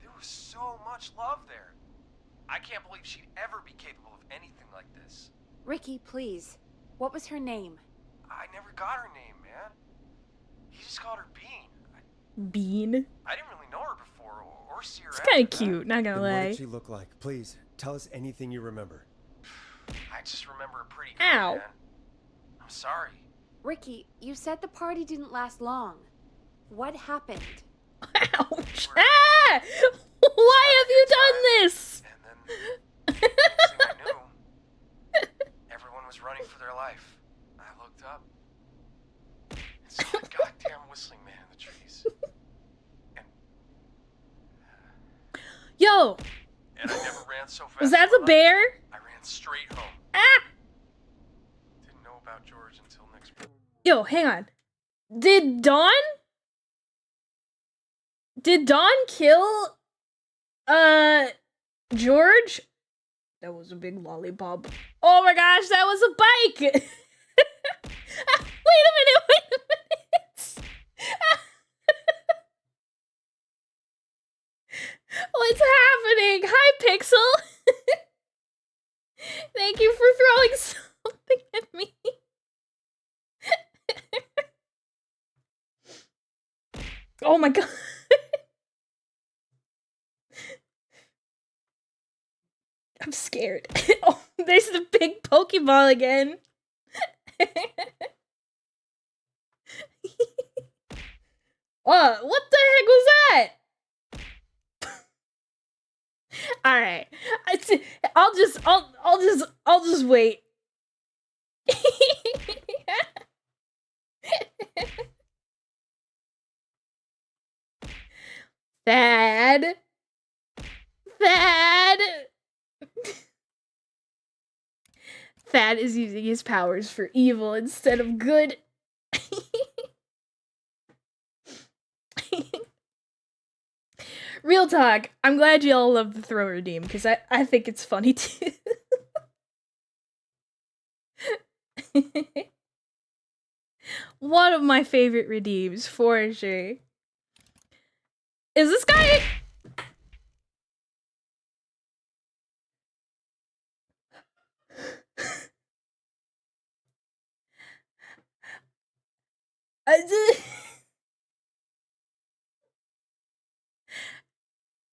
There was so much love there. I can't believe she'd ever be capable of anything like this.
Ricky, please. What was her name?
I never got her name, man. He just called her Bean.
Bean?
I didn't really know her before or see her
It's
after
kind of
that.
cute, not gonna
Then what
lie.
did she look like? Please, tell us anything you remember.
I just remember a pretty girl,
Ow.
man. I'm sorry.
Ricky, you said the party didn't last long. What happened?
Ouch! Ah! Why have you done this?
And then, next thing I knew, everyone was running for their life. I looked up and saw a goddamn whistling man in the trees.
Yo!
And I never ran so fast.
Was that
in
the
my
bear?
life. I ran straight home.
Ah!
Didn't know about George until next morning.
Yo, hang on. Did Dawn kill George? That was a big lollipop. Oh my gosh, that was a bike! Wait a minute. What's happening? Hi, Pixel! Thank you for throwing something at me. Oh my god. I'm scared. Oh, there's the big Pokeball again. What the heck was that? All right. I'll just wait. Thad. Thad is using his powers for evil instead of good. Real talk, I'm glad you all love the throw redeem, because I think it's funny too. One of my favorite redeems, for sure. Is this guy...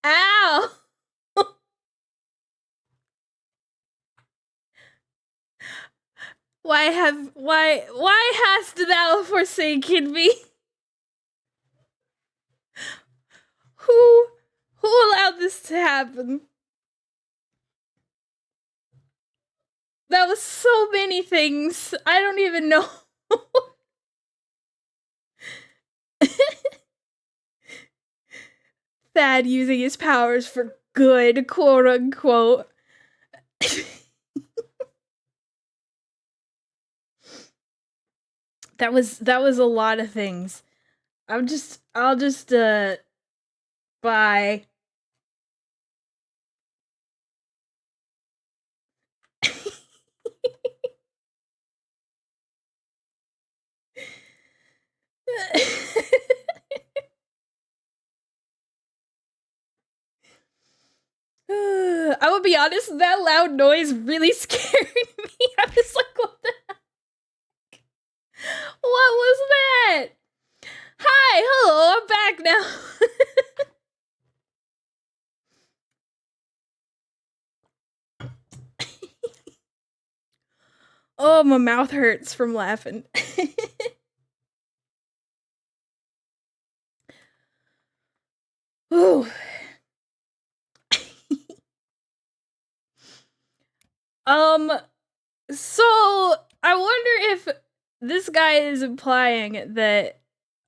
Ow! Why hast thou forsaken me? Who allowed this to happen? That was so many things. I don't even know. Thad using his powers for good, quote unquote. That was a lot of things. I'll just bye. I would be honest, that loud noise really scared me. I was like, what the heck? What was that? Hi, hello, I'm back now. Oh, my mouth hurts from laughing. Ooh. So I wonder if this guy is implying that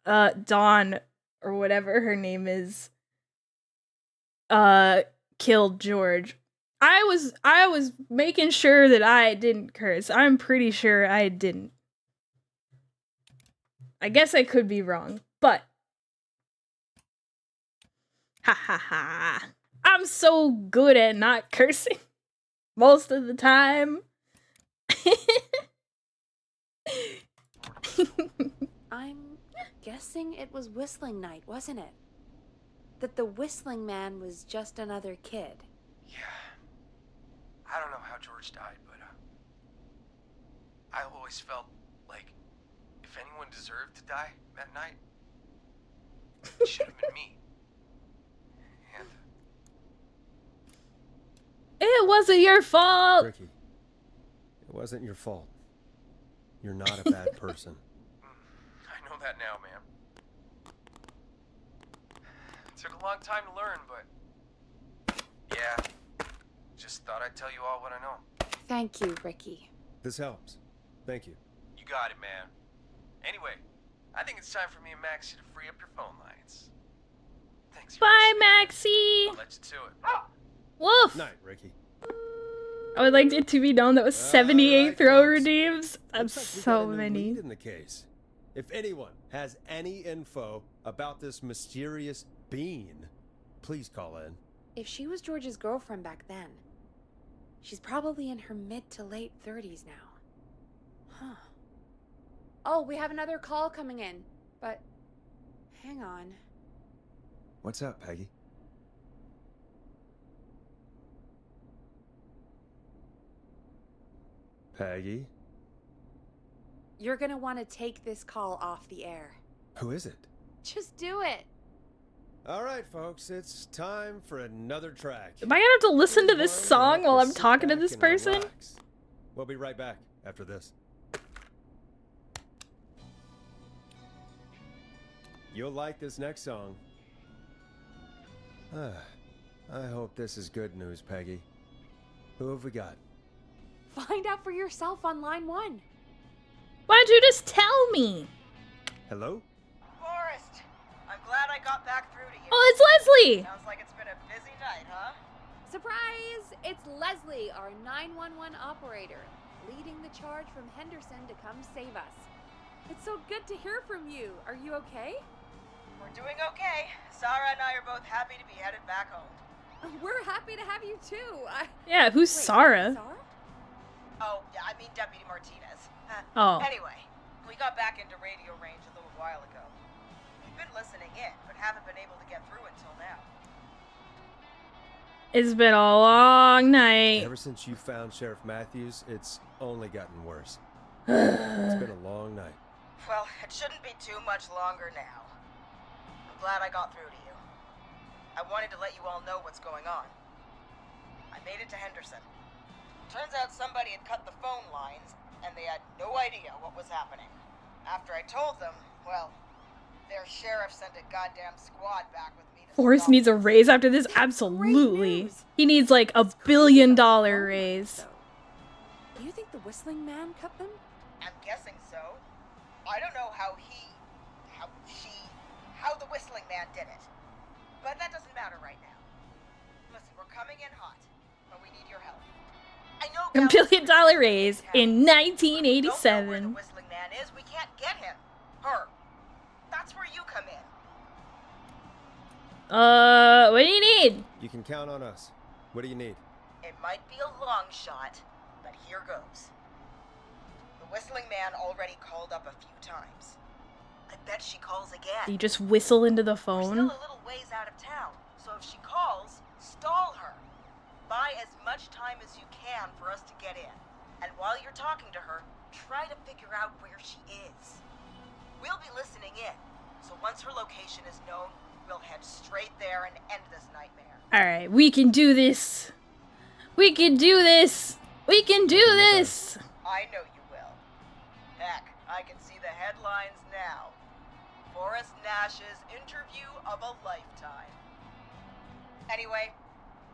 Dawn, or whatever her name is, killed George. I was making sure that I didn't curse. I'm pretty sure I didn't. I guess I could be wrong, but ha ha ha. I'm so good at not cursing most of the time.
I'm guessing guessing it was whistling night, wasn't it? That the whistling man was just another kid.
Yeah. I don't know how George died, but I always felt like if anyone deserved to die that night, it should have been me. And
It wasn't your fault.
Ricky, it wasn't your fault. You're not a bad person.
I know that now, man. It took a long time to learn, but yeah, just thought I'd tell you all what I know.
Thank you, Ricky.
This helps. Thank you.
You got it, man. Anyway, I think it's time for me and Maxie to free up your phone lines. Thanks.
Bye, Maxie.
I'll let you to it.
Woof.
Night, Ricky.
I would like it to be known that was 78
right,
throw
folks.
redeems. That's
Looks like we
so
got a new
many.
lead in the case. If anyone has any info about this mysterious being, please call in.
If she was George's girlfriend back then, she's probably in her mid to late 30s now. Huh. Oh, we have another call coming in, but hang on.
What's up, Peggy? Peggy?
You're gonna want to take this call off the air.
Who is it?
Just do it.
All right, folks, it's time for another track.
Am I gonna have to listen to this
Everyone
song
can
while I'm
sit
talking to
back
this
and
person?
relax. We'll be right back after this. You'll like this next song. I hope this is good news, Peggy. Who have we got?
Find out for yourself on line 1.
Why'd you just tell me?
Hello?
Forrest, I'm glad I got back through to you.
Oh, it's Leslie!
Sounds like it's been a busy night, huh?
Surprise! It's Leslie, our 911 operator, leading the charge from Henderson to come save us. It's so good to hear from you. Are you okay?
We're doing okay. Sarah and I are both happy to be headed back home.
We're happy to have you too.
Yeah, who's
Wait,
Sarah?
Sarah?
Oh, yeah, I mean Deputy Martinez.
Oh.
Anyway, we got back into radio range a little while ago. We've been listening in, but haven't been able to get through until now.
It's been a long night.
Ever since you found Sheriff Matthews, it's only gotten worse. It's been a long night.
Well, it shouldn't be too much longer now. I'm glad I got through to you. I wanted to let you all know what's going on. I made it to Henderson. Turns out somebody had cut the phone lines, and they had no idea what was happening. After I told them, well, their sheriff sent a goddamn squad back with me to
Forrest
stop
needs a
them.
raise after this? Absolutely. He needs like a $1 billion raise.
Do you think the whistling man cut them?
I'm guessing so. I don't know how the whistling man did it. But that doesn't matter right now. Listen, we're coming in hot, but we need your help. I know
$1 billion raise in
Don't know where
1987.
the whistling man is. We can't get him. Her. That's where you come in.
What do you need?
You can count on us. What do you need?
It might be a long shot, but here goes. The whistling man already called up a few times. I bet she calls again.
You just whistle into the
We're still
phone?
a little ways out of town, so if she calls, stall her. Buy as much time as you can for us to get in. And while you're talking to her, try to figure out where she is. We'll be listening in, so once her location is known, we'll head straight there and end this nightmare.
Alright, we can do this. We can do this. We can do this.
I know you will. Heck, I can see the headlines now. Forrest Nash's interview of a lifetime. Anyway,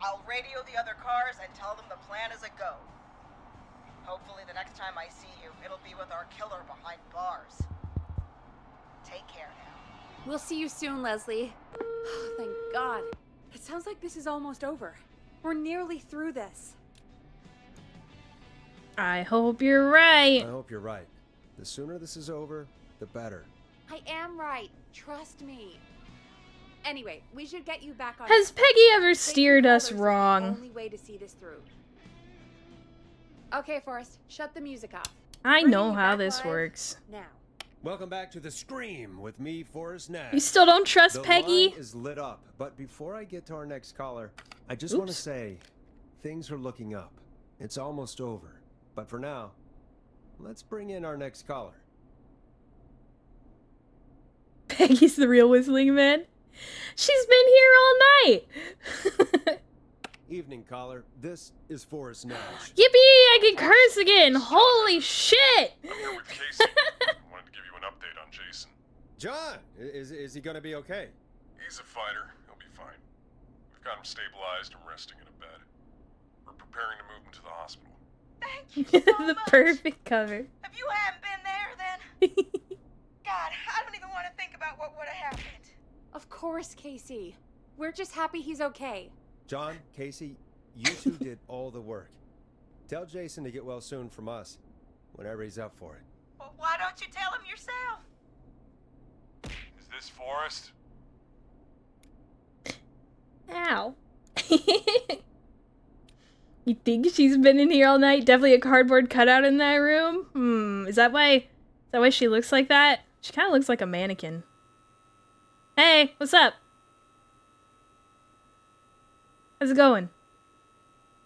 I'll radio the other cars and tell them the plan is a go. Hopefully the next time I see you, it'll be with our killer behind bars. Take care now.
We'll see you soon, Leslie. Oh, thank God. It sounds like this is almost over. We're nearly through this.
I hope you're right.
I hope you're right. The sooner this is over, the better.
I am right. Trust me. Anyway, we should get you back on.
Has Peggy ever steered us
The
wrong?
only way to see this through. Okay, Forrest, shut the music off.
I
Bringing
know
you
how
back
this
live
works.
Now.
Welcome back to the Scream with me, Forrest Nash.
You still don't trust
the
Peggy?
line is lit up, but before I get to our next caller, I just want to say things are looking up. It's almost over, but for now, let's bring in our next caller.
Peggy's the real whistling man. She's been here all night.
Evening, caller. This is Forrest Nash.
Yippee! I can curse again. Holy shit!
I'm here with Casey. I wanted to give you an update on Jason.
John, is he gonna be okay?
He's a fighter. He'll be fine. We've got him stabilized and resting in a bed. We're preparing to move him to the hospital.
Thank you so
The
much.
perfect cover.
If you hadn't been there, then God, I don't even want to think about what would have happened.
Of course, Casey. We're just happy he's okay.
John, Casey, you two did all the work. Tell Jason to get well soon from us, whenever he's up for it.
Well, why don't you tell him yourself?
Is this Forrest?
Ow. You think she's been in here all night? Definitely a cardboard cutout in that room? Is that why she looks like that? She kind of looks like a mannequin. Hey, what's up? How's it going?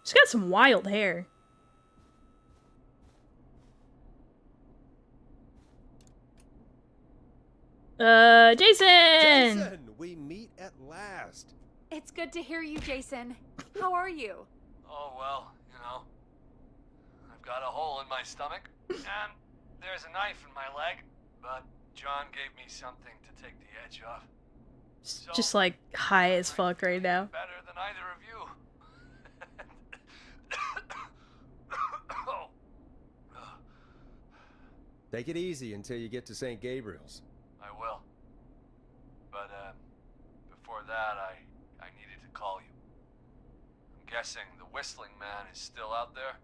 She's got some wild hair. Jason!
Jason, we meet at last.
It's good to hear you, Jason. How are you?
Oh, well, you know. I've got a hole in my stomach, and there's a knife in my leg, but John gave me something to take the edge off. So,
Just like high as fuck right now.
better than either of you.
Take it easy until you get to St. Gabriel's.
I will. But, before that, I needed to call you. I'm guessing the Whistling Man is still out there?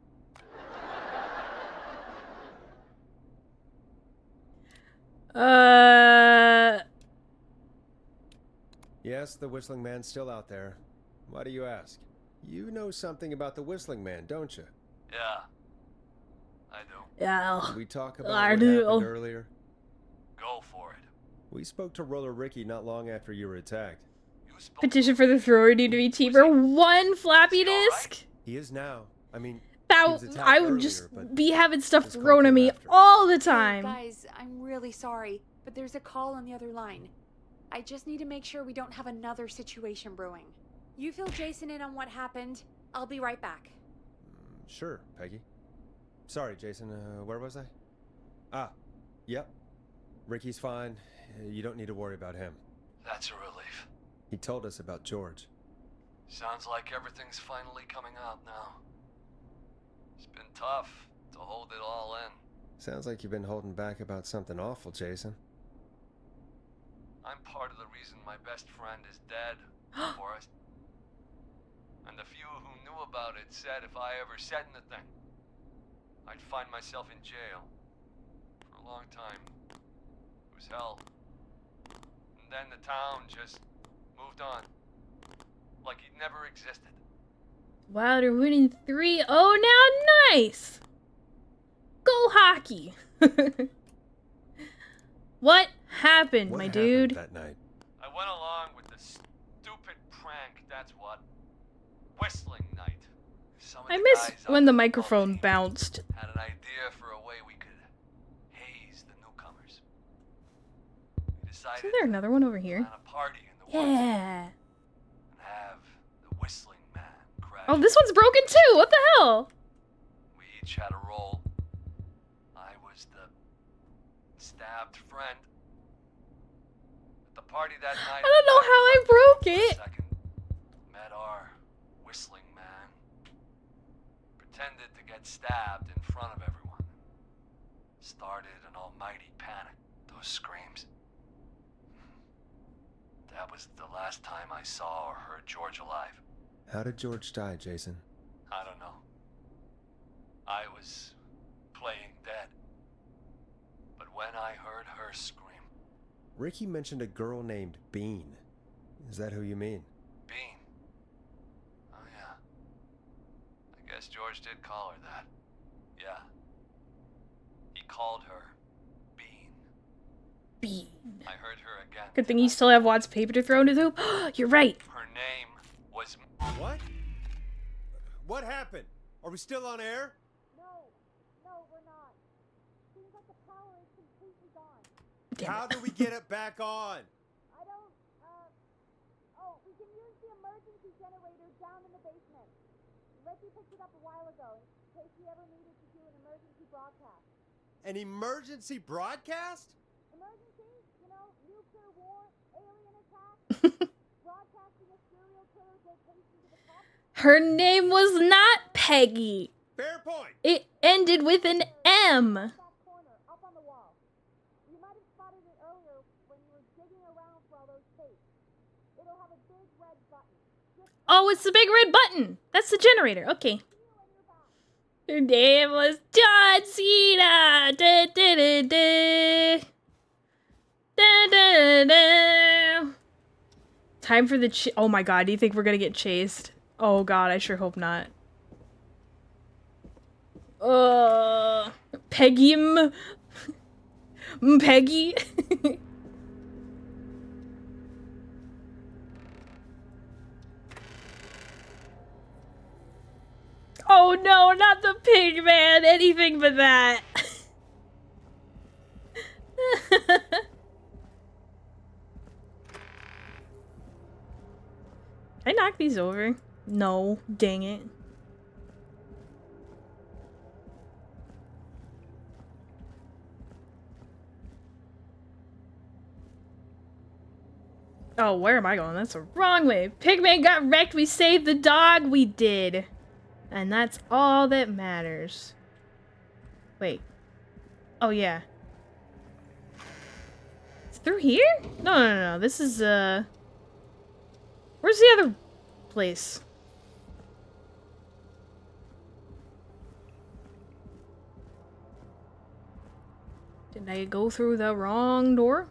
Yes, the Whistling Man's still out there. Why do you ask? You know something about the Whistling Man, don't you?
Yeah. I do.
Yeah.
Did we talk about
I
what
do.
happened earlier?
Go for it.
We spoke to Roller Ricky not long after you were attacked.
You spoke
Petition for the authority to be cheaper. One floppy disk?
He is now. I mean, he
That
was attacked
I would
earlier,
just
but
be having stuff
this call
thrown at
came
me
after.
all the
Hey,
time.
guys, I'm really sorry, but there's a call on the other line. I just need to make sure we don't have another situation brewing. You fill Jason in on what happened. I'll be right back.
Sure, Peggy. Sorry, Jason. Where was I? Ah, yep. Ricky's fine. You don't need to worry about him.
That's a relief.
He told us about George.
Sounds like everything's finally coming out now. It's been tough to hold it all in.
Sounds like you've been holding back about something awful, Jason.
I'm part of the reason my best friend is dead, Forrest. And the few who knew about it said if I ever said anything, I'd find myself in jail. For a long time. It was hell. And then the town just moved on. Like he'd never existed.
Wow, they're winning 3-0 now. Nice. Go hockey. What happened,
What
my
happened
dude?
that night?
I went along with the stupid prank, that's what. Whistling night. Some of
I
the
miss
guys
when
up
the
above
microphone
me
bounced.
had an idea for a way we could haze the newcomers. We decided
Isn't there another one over
to
here?
plan a party in the woods
Yeah.
and have the Whistling Man crash.
Oh, this one's broken too. What the hell?
We each had a role. I was the stabbed friend. At the party that night,
I don't know how I broke it.
Second, met our Whistling Man. Pretended to get stabbed in front of everyone. Started an almighty panic. Those screams. That was the last time I saw or heard George alive.
How did George die, Jason?
I don't know. I was playing dead. But when I heard her scream,
Ricky mentioned a girl named Bean. Is that who you mean?
Bean. Oh yeah. I guess George did call her that. Yeah. He called her Bean.
Bean.
I heard her again.
Good thing you still have Watt's paper to throw into the hoop. You're right.
Her name was...
What? What happened? Are we still on air?
No, we're not. Seems like the power is completely gone.
Damn
How
it.
do we get it back on?
I don't, oh, we can use the emergency generator down in the basement. Reggie picked it up a while ago in case we ever needed to do an emergency broadcast.
An emergency broadcast?
Emergency? You know, nuclear war, alien attack, broadcasting a serial killer's location to the cops.
Her name was not Peggy.
Fair point.
It ended with an M.
That corner, up on the wall. You might have spotted it earlier when you were digging around for all those tapes. It'll have a big red button.
Oh, it's the big red button. That's the generator. Okay. Her name was John Cena. Da, da, da, da. Da, da, da. Time for the oh my god, do you think we're gonna get chased? Oh god, I sure hope not. Peggy Peggy. Oh no, not the pig man, anything but that. Can I knock these over? No, dang it. Oh, where am I going? That's the wrong way. Pigman got wrecked, we saved the dog, we did. And that's all that matters. Wait. Oh, yeah. It's through here? No. This is, where's the other place? Did I go through the wrong door?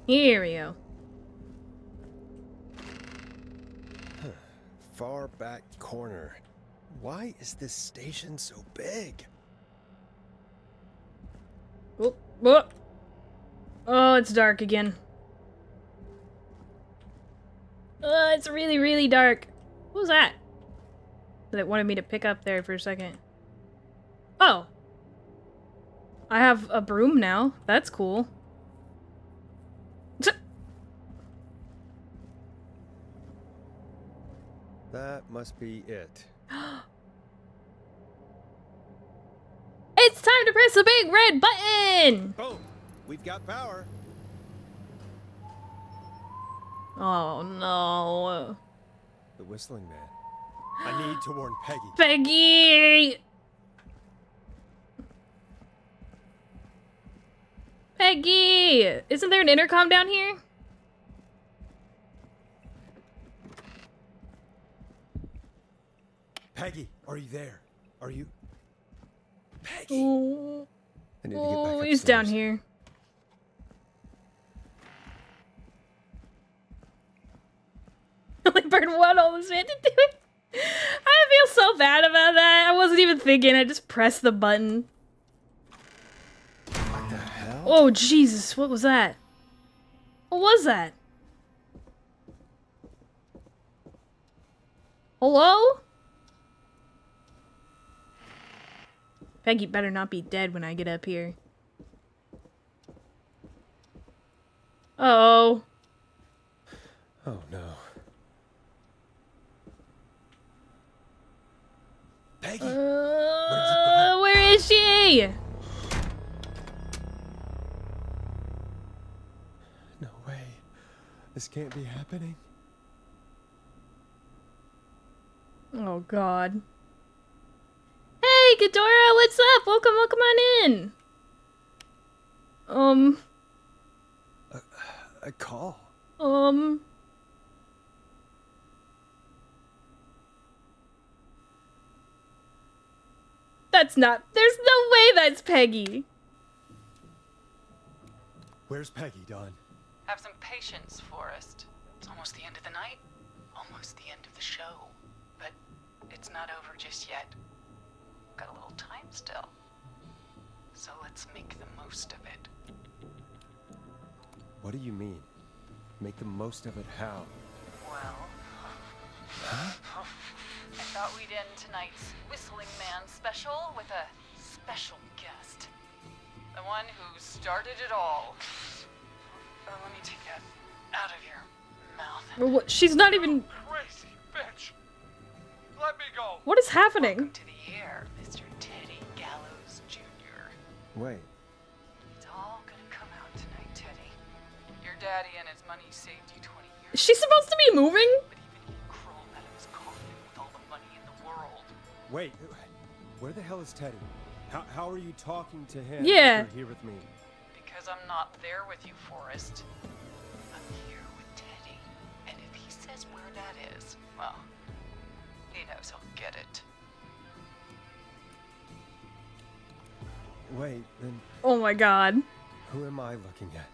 Here we go.
Far back corner. Why is this station so big?
Oh, oh. Oh, it's dark again. It's really, really dark. What was that? That wanted me to pick up there for a second. Oh. I have a broom now. That's cool.
That must be it.
It's time to press the big red button!
Boom! We've got power.
Oh no.
The whistling man. I need to warn Peggy.
Peggy! Peggy! Isn't there an intercom down here?
Peggy, are you there? Are you? Peggy!
Oh,
I need to get back
he's down
upstairs.
here. Only bird one almost had to do it. I feel so bad about that. I wasn't even thinking. I just pressed the button.
What the hell?
Oh, Jesus. What was that? What was that? Hello? Peggy better not be dead when I get up here. Uh-oh.
Oh no. Peggy!
Where is she?
No way. This can't be happening.
Oh, God. Hey, Ghidorah, what's up? Welcome on in.
A call.
That's not, there's no way that's Peggy.
Where's Peggy, Don?
Have some patience, Forrest. It's almost the end of the night, almost the end of the show. But it's not over just yet. got a little time still. So let's make the most of it.
What do you mean? Make the most of it how?
Well, I thought we'd end tonight's Whistling Man special with a special guest. The one who started it all. Let me take that out of your mouth.
Or what? She's not even.
Crazy bitch! Let me go!
What is happening?
Welcome to the air, Mr. Teddy Gallows Jr.
Wait,
It's all gonna come out tonight, Teddy. Your daddy and his money saved you 20 years.
Is she supposed to be moving?
But even he crawled out of his coffin with all the money in the world.
wait. Where the hell is Teddy? How are you talking to him?
Yeah.
If you're here with me.
Because I'm not there with you, Forrest. I'm here with Teddy. And if he says where that is, well, he knows he'll get it.
Wait, then
Oh my god.
who am I looking at?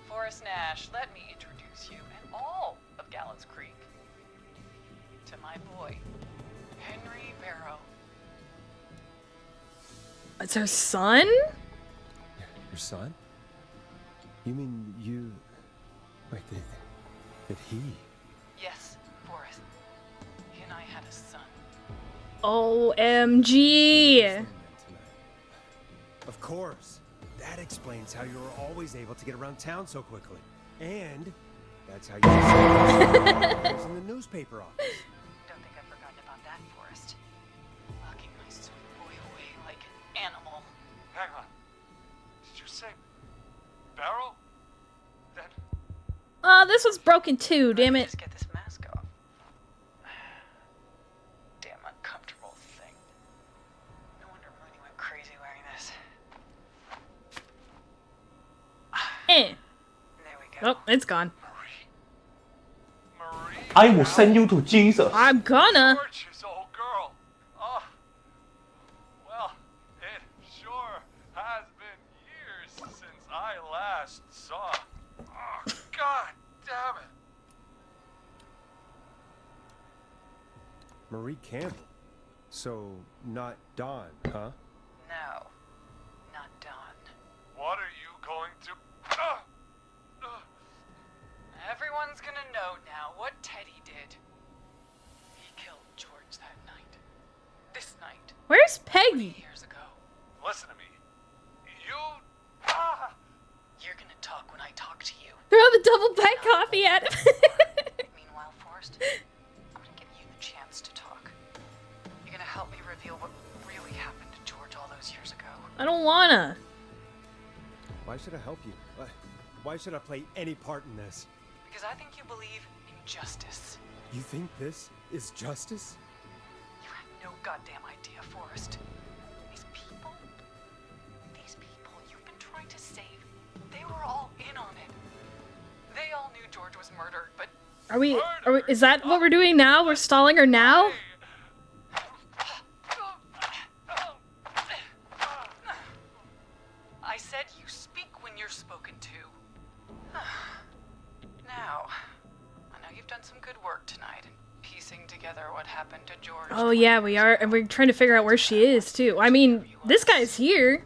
Forrest Nash, let me introduce you and all of Gallows Creek to my boy, Henry Barrow.
It's her son?
Your son? You mean you... Wait, did he?
Yes, Forrest. He and I had a son.
OMG.
Of course. That explains how you were always able to get around town so quickly. And that's how you was in the newspaper office.
Don't think I've forgotten about that, Forrest. Locking my sweet boy away like an animal.
Hang on. Did you say Barrow? Then
This was broken too, damn it.
Just get this mask off. Damn uncomfortable thing. No wonder Mooney went crazy wearing this.
Eh.
There we go.
Oh, it's gone.
Marie.
I will send you to Jesus.
I'm gonna.
Gorgeous old girl. Oh. Well, it sure has been years since I last saw. Oh, God damn it.
Marie Campbell. So, not Dawn, huh?
No, not Dawn.
What are you going to...
Everyone's gonna know now what Teddy did. He killed George that night. This night.
Where's
20
Peggy?
years ago.
Listen to me. You...
You're gonna talk when I talk to you.
Throw the double black coffee at him.
Meanwhile, Forrest, I'm gonna give you the chance to talk. You're gonna help me reveal what really happened to George all those years ago.
I don't wanna.
Why should I help you? Why should I play any part in this?
Because I think you believe in justice.
You think this is justice?
You have no goddamn idea, Forrest. These people you've been trying to save, they were all in on it. They all knew George was murdered, but
Are we, is that what we're doing now? We're stalling her now?
I said you speak when you're spoken to. Now, I know you've done some good work tonight in piecing together what happened to George.
Oh yeah, we are, and we're trying to figure out where she is too. I mean, this guy's here.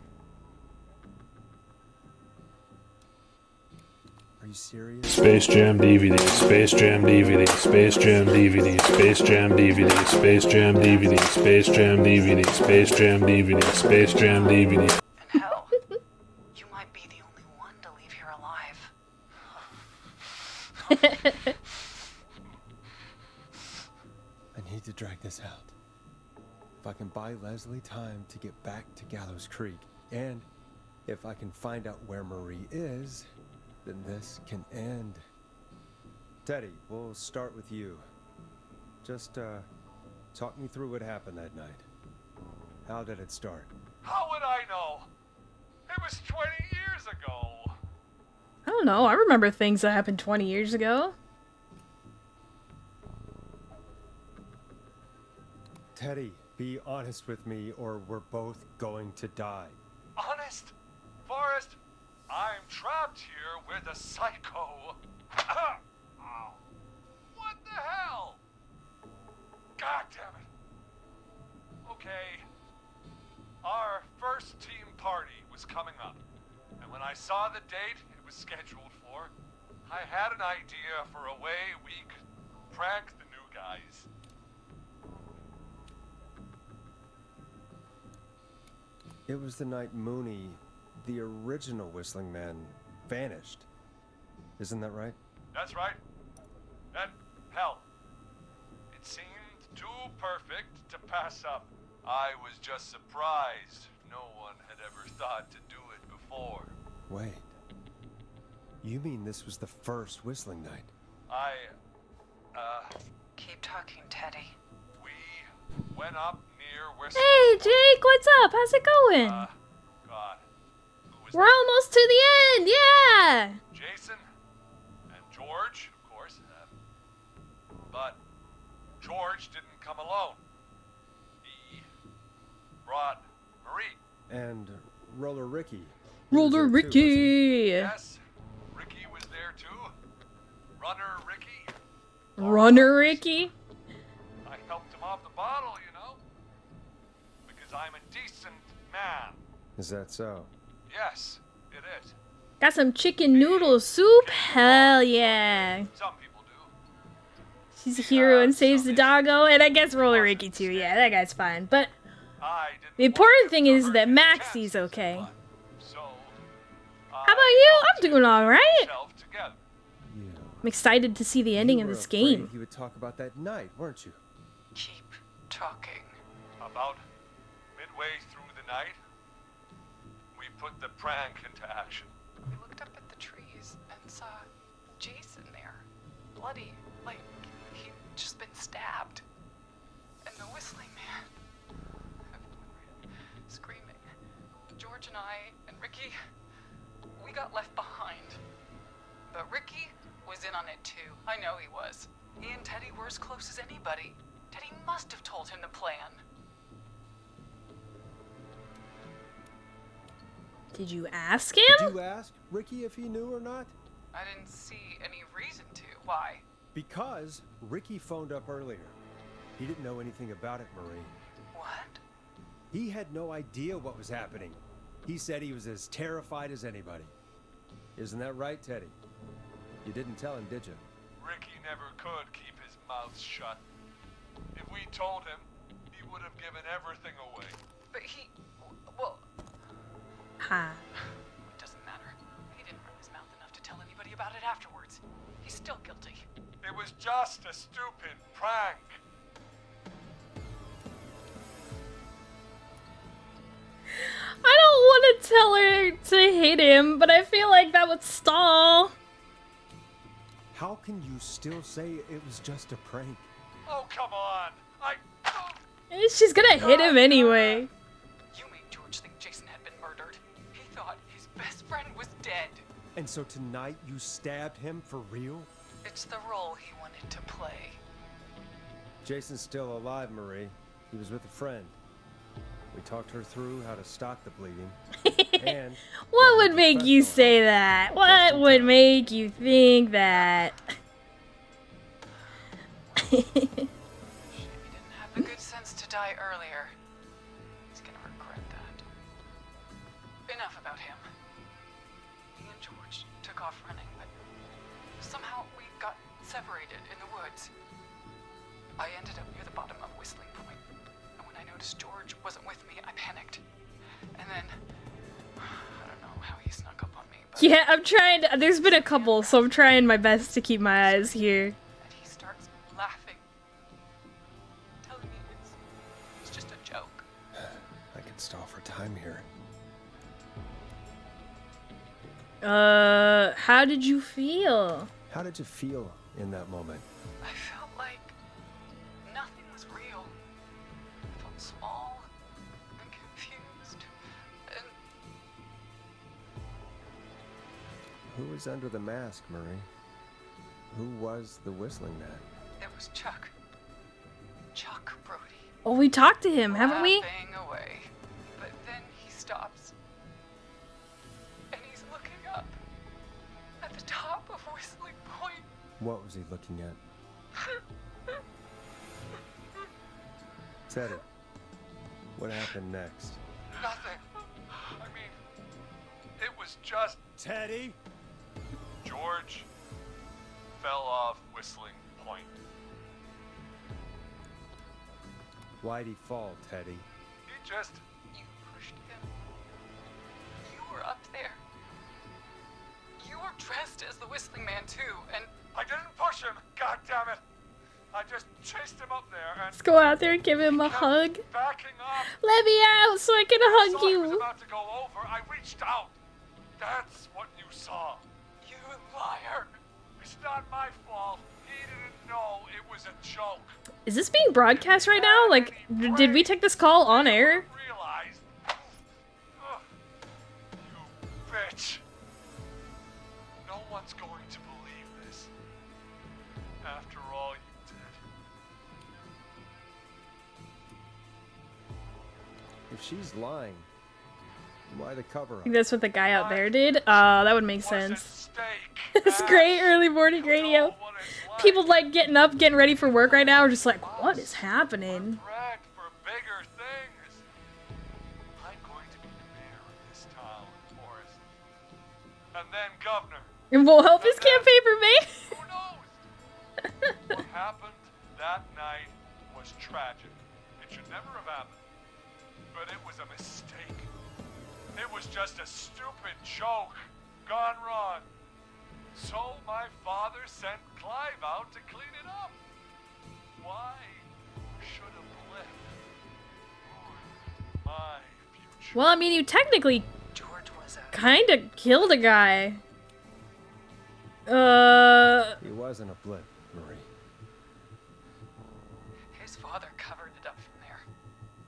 Are you serious?
Space Jam DVD, Space Jam DVD, Space Jam DVD, Space Jam DVD, Space Jam DVD, Space Jam DVD, Space Jam DVD, Space Jam DVD.
And hell, you might be the only one to leave here alive.
I need to drag this out. If I can buy Leslie time to get back to Gallows Creek, and if I can find out where Marie is, then this can end. Teddy, we'll start with you. Just, talk me through what happened that night. How did it start?
How would I know? It was 20 years ago.
I don't know. I remember things that happened 20 years ago.
Teddy, be honest with me or we're both going to die.
Honest? Forrest, I'm trapped here with a psycho. Ow. What the hell? God damn it. Okay, our first team party was coming up. And when I saw the date it was scheduled for, I had an idea for a way we could prank the new guys.
It was the night Mooney, the original Whistling Man, vanished. Isn't that right?
That's right. And hell, it seemed too perfect to pass up. I was just surprised no one had ever thought to do it before.
Wait. You mean this was the first Whistling Night?
Keep talking, Teddy.
We went up near Whistling.
Hey, Jake, what's up? How's it going?
God. Who was
We're
that?
almost to the end, yeah!
Jason and George, of course. But George didn't come alone. He brought Marie.
And Roller Ricky.
Roller
was there too, wasn't he?
Ricky!
Yes, Ricky was there too. Runner Ricky.
Runner Ricky?
I helped him off the bottle, you know. Because I'm a decent man.
Is that so?
Yes, it is.
Got some chicken noodle soup? Hell yeah.
Some people do.
She's a hero and saves the doggo, and I guess Roller Ricky too. Yeah, that guy's fine. But
I didn't
the
want
important
him
thing
to
is
hurt
that
his
Maxie's
chances,
okay.
So,
How about you? I'm doing alright.
myself together.
Yeah.
I'm excited to see the ending
You
of
were
this
afraid
game.
He would talk about that night, weren't you?
Keep talking.
About midway through the night, we put the prank into action.
We looked up at the trees and saw Jason there. Bloody, like he'd just been stabbed. And the Whistling Man. Screaming. George and I and Ricky, we got left behind. But Ricky was in on it too. I know he was. He and Teddy were as close as anybody. Teddy must have told him the plan.
Did you ask him?
Did you ask Ricky if he knew or not?
I didn't see any reason to. Why?
Because Ricky phoned up earlier. He didn't know anything about it, Marie.
What?
He had no idea what was happening. He said he was as terrified as anybody. Isn't that right, Teddy? You didn't tell him, did you?
Ricky never could keep his mouth shut. If we told him, he would have given everything away.
But he... Well,
Ha.
it doesn't matter. He didn't run his mouth enough to tell anybody about it afterwards. He's still guilty.
It was just a stupid prank.
I don't want to tell her to hit him, but I feel like that would stall.
How can you still say it was just a prank?
Oh, come on.
She's gonna hit him anyway.
You made George think Jason had been murdered. He thought his best friend was dead.
And so tonight you stabbed him for real?
It's the role he wanted to play.
Jason's still alive, Marie. He was with a friend. We talked her through how to stop the bleeding. And
What would make you say that? What would make you think that?
Shame he didn't have the good sense to die earlier. He's gonna regret that. Enough about him. He and George took off running, but somehow we got separated in the woods. I ended up near the bottom of Whistling Point, and when I noticed George wasn't with me, I panicked. And then, I don't know how he snuck up on me, but...
Yeah, I'm trying to, there's been a couple, so I'm trying my best to keep my eyes here.
And he starts laughing, telling me it's just a joke.
I can stall for time here.
How did you feel?
How did you feel in that moment?
I felt like nothing was real. I felt small and confused and...
Who was under the mask, Marie? Who was the Whistling Man?
It was Chuck. Chuck Brody.
Oh, we talked to him, haven't we?
Laughing away. But then he stops. And he's looking up at the top of Whistling Point.
What was he looking at? Teddy, what happened next?
was just...
Teddy?
George fell off Whistling Point.
Why'd he fall, Teddy?
He just...
You pushed him. You were up there. You were dressed as the Whistling Man too, and
I didn't push him, God damn it! I just chased him up there and...
Let's go out there and give him a hug.
backing up.
Let me out so I can
I
hug
saw he was
you.
about to go over. I reached out. That's what you saw.
you liar.
It's not my fault. He didn't know it was a joke.
Is this being broadcast right now? Like, did we take this call on air?
Realized. Ugh. You bitch. No one's going to believe this. After all you did.
If she's lying, why the cover
I
up?
think that's what the guy out there did. That would make sense.
Steak.
It's great early morning radio.
What it's like.
People like getting up, getting ready for work right now are just like, what is happening?
Bred for bigger things. I'm going to be the mayor of this town, Forrest. And then governor.
And we'll help his campaign for me.
Who knows? What happened that night was tragic. It should never have happened. But it was a mistake. It was just a stupid joke gone wrong. So my father sent Clive out to clean it up. Why should a blip ruin my future?
Well, I mean, you technically
George was a...
kind of killed a guy.
He wasn't a blip, Marie.
His father covered it up from there.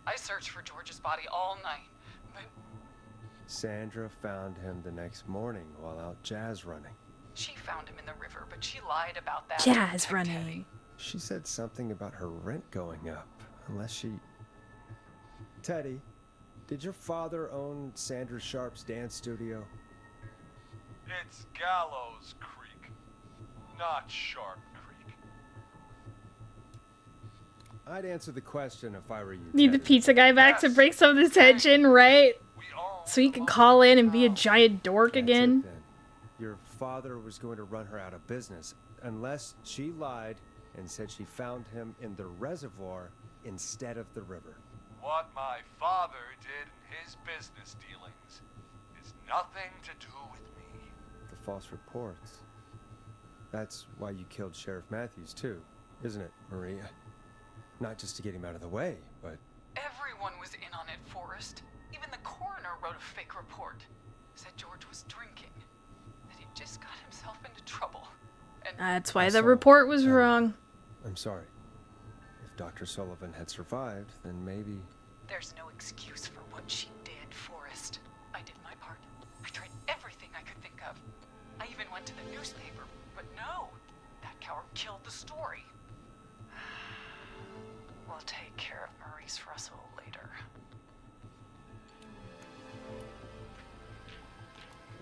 I searched for George's body all night, but
Sandra found him the next morning while out jazz running.
she found him in the river, but she lied about that.
Jazz
to protect
running.
Teddy.
She said something about her rent going up, unless she... Teddy, did your father own Sandra Sharp's dance studio?
It's Gallows Creek, not Sharp Creek.
I'd answer the question if I were you,
Need the
Teddy.
pizza guy back to break some of the tension, right?
We all
So he can call in and be a giant dork
That's
again.
it, then. Your father was going to run her out of business, unless she lied and said she found him in the reservoir instead of the river.
What my father did in his business dealings is nothing to do with me.
The false reports. That's why you killed Sheriff Matthews, too, isn't it, Maria? Not just to get him out of the way, but...
Everyone was in on it, Forrest. Even the coroner wrote a fake report. Said George was drinking. That he just got himself into trouble. And
That's why
I
the
saw-
report was wrong.
I'm sorry. If Dr. Sullivan had survived, then maybe...
there's no excuse for what she did, Forrest. I did my part. I tried everything I could think of. I even went to the newspaper, but no. That coward killed the story. We'll take care of Maurice Russell later.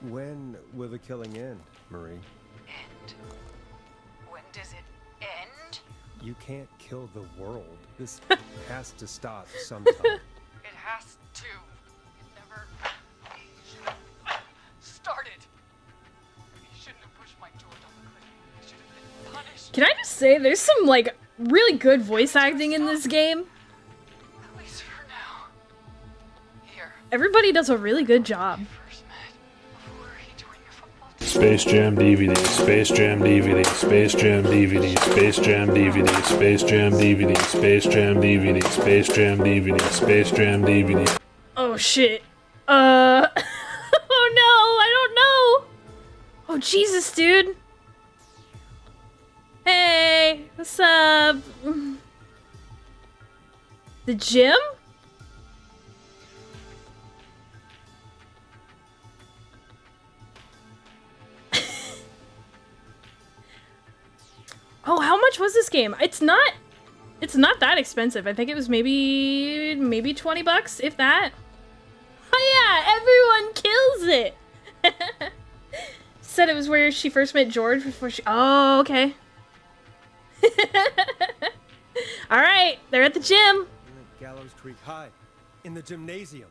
When will the killing end, Marie?
End? When does it end?
You can't kill the world. This has to stop sometime.
It has to. It never should have started. He shouldn't have pushed my George on the cliff. He should have been punished.
Can I just say, there's some, like, really good voice acting in this game.
At least for now. Here.
Everybody does a really good job.
First met. Before he joined your football team.
Space Jam DVD, Space Jam DVD, Space Jam DVD, Space Jam DVD, Space Jam DVD, Space Jam DVD, Space Jam DVD, Space Jam DVD.
Oh shit. Oh no, I don't know. Oh Jesus, dude. Hey, what's up? The gym? Oh, how much was this game? It's not that expensive. I think it was maybe $20, if that. Oh yeah, everyone kills it. Said it was where she first met George before she... Oh, okay. Alright, they're at the gym.
We're at Gallows Creek High, in the gymnasium.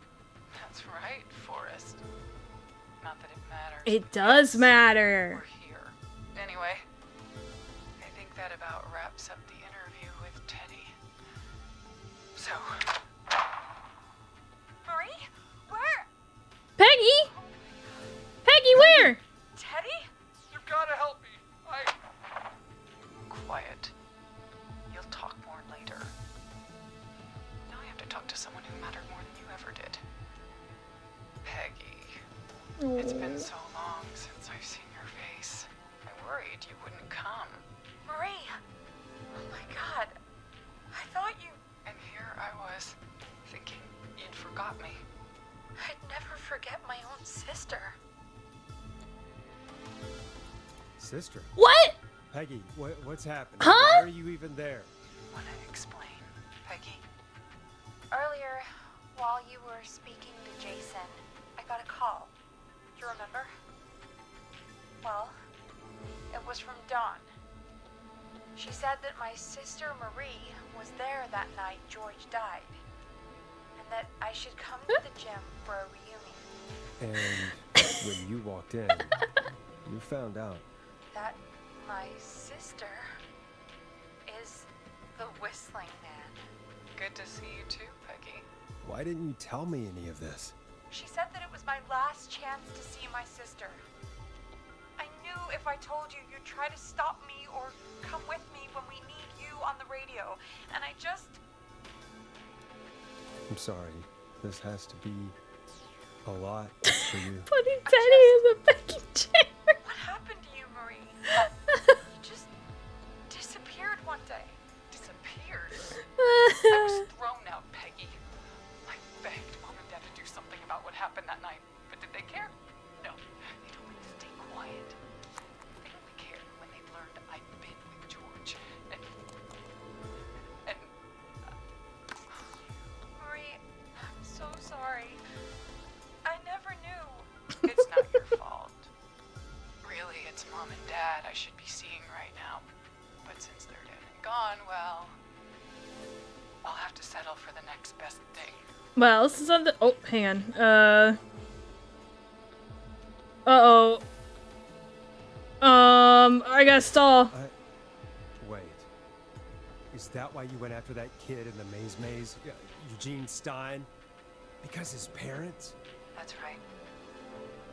That's right, Forrest. Not that it matters.
It does matter.
We're here. Anyway, I think that about wraps up the interview with Teddy. So,
Marie? Where?
Peggy? Peggy, where?
Teddy?
You gotta help me.
quiet. You'll talk more later. Now I have to talk to someone who mattered more than you ever did. Peggy. It's been so long since I've seen your face. I worried you wouldn't come.
Marie! Oh my god. I thought you...
And here I was, thinking you'd forgot me.
I'd never forget my own sister.
Sister?
What?
Peggy, what's happening?
Huh?
Why are you even there?
Wanna explain, Peggy?
Earlier, while you were speaking to Jason, I got a call. Do you remember? Well, it was from Dawn. She said that my sister Marie was there that night George died, and that I should come to the gym for a reunion.
And when you walked in, you found out.
That my sister is the Whistling Man.
Good to see you too, Peggy.
Why didn't you tell me any of this?
She said that it was my last chance to see my sister. I knew if I told you, you'd try to stop me or come with me when we need you on the radio. And I just...
I'm sorry. This has to be a lot for you.
Putting Teddy in the becky chair.
What happened to you, Marie? You just disappeared one day.
Disappeared? I was thrown out, Peggy. I begged Mom and Dad to do something about what happened that night, but did they care? No. They told me to stay quiet. They only cared when they learned I'd been with George. And
Marie, I'm so sorry. I never knew.
it's not your fault. Really, it's Mom and Dad I should be seeing right now. But since they're dead and gone, well, I'll have to settle for the next best thing.
Well, this is on the. Oh, hang on. Uh-oh. I gotta stall.
Wait. Is that why you went after that kid in the maze? Eugene Stein? Because his parents?
That's right.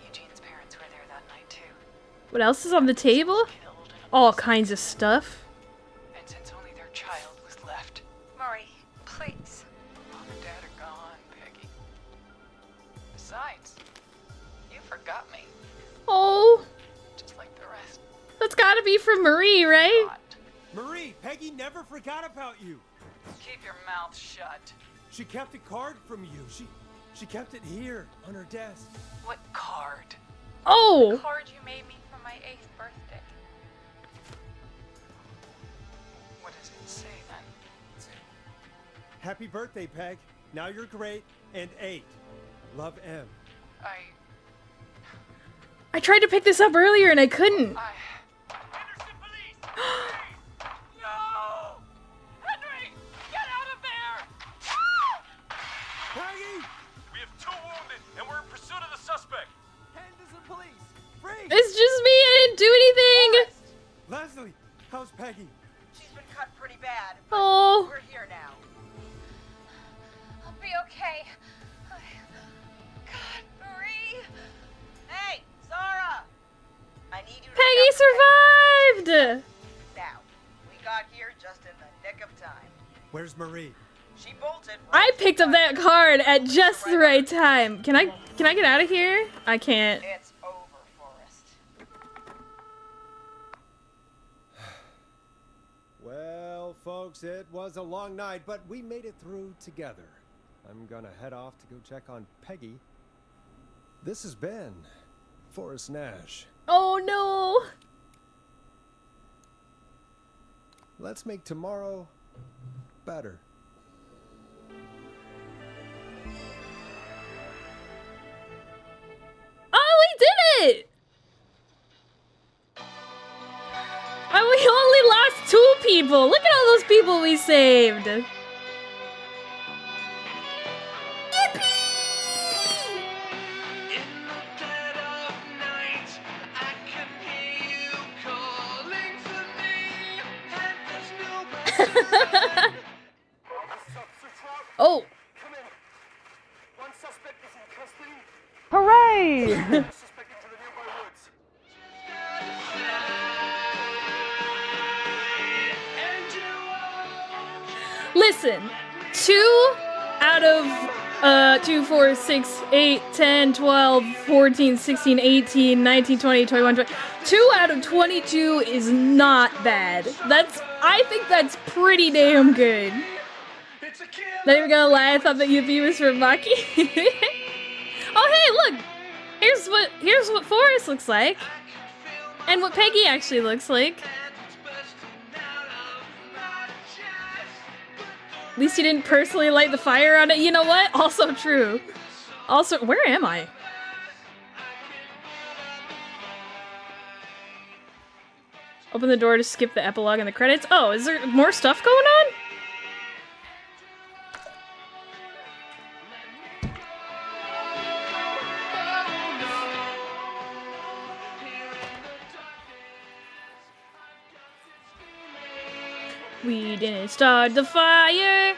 Eugene's parents were there that night too.
What else is on the table? All kinds of stuff.
And since only their child was left,
Marie, please.
Mom and Dad are gone, Peggy. Besides, you forgot me,
Oh,
just like the rest.
that's gotta be from Marie, right?
Marie, Peggy never forgot about you.
Keep your mouth shut.
She kept a card from you. She kept it here on her desk.
What card?
Oh,
Card you made me for my 8th birthday.
What does it say then?
Happy birthday, Peg. Now you're great and 8. Love, M.
I tried to pick this up earlier and I couldn't.
Henderson police! No! Henry! Get out of there!
Peggy!
We have 2 wounded, and we're in pursuit of the suspect.
Henderson police! Free!
It's just me. I didn't do anything.
Leslie, how's Peggy?
She's been cut pretty bad. But
Oh.
we're here now.
I'll be okay. God, Marie.
Hey, Zara! I need you to
Peggy survived.
now. We got here just in the nick of time.
Where's Marie?
She bolted.
I picked up that card at just the right time. Can I get out of here? I can't.
It's over, Forrest.
Well, folks, it was a long night, but we made it through together. I'm gonna head off to go check on Peggy. This has been Forrest Nash.
Oh no.
Let's make tomorrow better.
Oh, we did it! And we only lost 2 people. Look at all those people we saved.
In the dead of
Oh.
One suspect is in custody.
Hooray!
Suspect into the nearby woods.
Listen, 2 out of 2, 4, 6, 8, 10, 12, 14, 16, 18, 19, 20, 21, 20. 2 out of 22 is not bad. I think that's pretty damn good. Not even gonna lie, I thought that UP was from Maki. Oh hey, look! Here's what Forrest looks like. And what Peggy actually looks like. At least you didn't personally light the fire on it. You know what? Also true. Also, where am I? Open the door to skip the epilogue and the credits. Oh, is there more stuff going on? We didn't start the fire.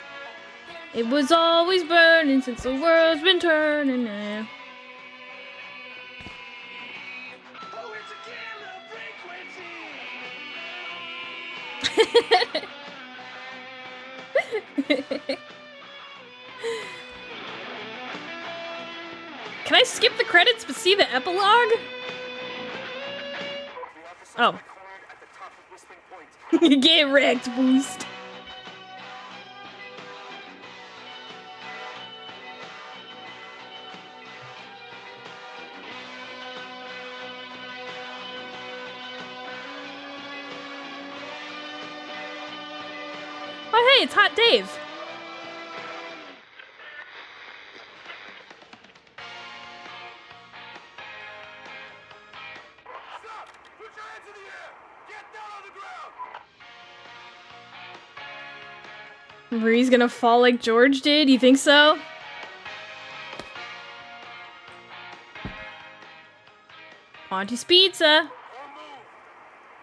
It was always burning since the world's been turning now. Can I skip the credits but see the epilogue? Oh. Get wrecked, Boost. Oh hey, it's Hot Dave.
Stop! Put your hands in the air! Get down on the ground!
Marie's gonna fall like George did? You think so? Auntie's Pizza.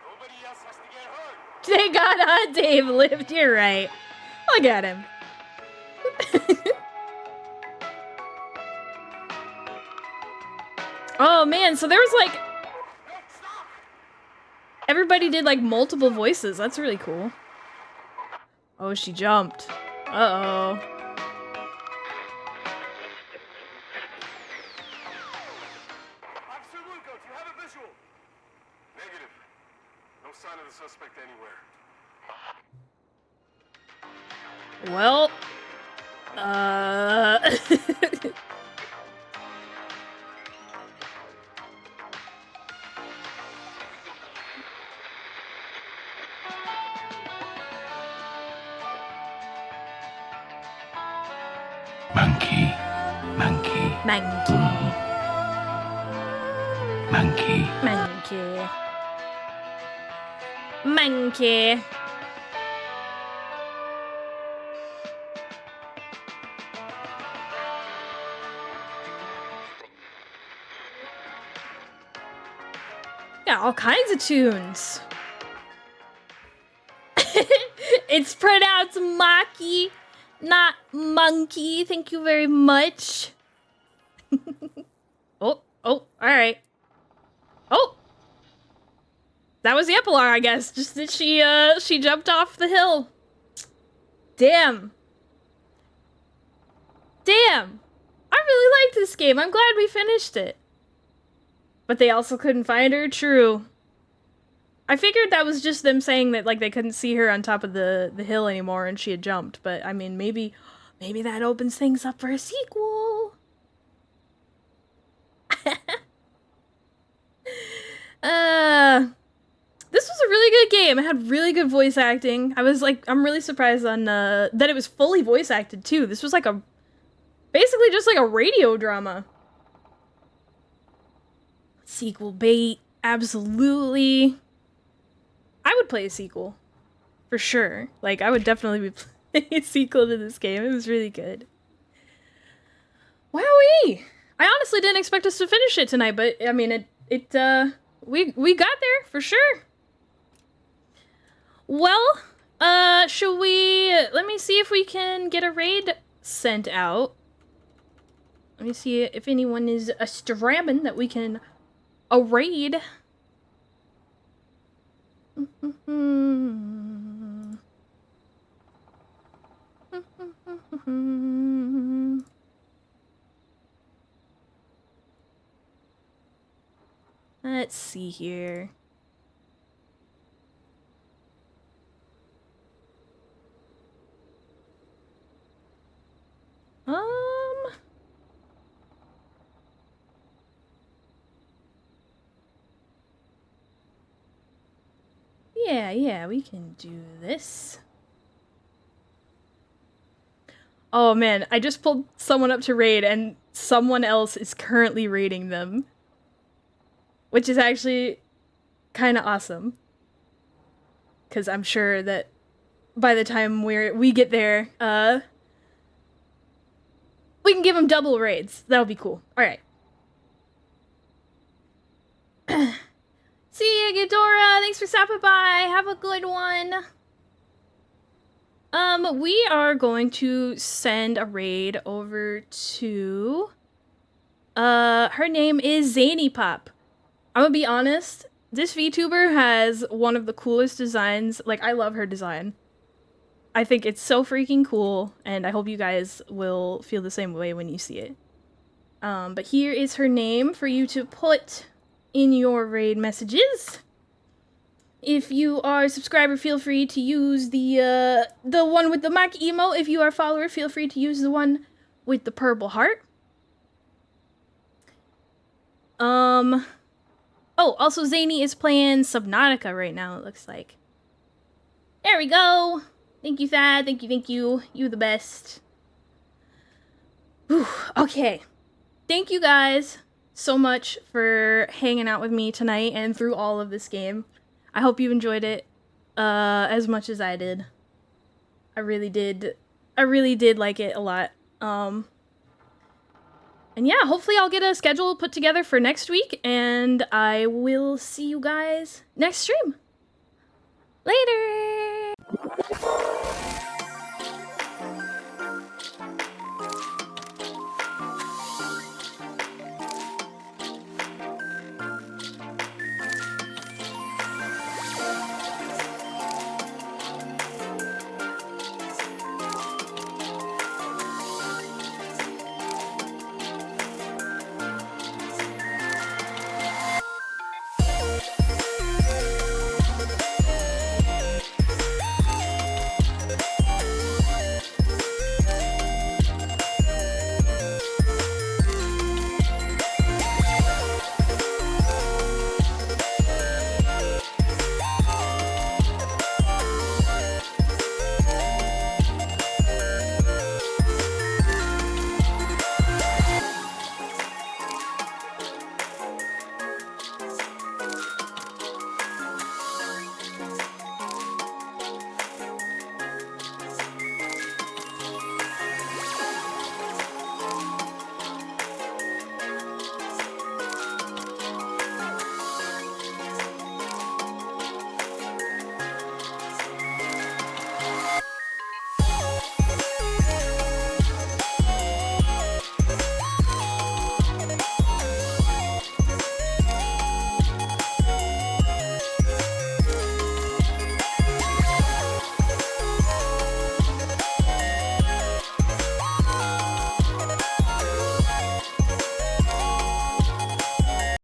Nobody else has to get hurt.
Thank God Hot Dave lived. You're right. Look at him. Oh man, so there was like... Everybody did like multiple voices. That's really cool. Oh, she jumped. Uh-oh.
Officer Lugo, do you have a visual? Negative. No sign of the suspect anywhere.
Well...
Monkey. Monkey.
Monkey.
Monkey.
Monkey. Monkey. Yeah, all kinds of tunes. It's pronounced Maki, not monkey. Thank you very much. Oh, alright. Oh! That was the epilogue, I guess. Just that she jumped off the hill. Damn. Damn. I really liked this game. I'm glad we finished it. But they also couldn't find her? True. I figured that was just them saying that, like, they couldn't see her on top of the hill anymore and she had jumped. But, I mean, maybe that opens things up for a sequel. This was a really good game. It had really good voice acting. I'm really surprised on, that it was fully voice acted, too. This was like basically just like a radio drama. Sequel bait. Absolutely. I would play a sequel. For sure. Like, I would definitely be playing a sequel to this game. It was really good. Wowee! I honestly didn't expect us to finish it tonight, but, I mean, we got there, for sure. Well, Should we... Let me see if we can get a raid sent out. Let me see if anyone is a stramming that we can... A raid. Let's see here. Yeah, we can do this. Oh man, I just pulled someone up to raid and someone else is currently raiding them. Which is actually kind of awesome. Because I'm sure that by the time we get there, we can give them double raids. That'll be cool. Alright. See ya, Ghidorah! Thanks for stopping by! Have a good one! We are going to send a raid over to... her name is Zany Pop. I'm gonna be honest, this VTuber has one of the coolest designs. Like, I love her design. I think it's so freaking cool, and I hope you guys will feel the same way when you see it. But here is her name for you to put in your raid messages. If you are a subscriber, feel free to use the one with the mic emote. If you are a follower, feel free to use the one with the purple heart. Oh, also Zany is playing Subnautica right now, it looks like. There we go! Thank you, Thad. Thank you. You the best. Whew, okay. Thank you guys so much for hanging out with me tonight and through all of this game. I hope you enjoyed it as much as I did. I really did like it a lot. And yeah, hopefully I'll get a schedule put together for next week, and I will see you guys next stream. Later!